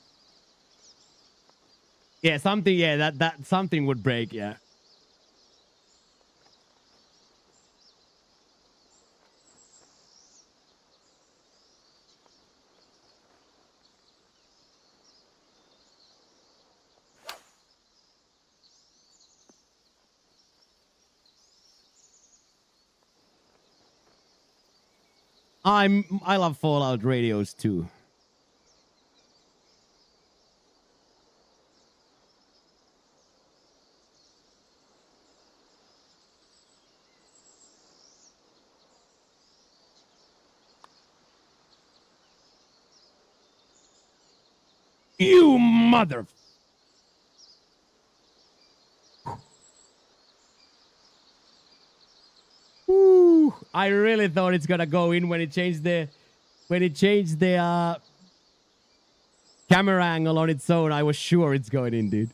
Yeah, something, yeah, that something would break, yeah. I love Fallout radios too. You mother. Woo. I really thought it's gonna go in when it changed the camera angle on its own. I was sure it's going in, dude.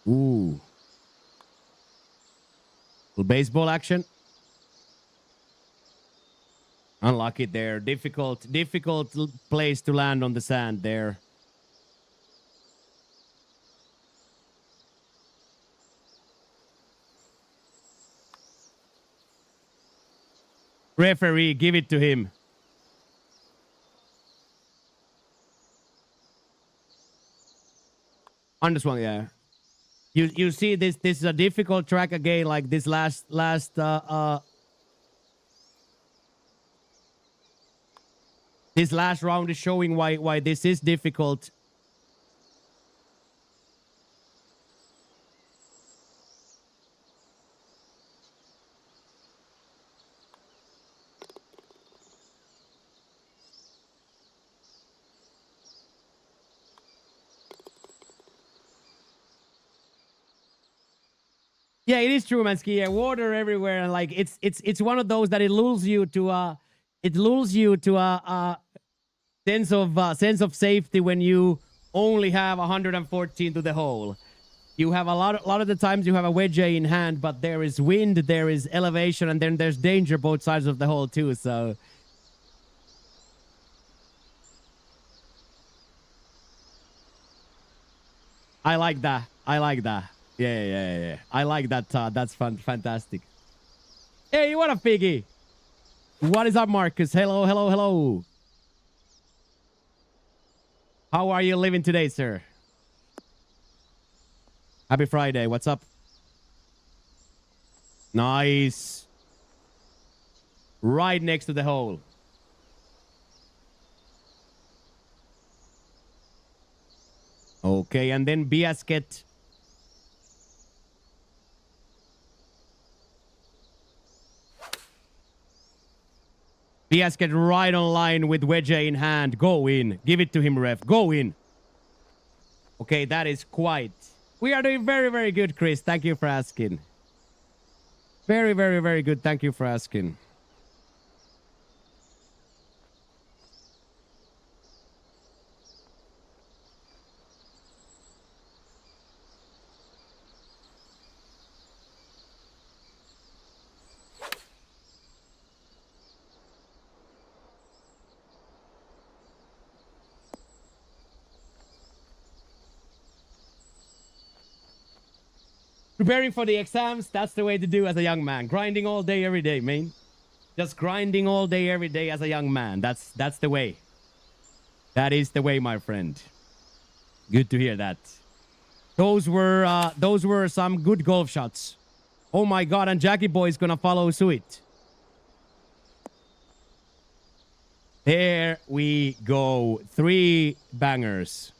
Ooh. Little baseball action. Unlucky there. Difficult place to land on the sand there. Referee, give it to him. Underswung, yeah. You see this is a difficult track again, like this last this last round is showing why this is difficult. Yeah, it is true, Mansky. Yeah, water everywhere, and like it's one of those that it lulls you to sense of safety when you only have 114 to the hole. You have a lot of the times you have a wedge in hand, but there is wind, there is elevation, and then there's danger both sides of the hole too. So I like that. I like that. Yeah. I like that, Todd. That's fantastic. Hey, what up, Piggy? What is up, Marcus? Hello. How are you living today, sir? Happy Friday. What's up? Nice. Right next to the hole. Okay, and then Biasket. Biasket right on line with wedge in hand. Go in. Give it to him, ref. Go in. Okay, that is quite. We are doing very good, Chris. Thank you for asking. Very good. Thank you for asking. Preparing for the exams, that's the way to do as a young man. Grinding all day, every day, man. Just grinding all day, every day as a young man. That's the way. That is the way, my friend. Good to hear that. Those were some good golf shots. Oh my god, and Jackie Boy is gonna follow suit. There we go. 3 bangers.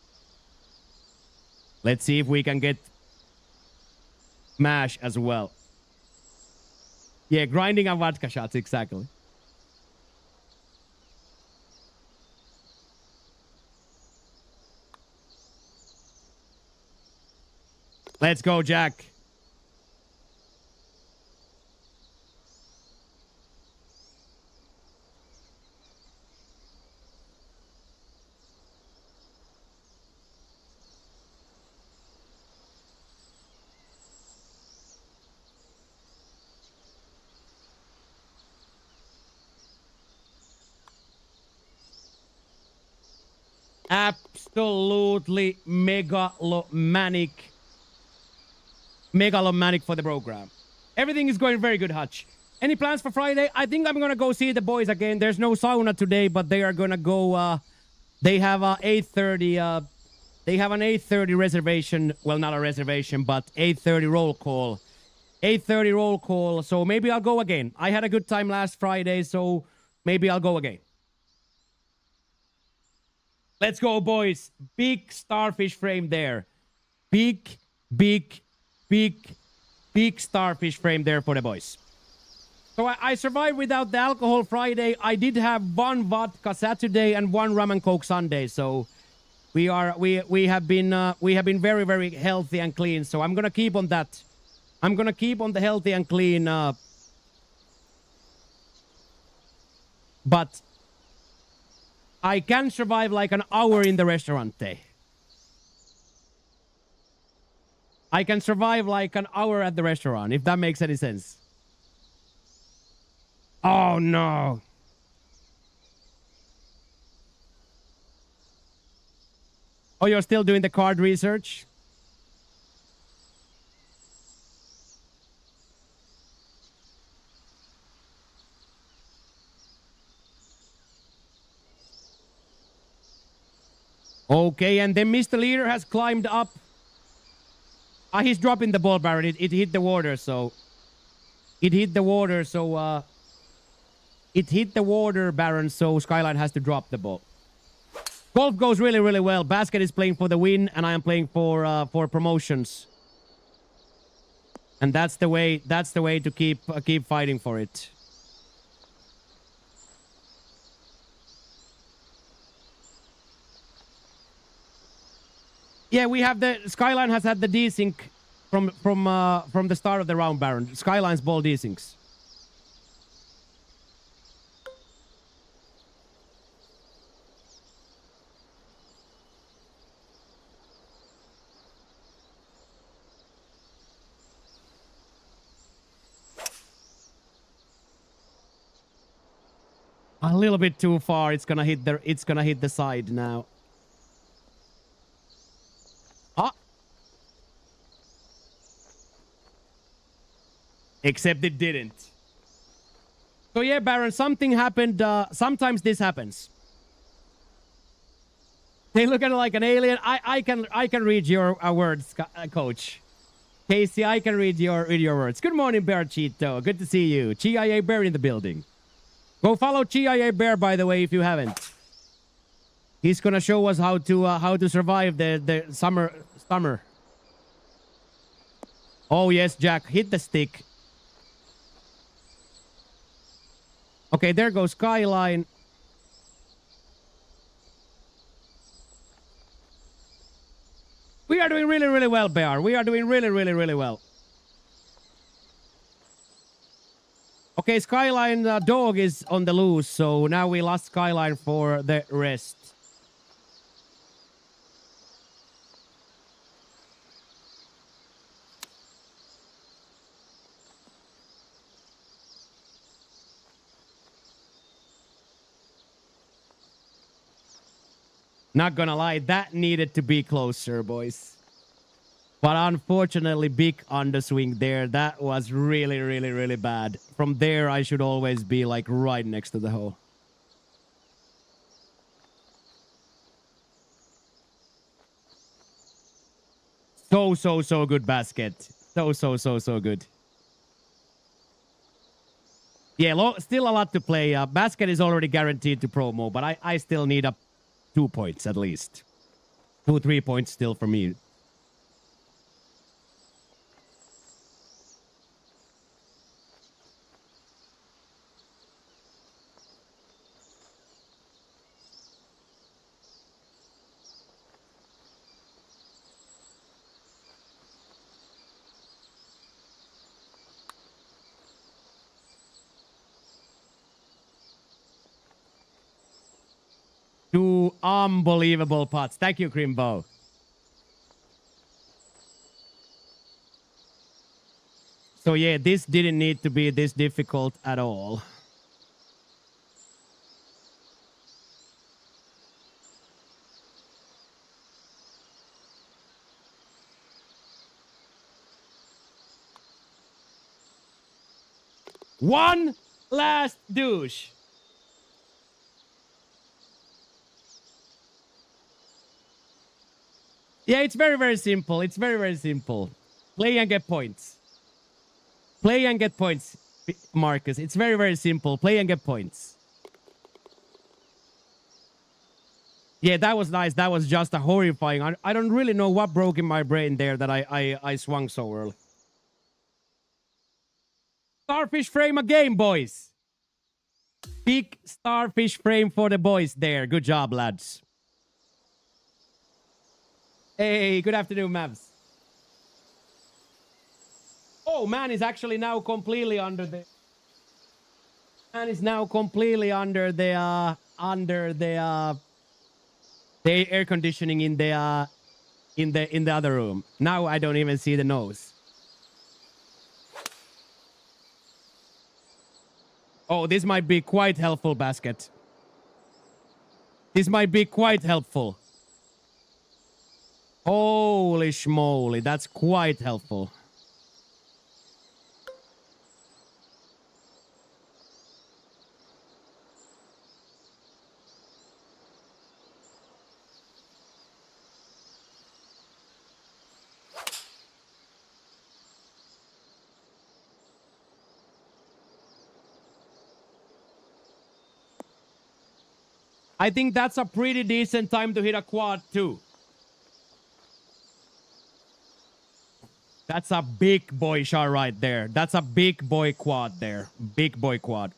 Let's see if we can get mash as well. Yeah, grinding and vodka shots, exactly. Let's go, Jack. Absolutely megalomanic for the program. Everything is going very good, Hutch. Any plans for Friday? I think I'm gonna go see the boys again. There's no sauna today, but they are gonna go. They have a 8:30. They have an 8:30 reservation. Well, not a reservation, but 8:30 roll call. 8:30 roll call. So maybe I'll go again. I had a good time last Friday, so maybe I'll go again. Let's go, boys. Big starfish frame there. Big starfish frame there for the boys. So I survived without the alcohol Friday. I did have 1 vodka Saturday and 1 rum and coke Sunday. So we have been very, very healthy and clean. So I'm gonna keep on that. I'm gonna keep on the healthy and clean. But I can survive like an hour in the restaurant day. I can survive like an hour at the restaurant, if that makes any sense. Oh, no. Oh, you're still doing the card research? Okay, and then Mr. Leader has climbed up. He's dropping the ball, Baron. It hit the water, so... It hit the water, so... It hit the water, Baron, so Skyline has to drop the ball. Golf goes really, really well. Basket is playing for the win, and I am playing for promotions. And that's the way to keep fighting for it. Yeah, we have the Skyline has had the desync from the start of the round, Baron. Skyline's ball desyncs. A little bit too far. It's gonna hit the side now. Except it didn't. So yeah, Baron, something happened. Sometimes this happens. They look at it like an alien. I can read your words, Coach. Casey, I can read your words. Good morning, Bear Cheeto. Good to see you. GIA Bear in the building. Go follow GIA Bear, by the way, if you haven't. He's gonna show us how to survive the summer. Oh yes, Jack, hit the stick. Okay, there goes Skyline. We are doing really, really well, Bear. We are doing really, really, really well. Okay, Skyline dog is on the loose, so now we lost Skyline for the rest. Not gonna lie, that needed to be closer, boys. But unfortunately, big underswing there. That was really, really, really bad. From there, I should always be like right next to the hole. So good basket. So good. Yeah, still a lot to play. Basket is already guaranteed to promo, but I still need 2 points at least. 2-3 points still for me. Two unbelievable putts. Thank you, Crimbo. So yeah, this didn't need to be this difficult at all. One last douche. Yeah, it's very, very simple. It's very, very simple. Play and get points. Play and get points, Marcus. It's very, very simple. Play and get points. Yeah, that was nice. That was just a horrifying. I don't really know what broke in my brain there that I swung so early. Starfish frame a game, boys. Big starfish frame for the boys there. Good job, lads. Hey, good afternoon, Mavs. Oh, man is actually now completely under the... Man is now completely under the air conditioning in the other room. Now I don't even see the nose. Oh, this might be quite helpful, basket. This might be quite helpful. Holy schmoly, that's quite helpful. I think that's a pretty decent time to hit a quad too. That's a big boy shot right there. That's a big boy quad there. Big boy quad.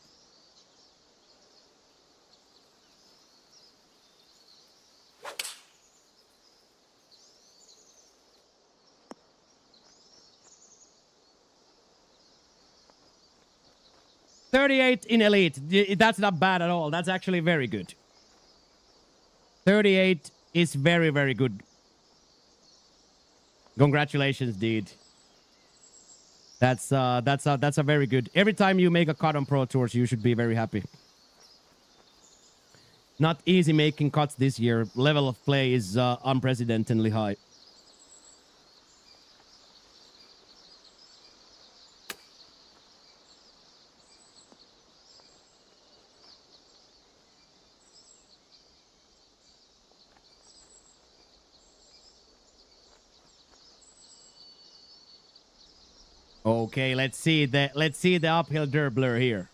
.38 in elite. That's not bad at all. That's actually very good. 38 is very, very good. Congratulations, dude. That's a very good. Every time you make a cut on Pro Tours, you should be very happy. Not easy making cuts this year. Level of play is unprecedentedly high. Okay, let's see the uphill dribbler here.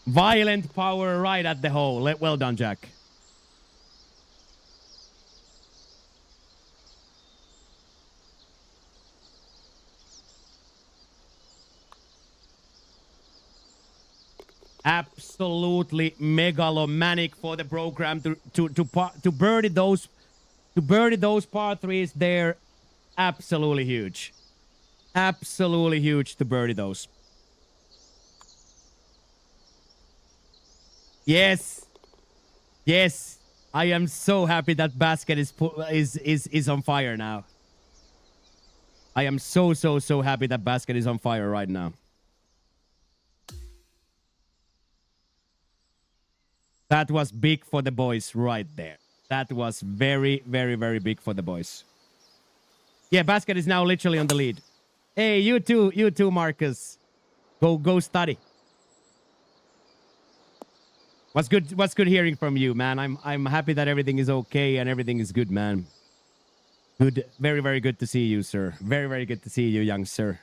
Violent power right at the hole. Well done, Jack. Absolutely megalomaniac for the program to birdie those par threes there. Absolutely huge. Absolutely huge to birdie those. Yes. Yes. I am so happy that basket is on fire now. I am so happy that basket is on fire right now. That was big for the boys right there. That was very, very, very big for the boys. Yeah, Basket is now literally on the lead. Hey, you too, Marcus. Go study. What's good hearing from you, man. I'm happy that everything is okay and everything is good, man. Good, very, very good to see you, sir. Very, very good to see you, young sir.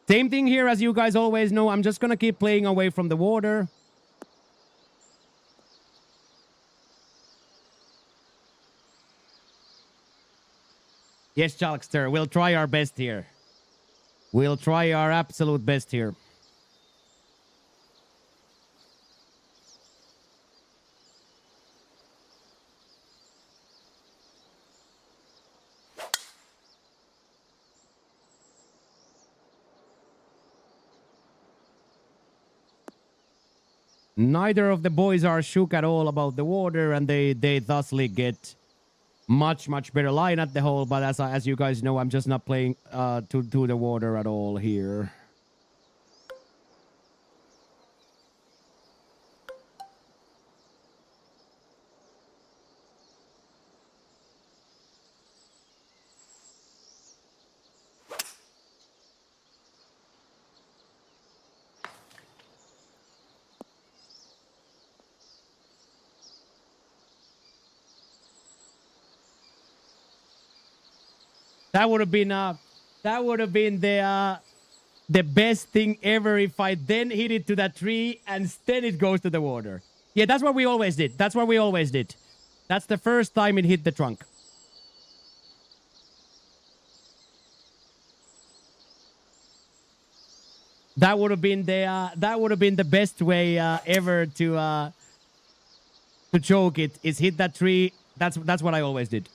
Same thing here as you guys always know. I'm just gonna keep playing away from the water. Yes, Chalkster, we'll try our best here. We'll try our absolute best here. Neither of the boys are shook at all about the water, and they thusly get much better line at the hole. But as you guys know, I'm just not playing to the water at all here. That would have been the best thing ever if I then hit it to that tree and then it goes to the water. Yeah, that's what we always did. That's what we always did. That's the first time it hit the trunk. That would have been the best way ever to choke it. Is hit that tree. That's what I always did.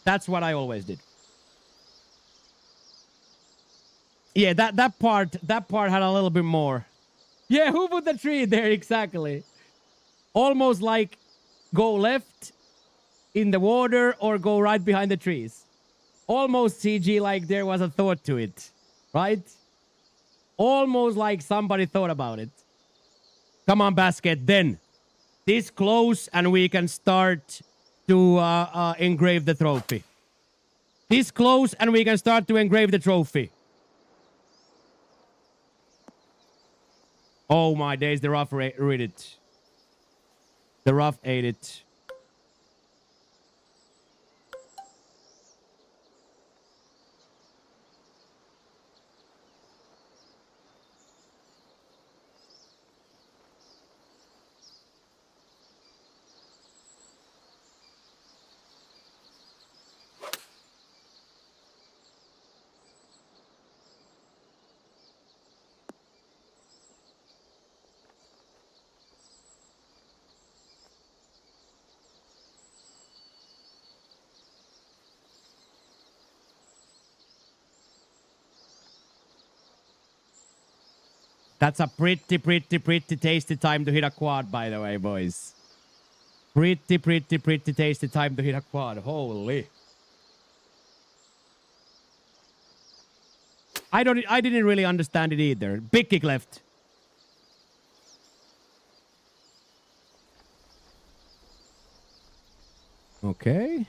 That's what I always did. Yeah, that part had a little bit more. Yeah, who put the tree there exactly? Almost like go left in the water or go right behind the trees. Almost CG like there was a thought to it, right? Almost like somebody thought about it. Come on, Basket, then. This close and we can start to engrave the trophy. This close and we can start to engrave the trophy. Oh my days, the rough read it. The rough ate it. That's a pretty tasty time to hit a quad, by the way, boys. Pretty tasty time to hit a quad. Holy. I didn't really understand it either. Big kick left. Okay.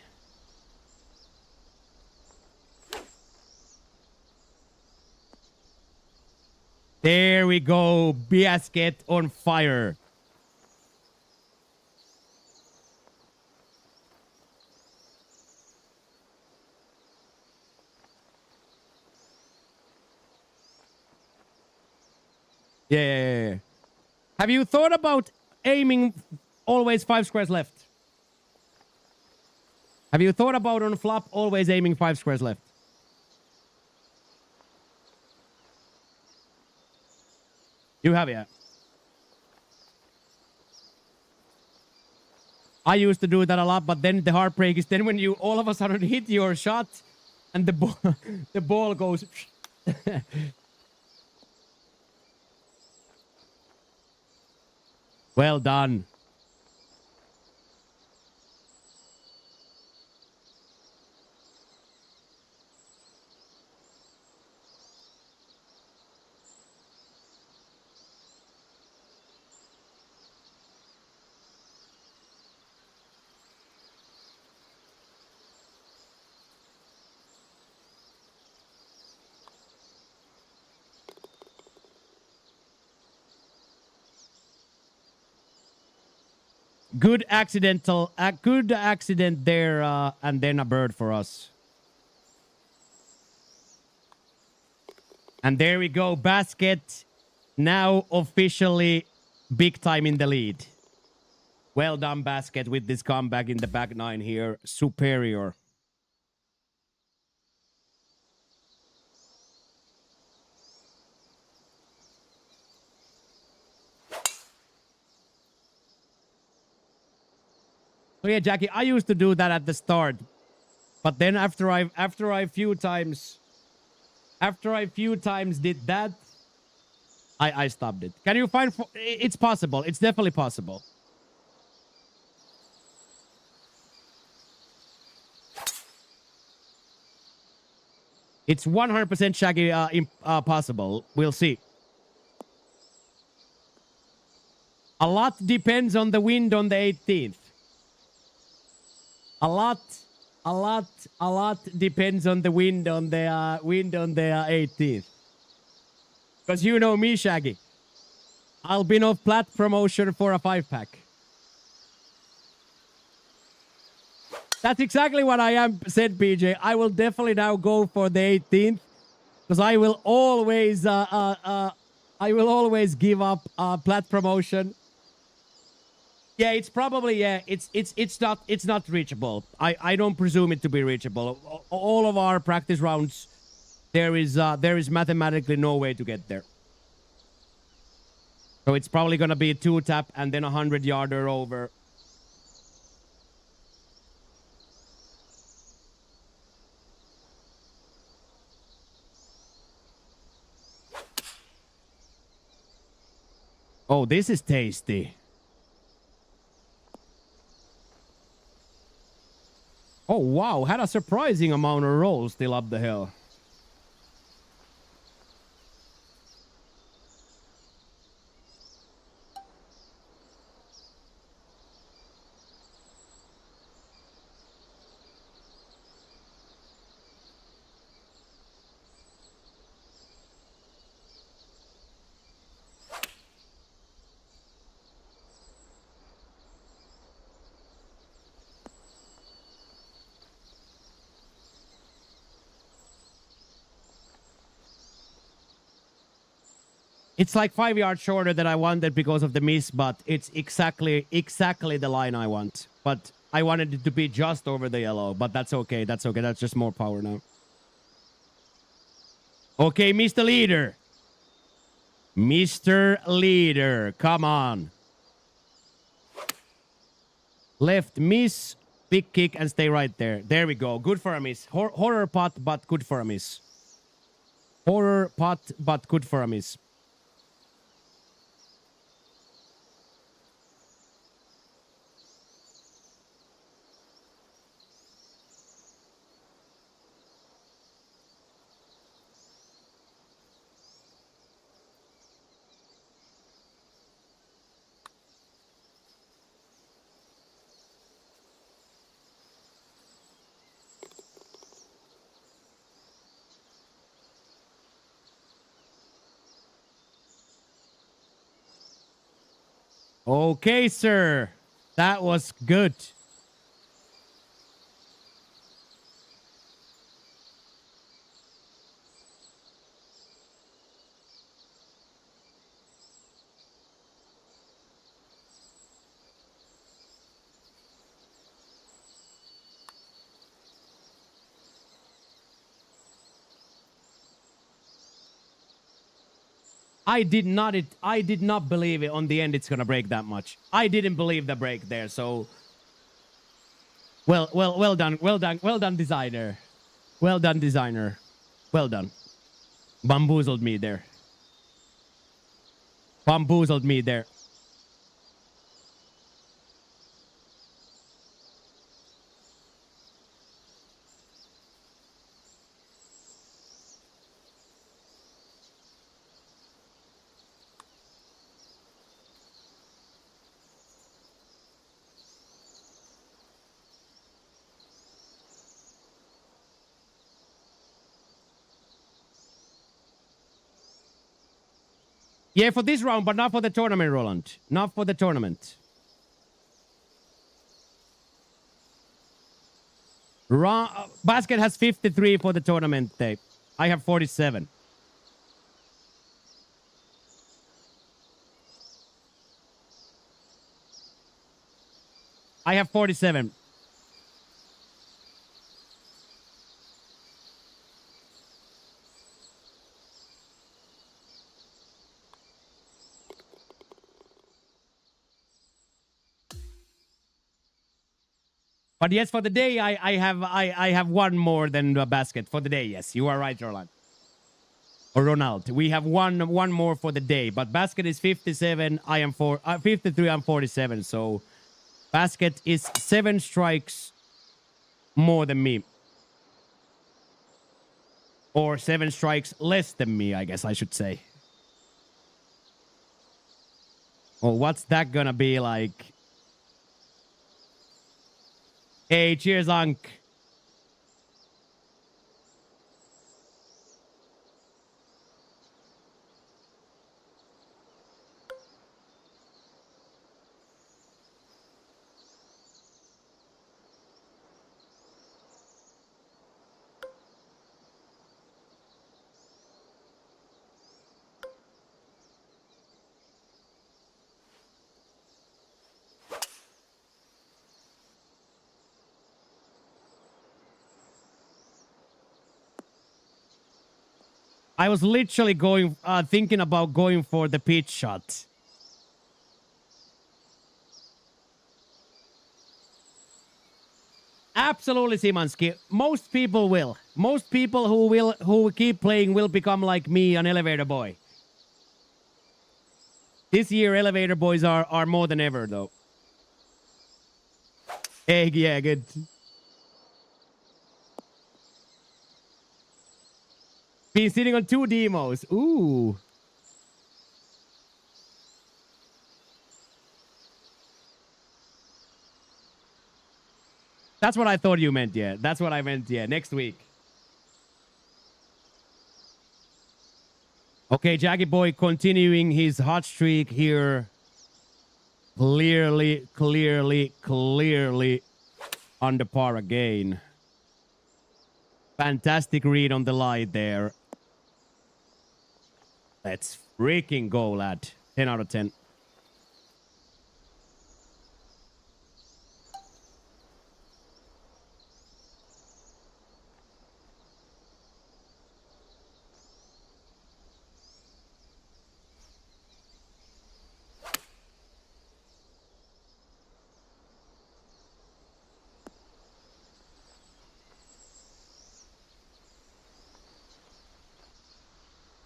There we go. Basket on fire. Yeah. Have you thought about aiming always 5 squares left? Have you thought about on flop always aiming 5 squares left? You have, yeah. I used to do that a lot, but then the heartbreak is then when you all of a sudden hit your shot and the ball, the ball goes. Well done. Good accidental, a good accident there, and then a bird for us. And there we go, Basket now officially big time in the lead. Well done, Basket, with this comeback in the back nine here. Superior. So yeah, Jackie, I used to do that at the start, but then after I few times did that, I stopped it. Can you find? It's possible. It's definitely possible. It's 100% Shaggy possible. We'll see. A lot depends on the wind on the 18th. A lot depends on the wind on the 18th. Because you know me, Shaggy. I'll be no flat promotion for a 5-pack. That's exactly what I am, said PJ. I will definitely now go for the 18th. Because I will always give up plat promotion. Yeah, it's probably it's not reachable. I don't presume it to be reachable. All of our practice rounds, there is mathematically no way to get there. So it's probably gonna be a 2-tap and then a 100-yarder over. Oh, this is tasty. Oh, wow. Had a surprising amount of rolls still up the hill. It's like 5 yards shorter than I wanted because of the miss, but it's exactly the line I want. But I wanted it to be just over the yellow, but that's okay. That's okay. That's just more power now. Okay, Mr. Leader. Mr. Leader, come on. Left miss, big kick, and stay right there. There we go. Good for a miss. Horror pot, but good for a miss. Horror pot, but good for a miss. Okay, sir. That was good. I did not believe it on the end it's gonna break that much. I didn't believe the break there, so well done, designer. Well done, designer. Well done. Bamboozled me there. Bamboozled me there. Yeah, for this round, but not for the tournament, Roland. Not for the tournament. Basket has 53 for the tournament day. I have 47. I have 47. But yes, for the day, I have one more than the basket for the day. Yes, you are right, Roland. Or Ronald. We have one more for the day. But basket is 57. I am 53. I'm 47. So basket is 7 strikes more than me. Or 7 strikes less than me, I guess I should say. Oh, what's that gonna be like? Hey, cheers, Unk. I was literally thinking about going for the pitch shot. Absolutely, Simansky. Most people will. Most people who keep playing will become like me, an elevator boy. This year, elevator boys are more than ever, though. Hey, yeah, good. Been sitting on 2 demos. Ooh. That's what I thought you meant, yeah. That's what I meant, yeah. Next week. Okay, Jaggy Boy continuing his hot streak here. Clearly under par again. Fantastic read on the line there. Let's freaking go, lad. 10 out of 10.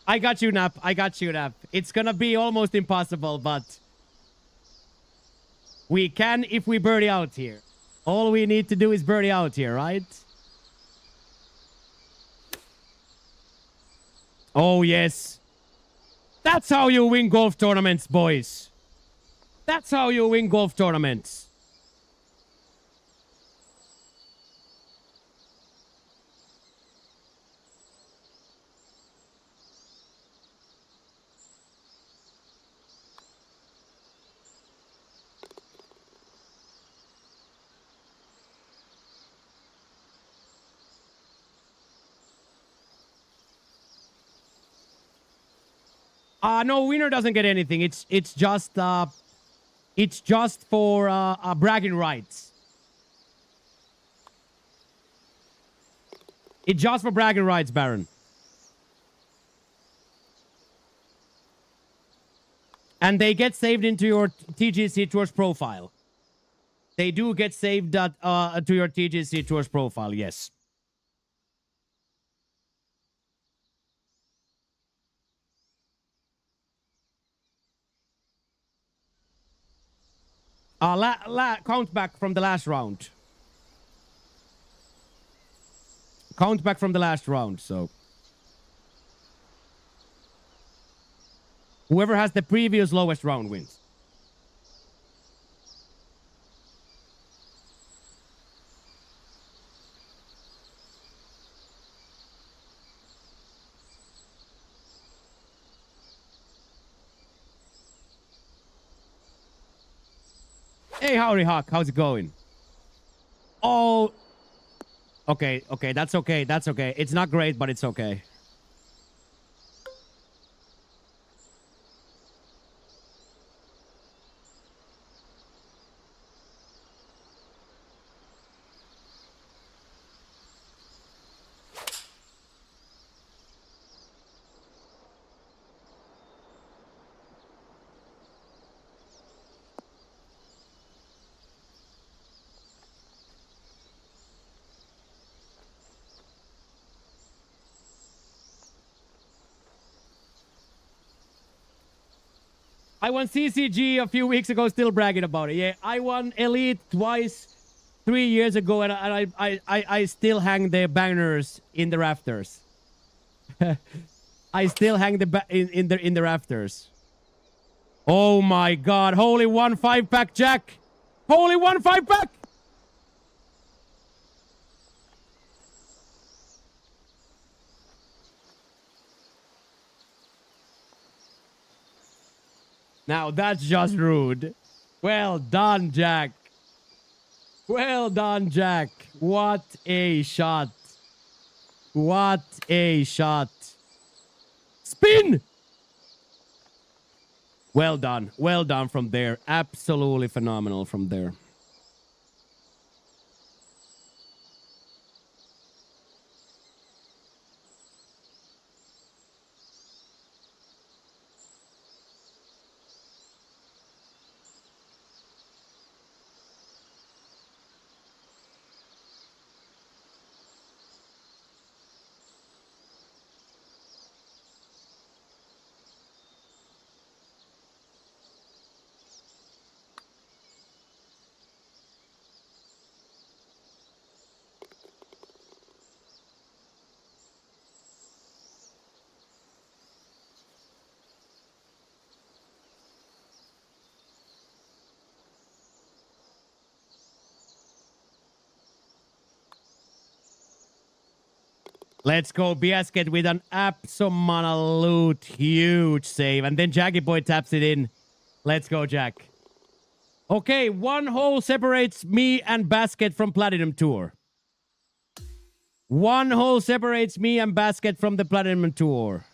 I got you, Nap. I got you, Nap. It's gonna be almost impossible, but we can if we birdie out here. All we need to do is birdie out here, right? Oh, yes. That's how you win golf tournaments, boys. That's how you win golf tournaments. No, winner doesn't get anything. It's just for bragging rights. It's just for bragging rights, Baron. And they get saved into your TGC Tours profile. They do get saved to your TGC Tours profile, yes. Count back from the last round. Count back from the last round, so. Whoever has the previous lowest round wins. Hey, howdy, Hawk. How's it going? Oh, Okay, okay, that's okay. That's okay. It's not great, but it's okay. I won CCG a few weeks ago, still bragging about it. Yeah, I won Elite twice 3 years ago, and I still hang the banners in the rafters. I still hang in the rafters. Oh my god, holy 1 5-pack, Jack! Holy 1 5-pack! Now that's just rude. Well done, Jack. Well done, Jack. What a shot. What a shot. Spin! Well done. Well done from there. Absolutely phenomenal from there. Let's go, Biasket with an absolute huge save. And then Jackie Boy taps it in. Let's go, Jack. Okay, 1 hole separates me and Basket from Platinum Tour. 1 hole separates me and Basket from the Platinum Tour.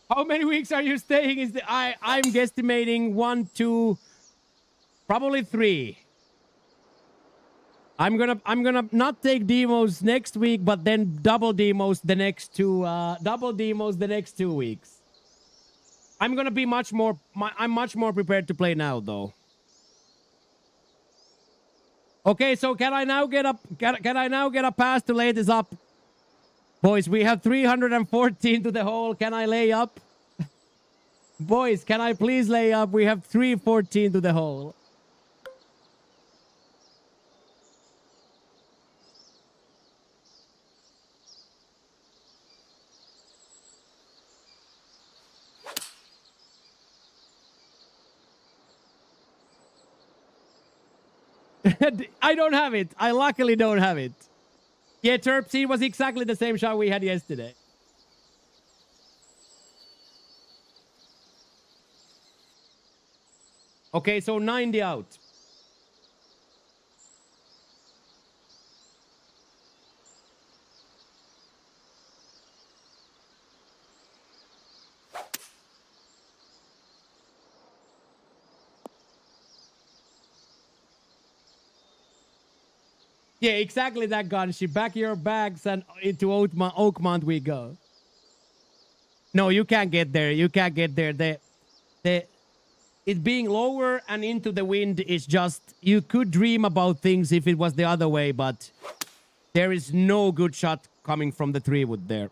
How many weeks are you staying? I'm guesstimating 1, 2, probably 3. I'm gonna not take demos next week, but then double demos the next 2 weeks. I'm gonna be I'm much more prepared to play now, though. Okay, so can I now get a pass to lay this up? Boys, we have 314 to the hole. Can I lay up? Boys, can I please lay up? We have 314 to the hole. I don't have it. I luckily don't have it. Yeah, Terpsy was exactly the same shot we had yesterday. Okay, so 90 out. Yeah, exactly that gun. She back your bags and into Oakmont we go. No, you can't get there. You can't get there. The it being lower and into the wind is just, you could dream about things if it was the other way, but there is no good shot coming from the 3-wood there.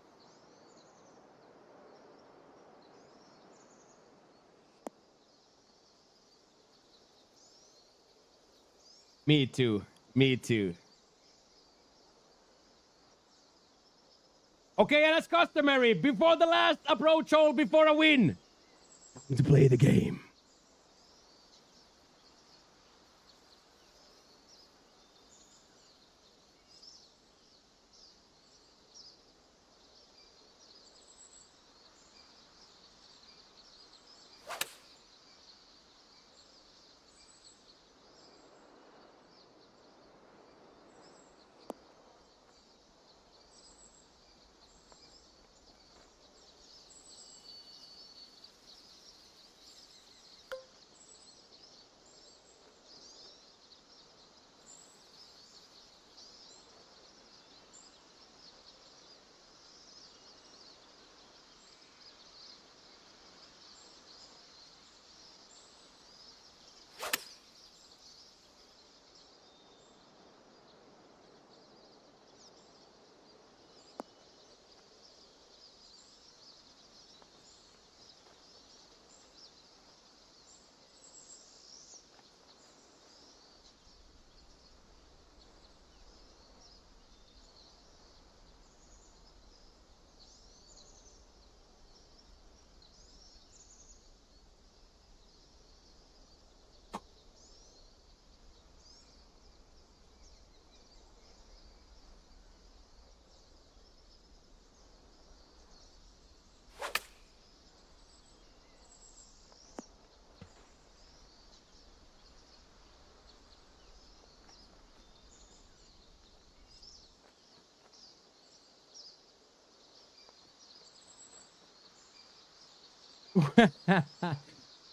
Me too. Me too. Okay, and as customary, before the last approach hole, before a win, to play the game.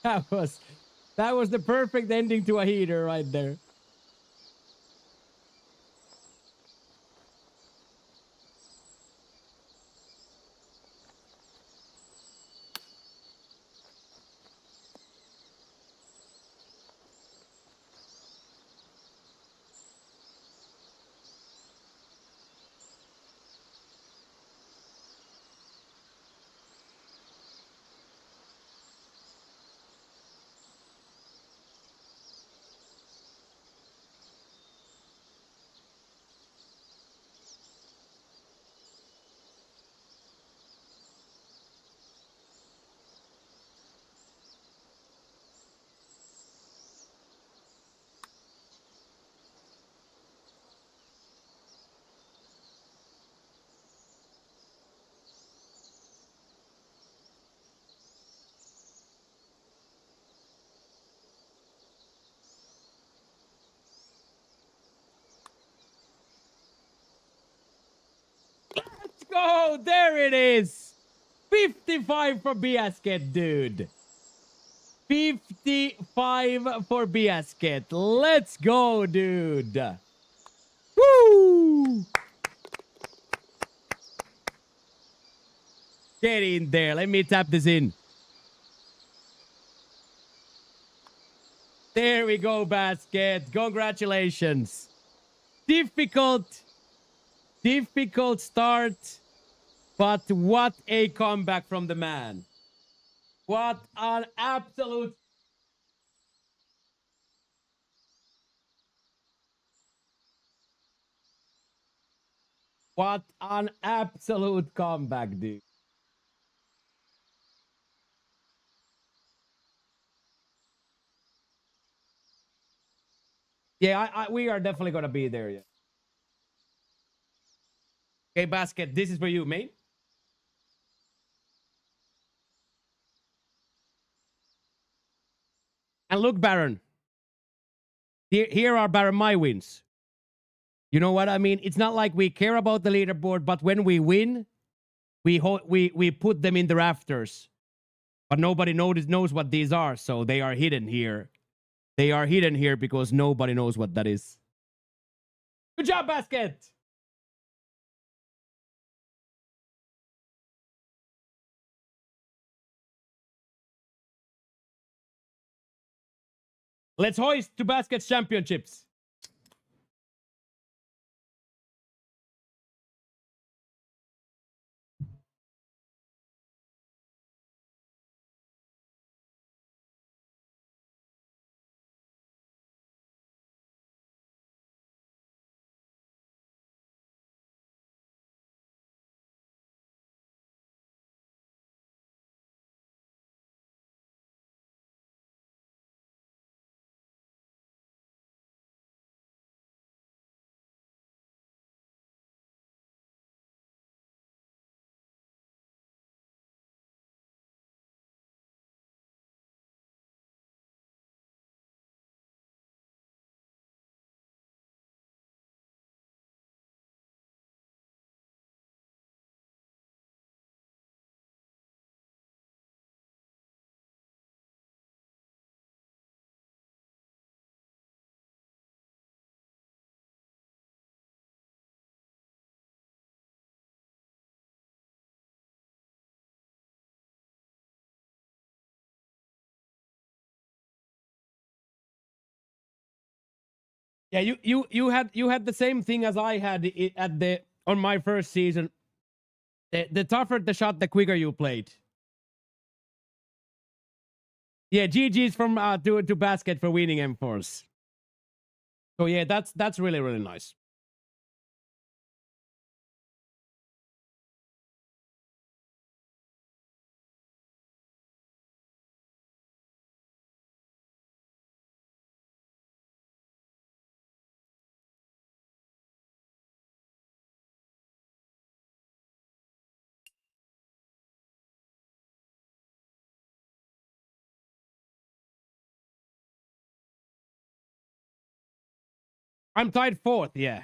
that was that was the perfect ending to a heater right there. Let's go! There it is! 55 for Biasket, dude. 55 for Biasket. Let's go, dude. Woo! Get in there. Let me tap this in. There we go, Basket. Congratulations. Difficult start, but what a comeback from the man. What an absolute... What an absolute comeback, dude. Yeah, we are definitely going to be there, yeah. Okay, Basket, this is for you, mate. And look, Baron. Here are, Baron, my wins. You know what I mean? It's not like we care about the leaderboard, but when we win, we put them in the rafters. But nobody knows what these are, so they are hidden here. They are hidden here because nobody knows what that is. Good job, Basket! Let's hoist to baskets championships. Yeah, you had the same thing as I had at the on my first season. The tougher the shot, the quicker you played. Yeah, GG's from to basket for winning M4s. So yeah, that's really really nice. I'm tied fourth. Yeah,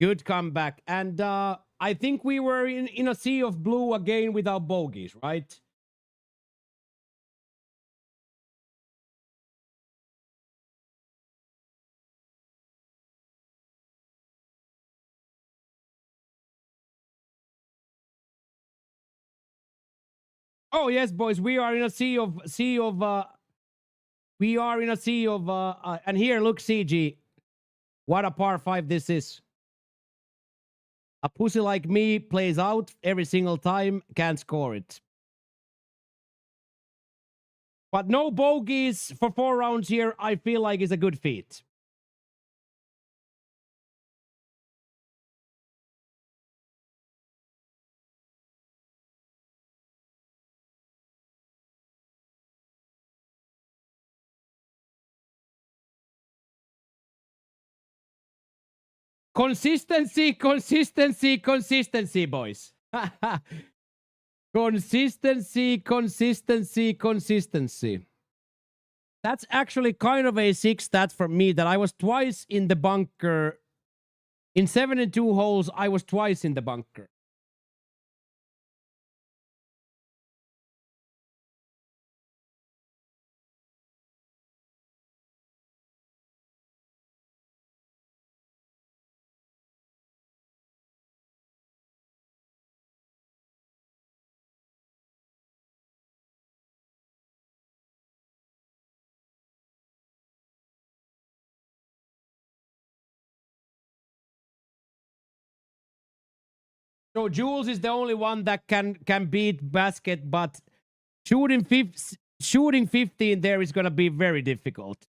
good comeback. And I think we were in a sea of blue again without bogeys, right? Oh yes, boys, we are in a sea of we are in a sea of and here look CG, what a par 5 this is. A pussy like me plays out every single time, can't score it. But no bogeys for 4 rounds here, I feel like is a good feat. Consistency, consistency, consistency, boys. Consistency, consistency, consistency. That's actually kind of a 6 stat for me that I was twice in the bunker. In 72 holes, I was twice in the bunker. So Jules is the only one that can beat basket, but shooting 15 there is going to be very difficult.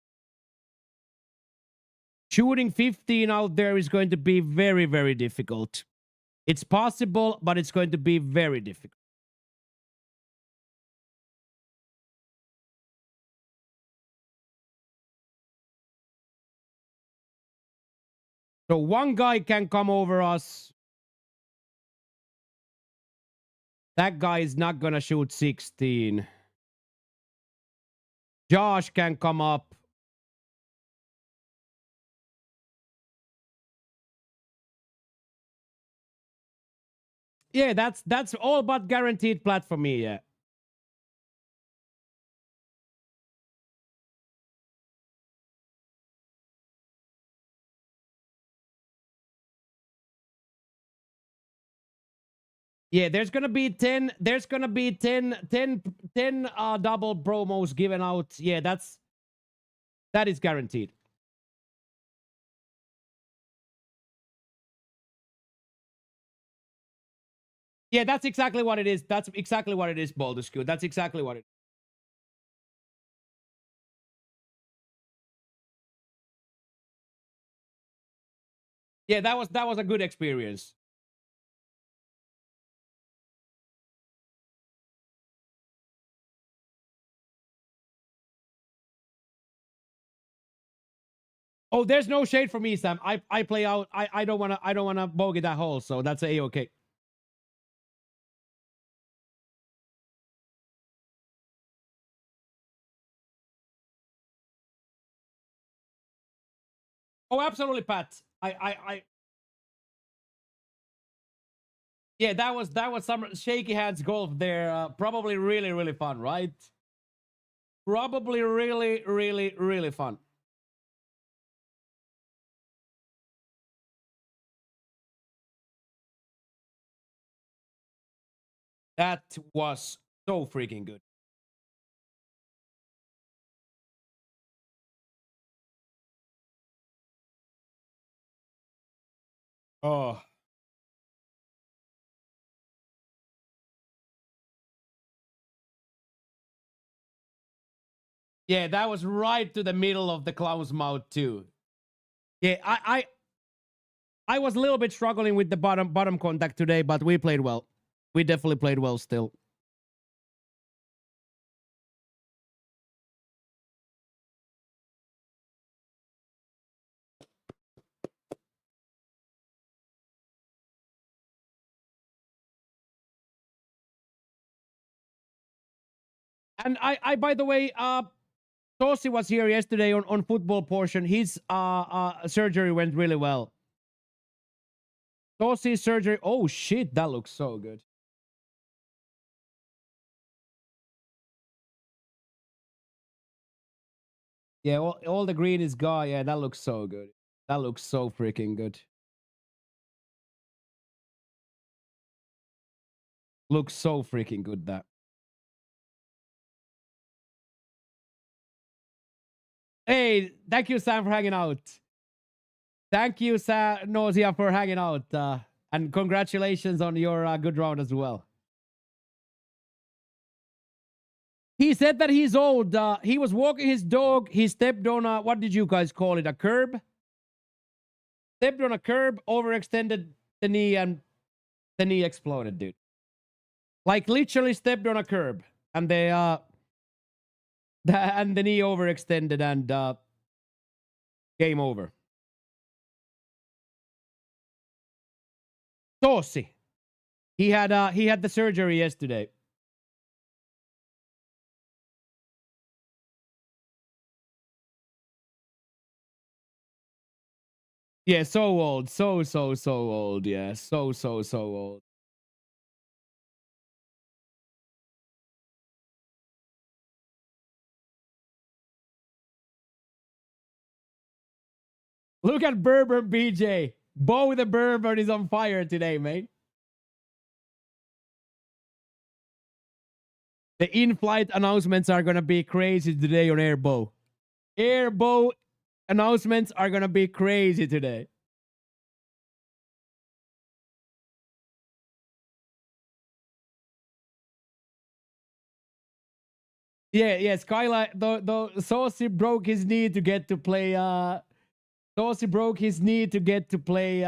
Shooting 15 out there is going to be very, very difficult. It's possible, but it's going to be very difficult. So one guy can come over us. That guy is not going to shoot 16. Josh can come up. Yeah, that's all but guaranteed plat for me, yeah. Yeah, there's gonna be 10. There's gonna be 10 double promos given out. Yeah, that is guaranteed. Yeah, that's exactly what it is. That's exactly what it is, Baldur's Gate. That's exactly what it. Yeah, that was a good experience. Oh, there's no shade for me, Sam. I play out. I don't wanna bogey that hole. So that's a okay. Oh, absolutely, Pat. Yeah, that was some shaky hands golf there. Probably really fun, right? Probably really fun. That was so freaking good. Oh, yeah, that was right to the middle of the clown's mouth too. Yeah, I was a little bit struggling with the bottom contact today, but we played well. We definitely played well still. And I by the way, Tosi was here yesterday on football portion. His surgery went really well. Tosi's surgery. Oh shit, that looks so good. Yeah, all the green is gone. Yeah, that looks so good. That looks so freaking good. Looks so freaking good that. Hey, thank you, Sam, for hanging out. Thank you, Nausea, for hanging out. And congratulations on your good round as well. He said that he's old. He was walking his dog. He stepped on a, what did you guys call it? A curb? Stepped on a curb, overextended the knee, and the knee exploded, dude. Like literally stepped on a curb. And they and the knee overextended and game over. Tosi. He had the surgery yesterday. Yeah, so old. So old. Yeah, so old. Look at Berber BJ. Bo the Berber is on fire today, mate. The in-flight announcements are gonna be crazy today on Airbo. Airbo announcements are gonna be crazy today. Yeah, Skyline. The Saucy broke his knee to get to play. Saucy broke his knee to get to play.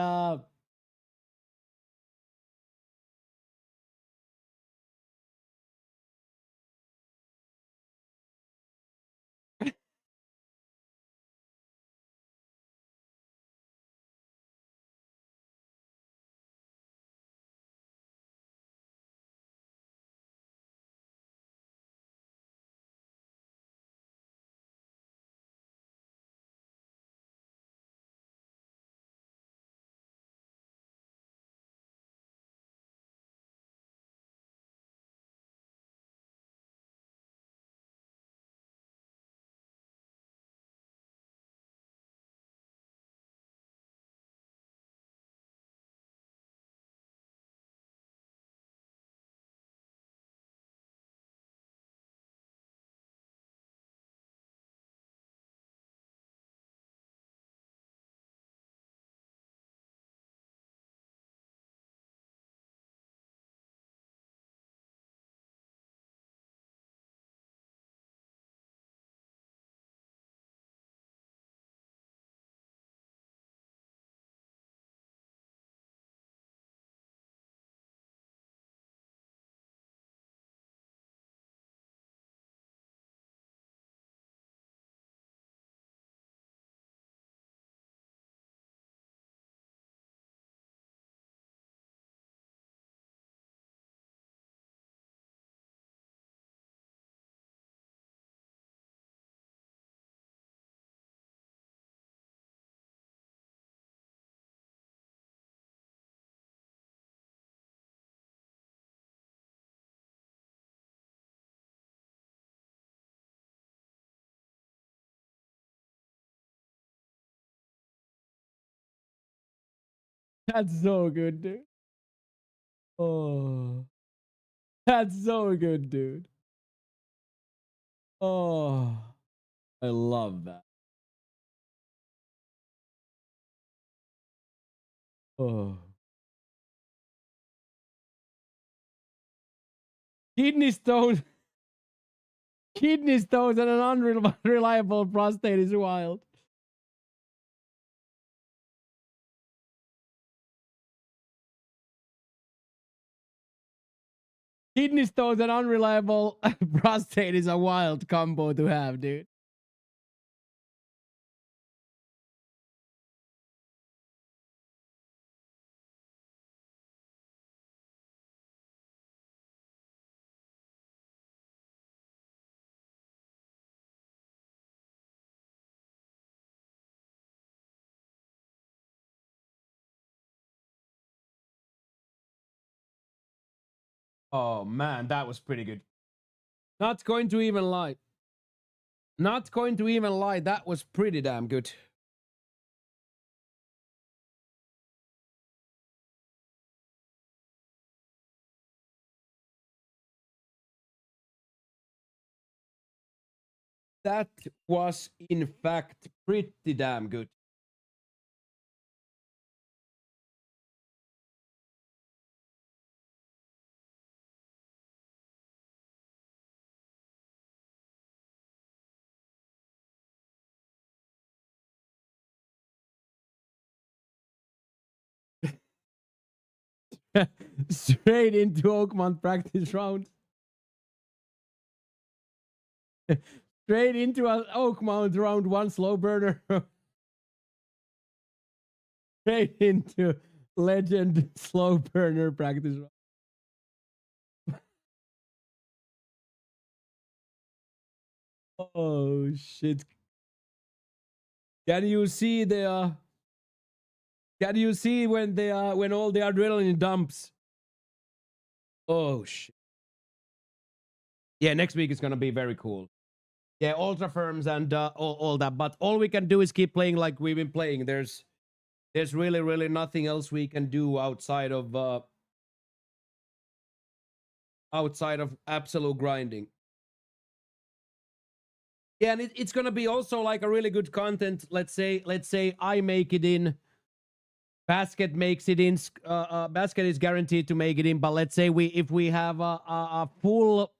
That's so good, dude. Oh, that's so good, dude. Oh, I love that. Oh. Kidney stones, kidney stones, and an unreliable prostate is wild. Kidney stones and unreliable prostate is a wild combo to have, dude. Oh man, that was pretty good. Not going to even lie. Not going to even lie. That was pretty damn good. That was, in fact, pretty damn good. Straight into Oakmont practice round. Straight into an Oakmont round one slow burner. Straight into legend slow burner practice round. Oh shit. Can you see the can you see when when all the adrenaline dumps? Oh shit. Yeah, next week is gonna be very cool. Yeah, ultra firms and all that. But all we can do is keep playing like we've been playing. There's really nothing else we can do outside of absolute grinding. Yeah, and it's gonna be also like a really good content. Let's say I make it in. Basket makes it in. Basket is guaranteed to make it in. But let's say if we have a full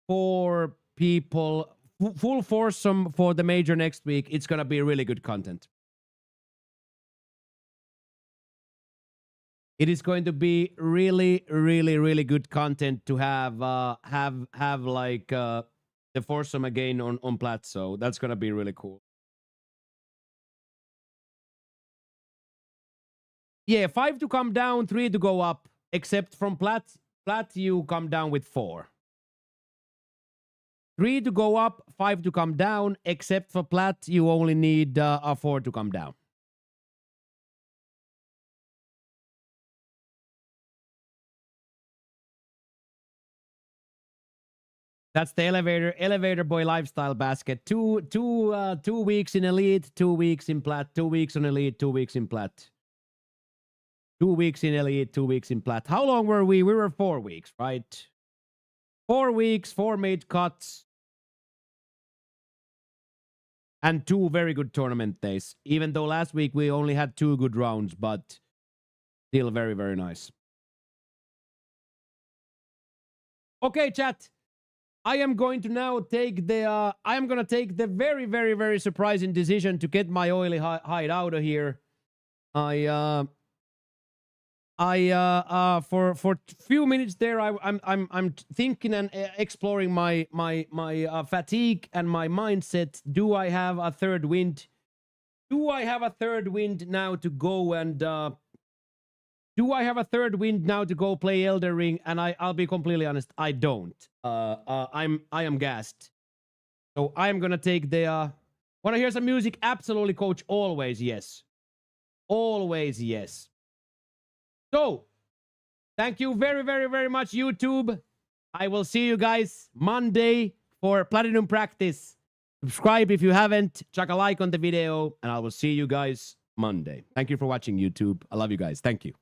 4 people, full foursome for the major next week, it's gonna be really good content. It is going to be really good content to have like the foursome again on Plat. So that's gonna be really cool. Yeah, 5 to come down, 3 to go up. Except from Plat, you come down with 4. 3 to go up, 5 to come down. Except for Plat, you only need a 4 to come down. That's the elevator boy lifestyle basket. 2 weeks in elite, 2 weeks in Plat, 2 weeks on elite, 2 weeks in Plat. 2 weeks in elite, 2 weeks in Plat. How long were we? We were 4 weeks, right? 4 weeks, 4 made cuts, and 2 very good tournament days. Even though last week we only had 2 good rounds, but still very nice. Okay, chat. I am going to now take the very surprising decision to get my oily hide out of here. For few minutes there, I'm thinking and exploring my fatigue and my mindset. Do I have a third wind? Do I have a third wind now to go and do I have a third wind now to go play Elden Ring? And I'll be completely honest, I don't. I am gassed. So I'm gonna take the wanna hear some music? Absolutely, coach. Always yes. Always yes. So, thank you very much, YouTube. I will see you guys Monday for Platinum Practice. Subscribe if you haven't. Chuck a like on the video, and I will see you guys Monday. Thank you for watching, YouTube. I love you guys. Thank you.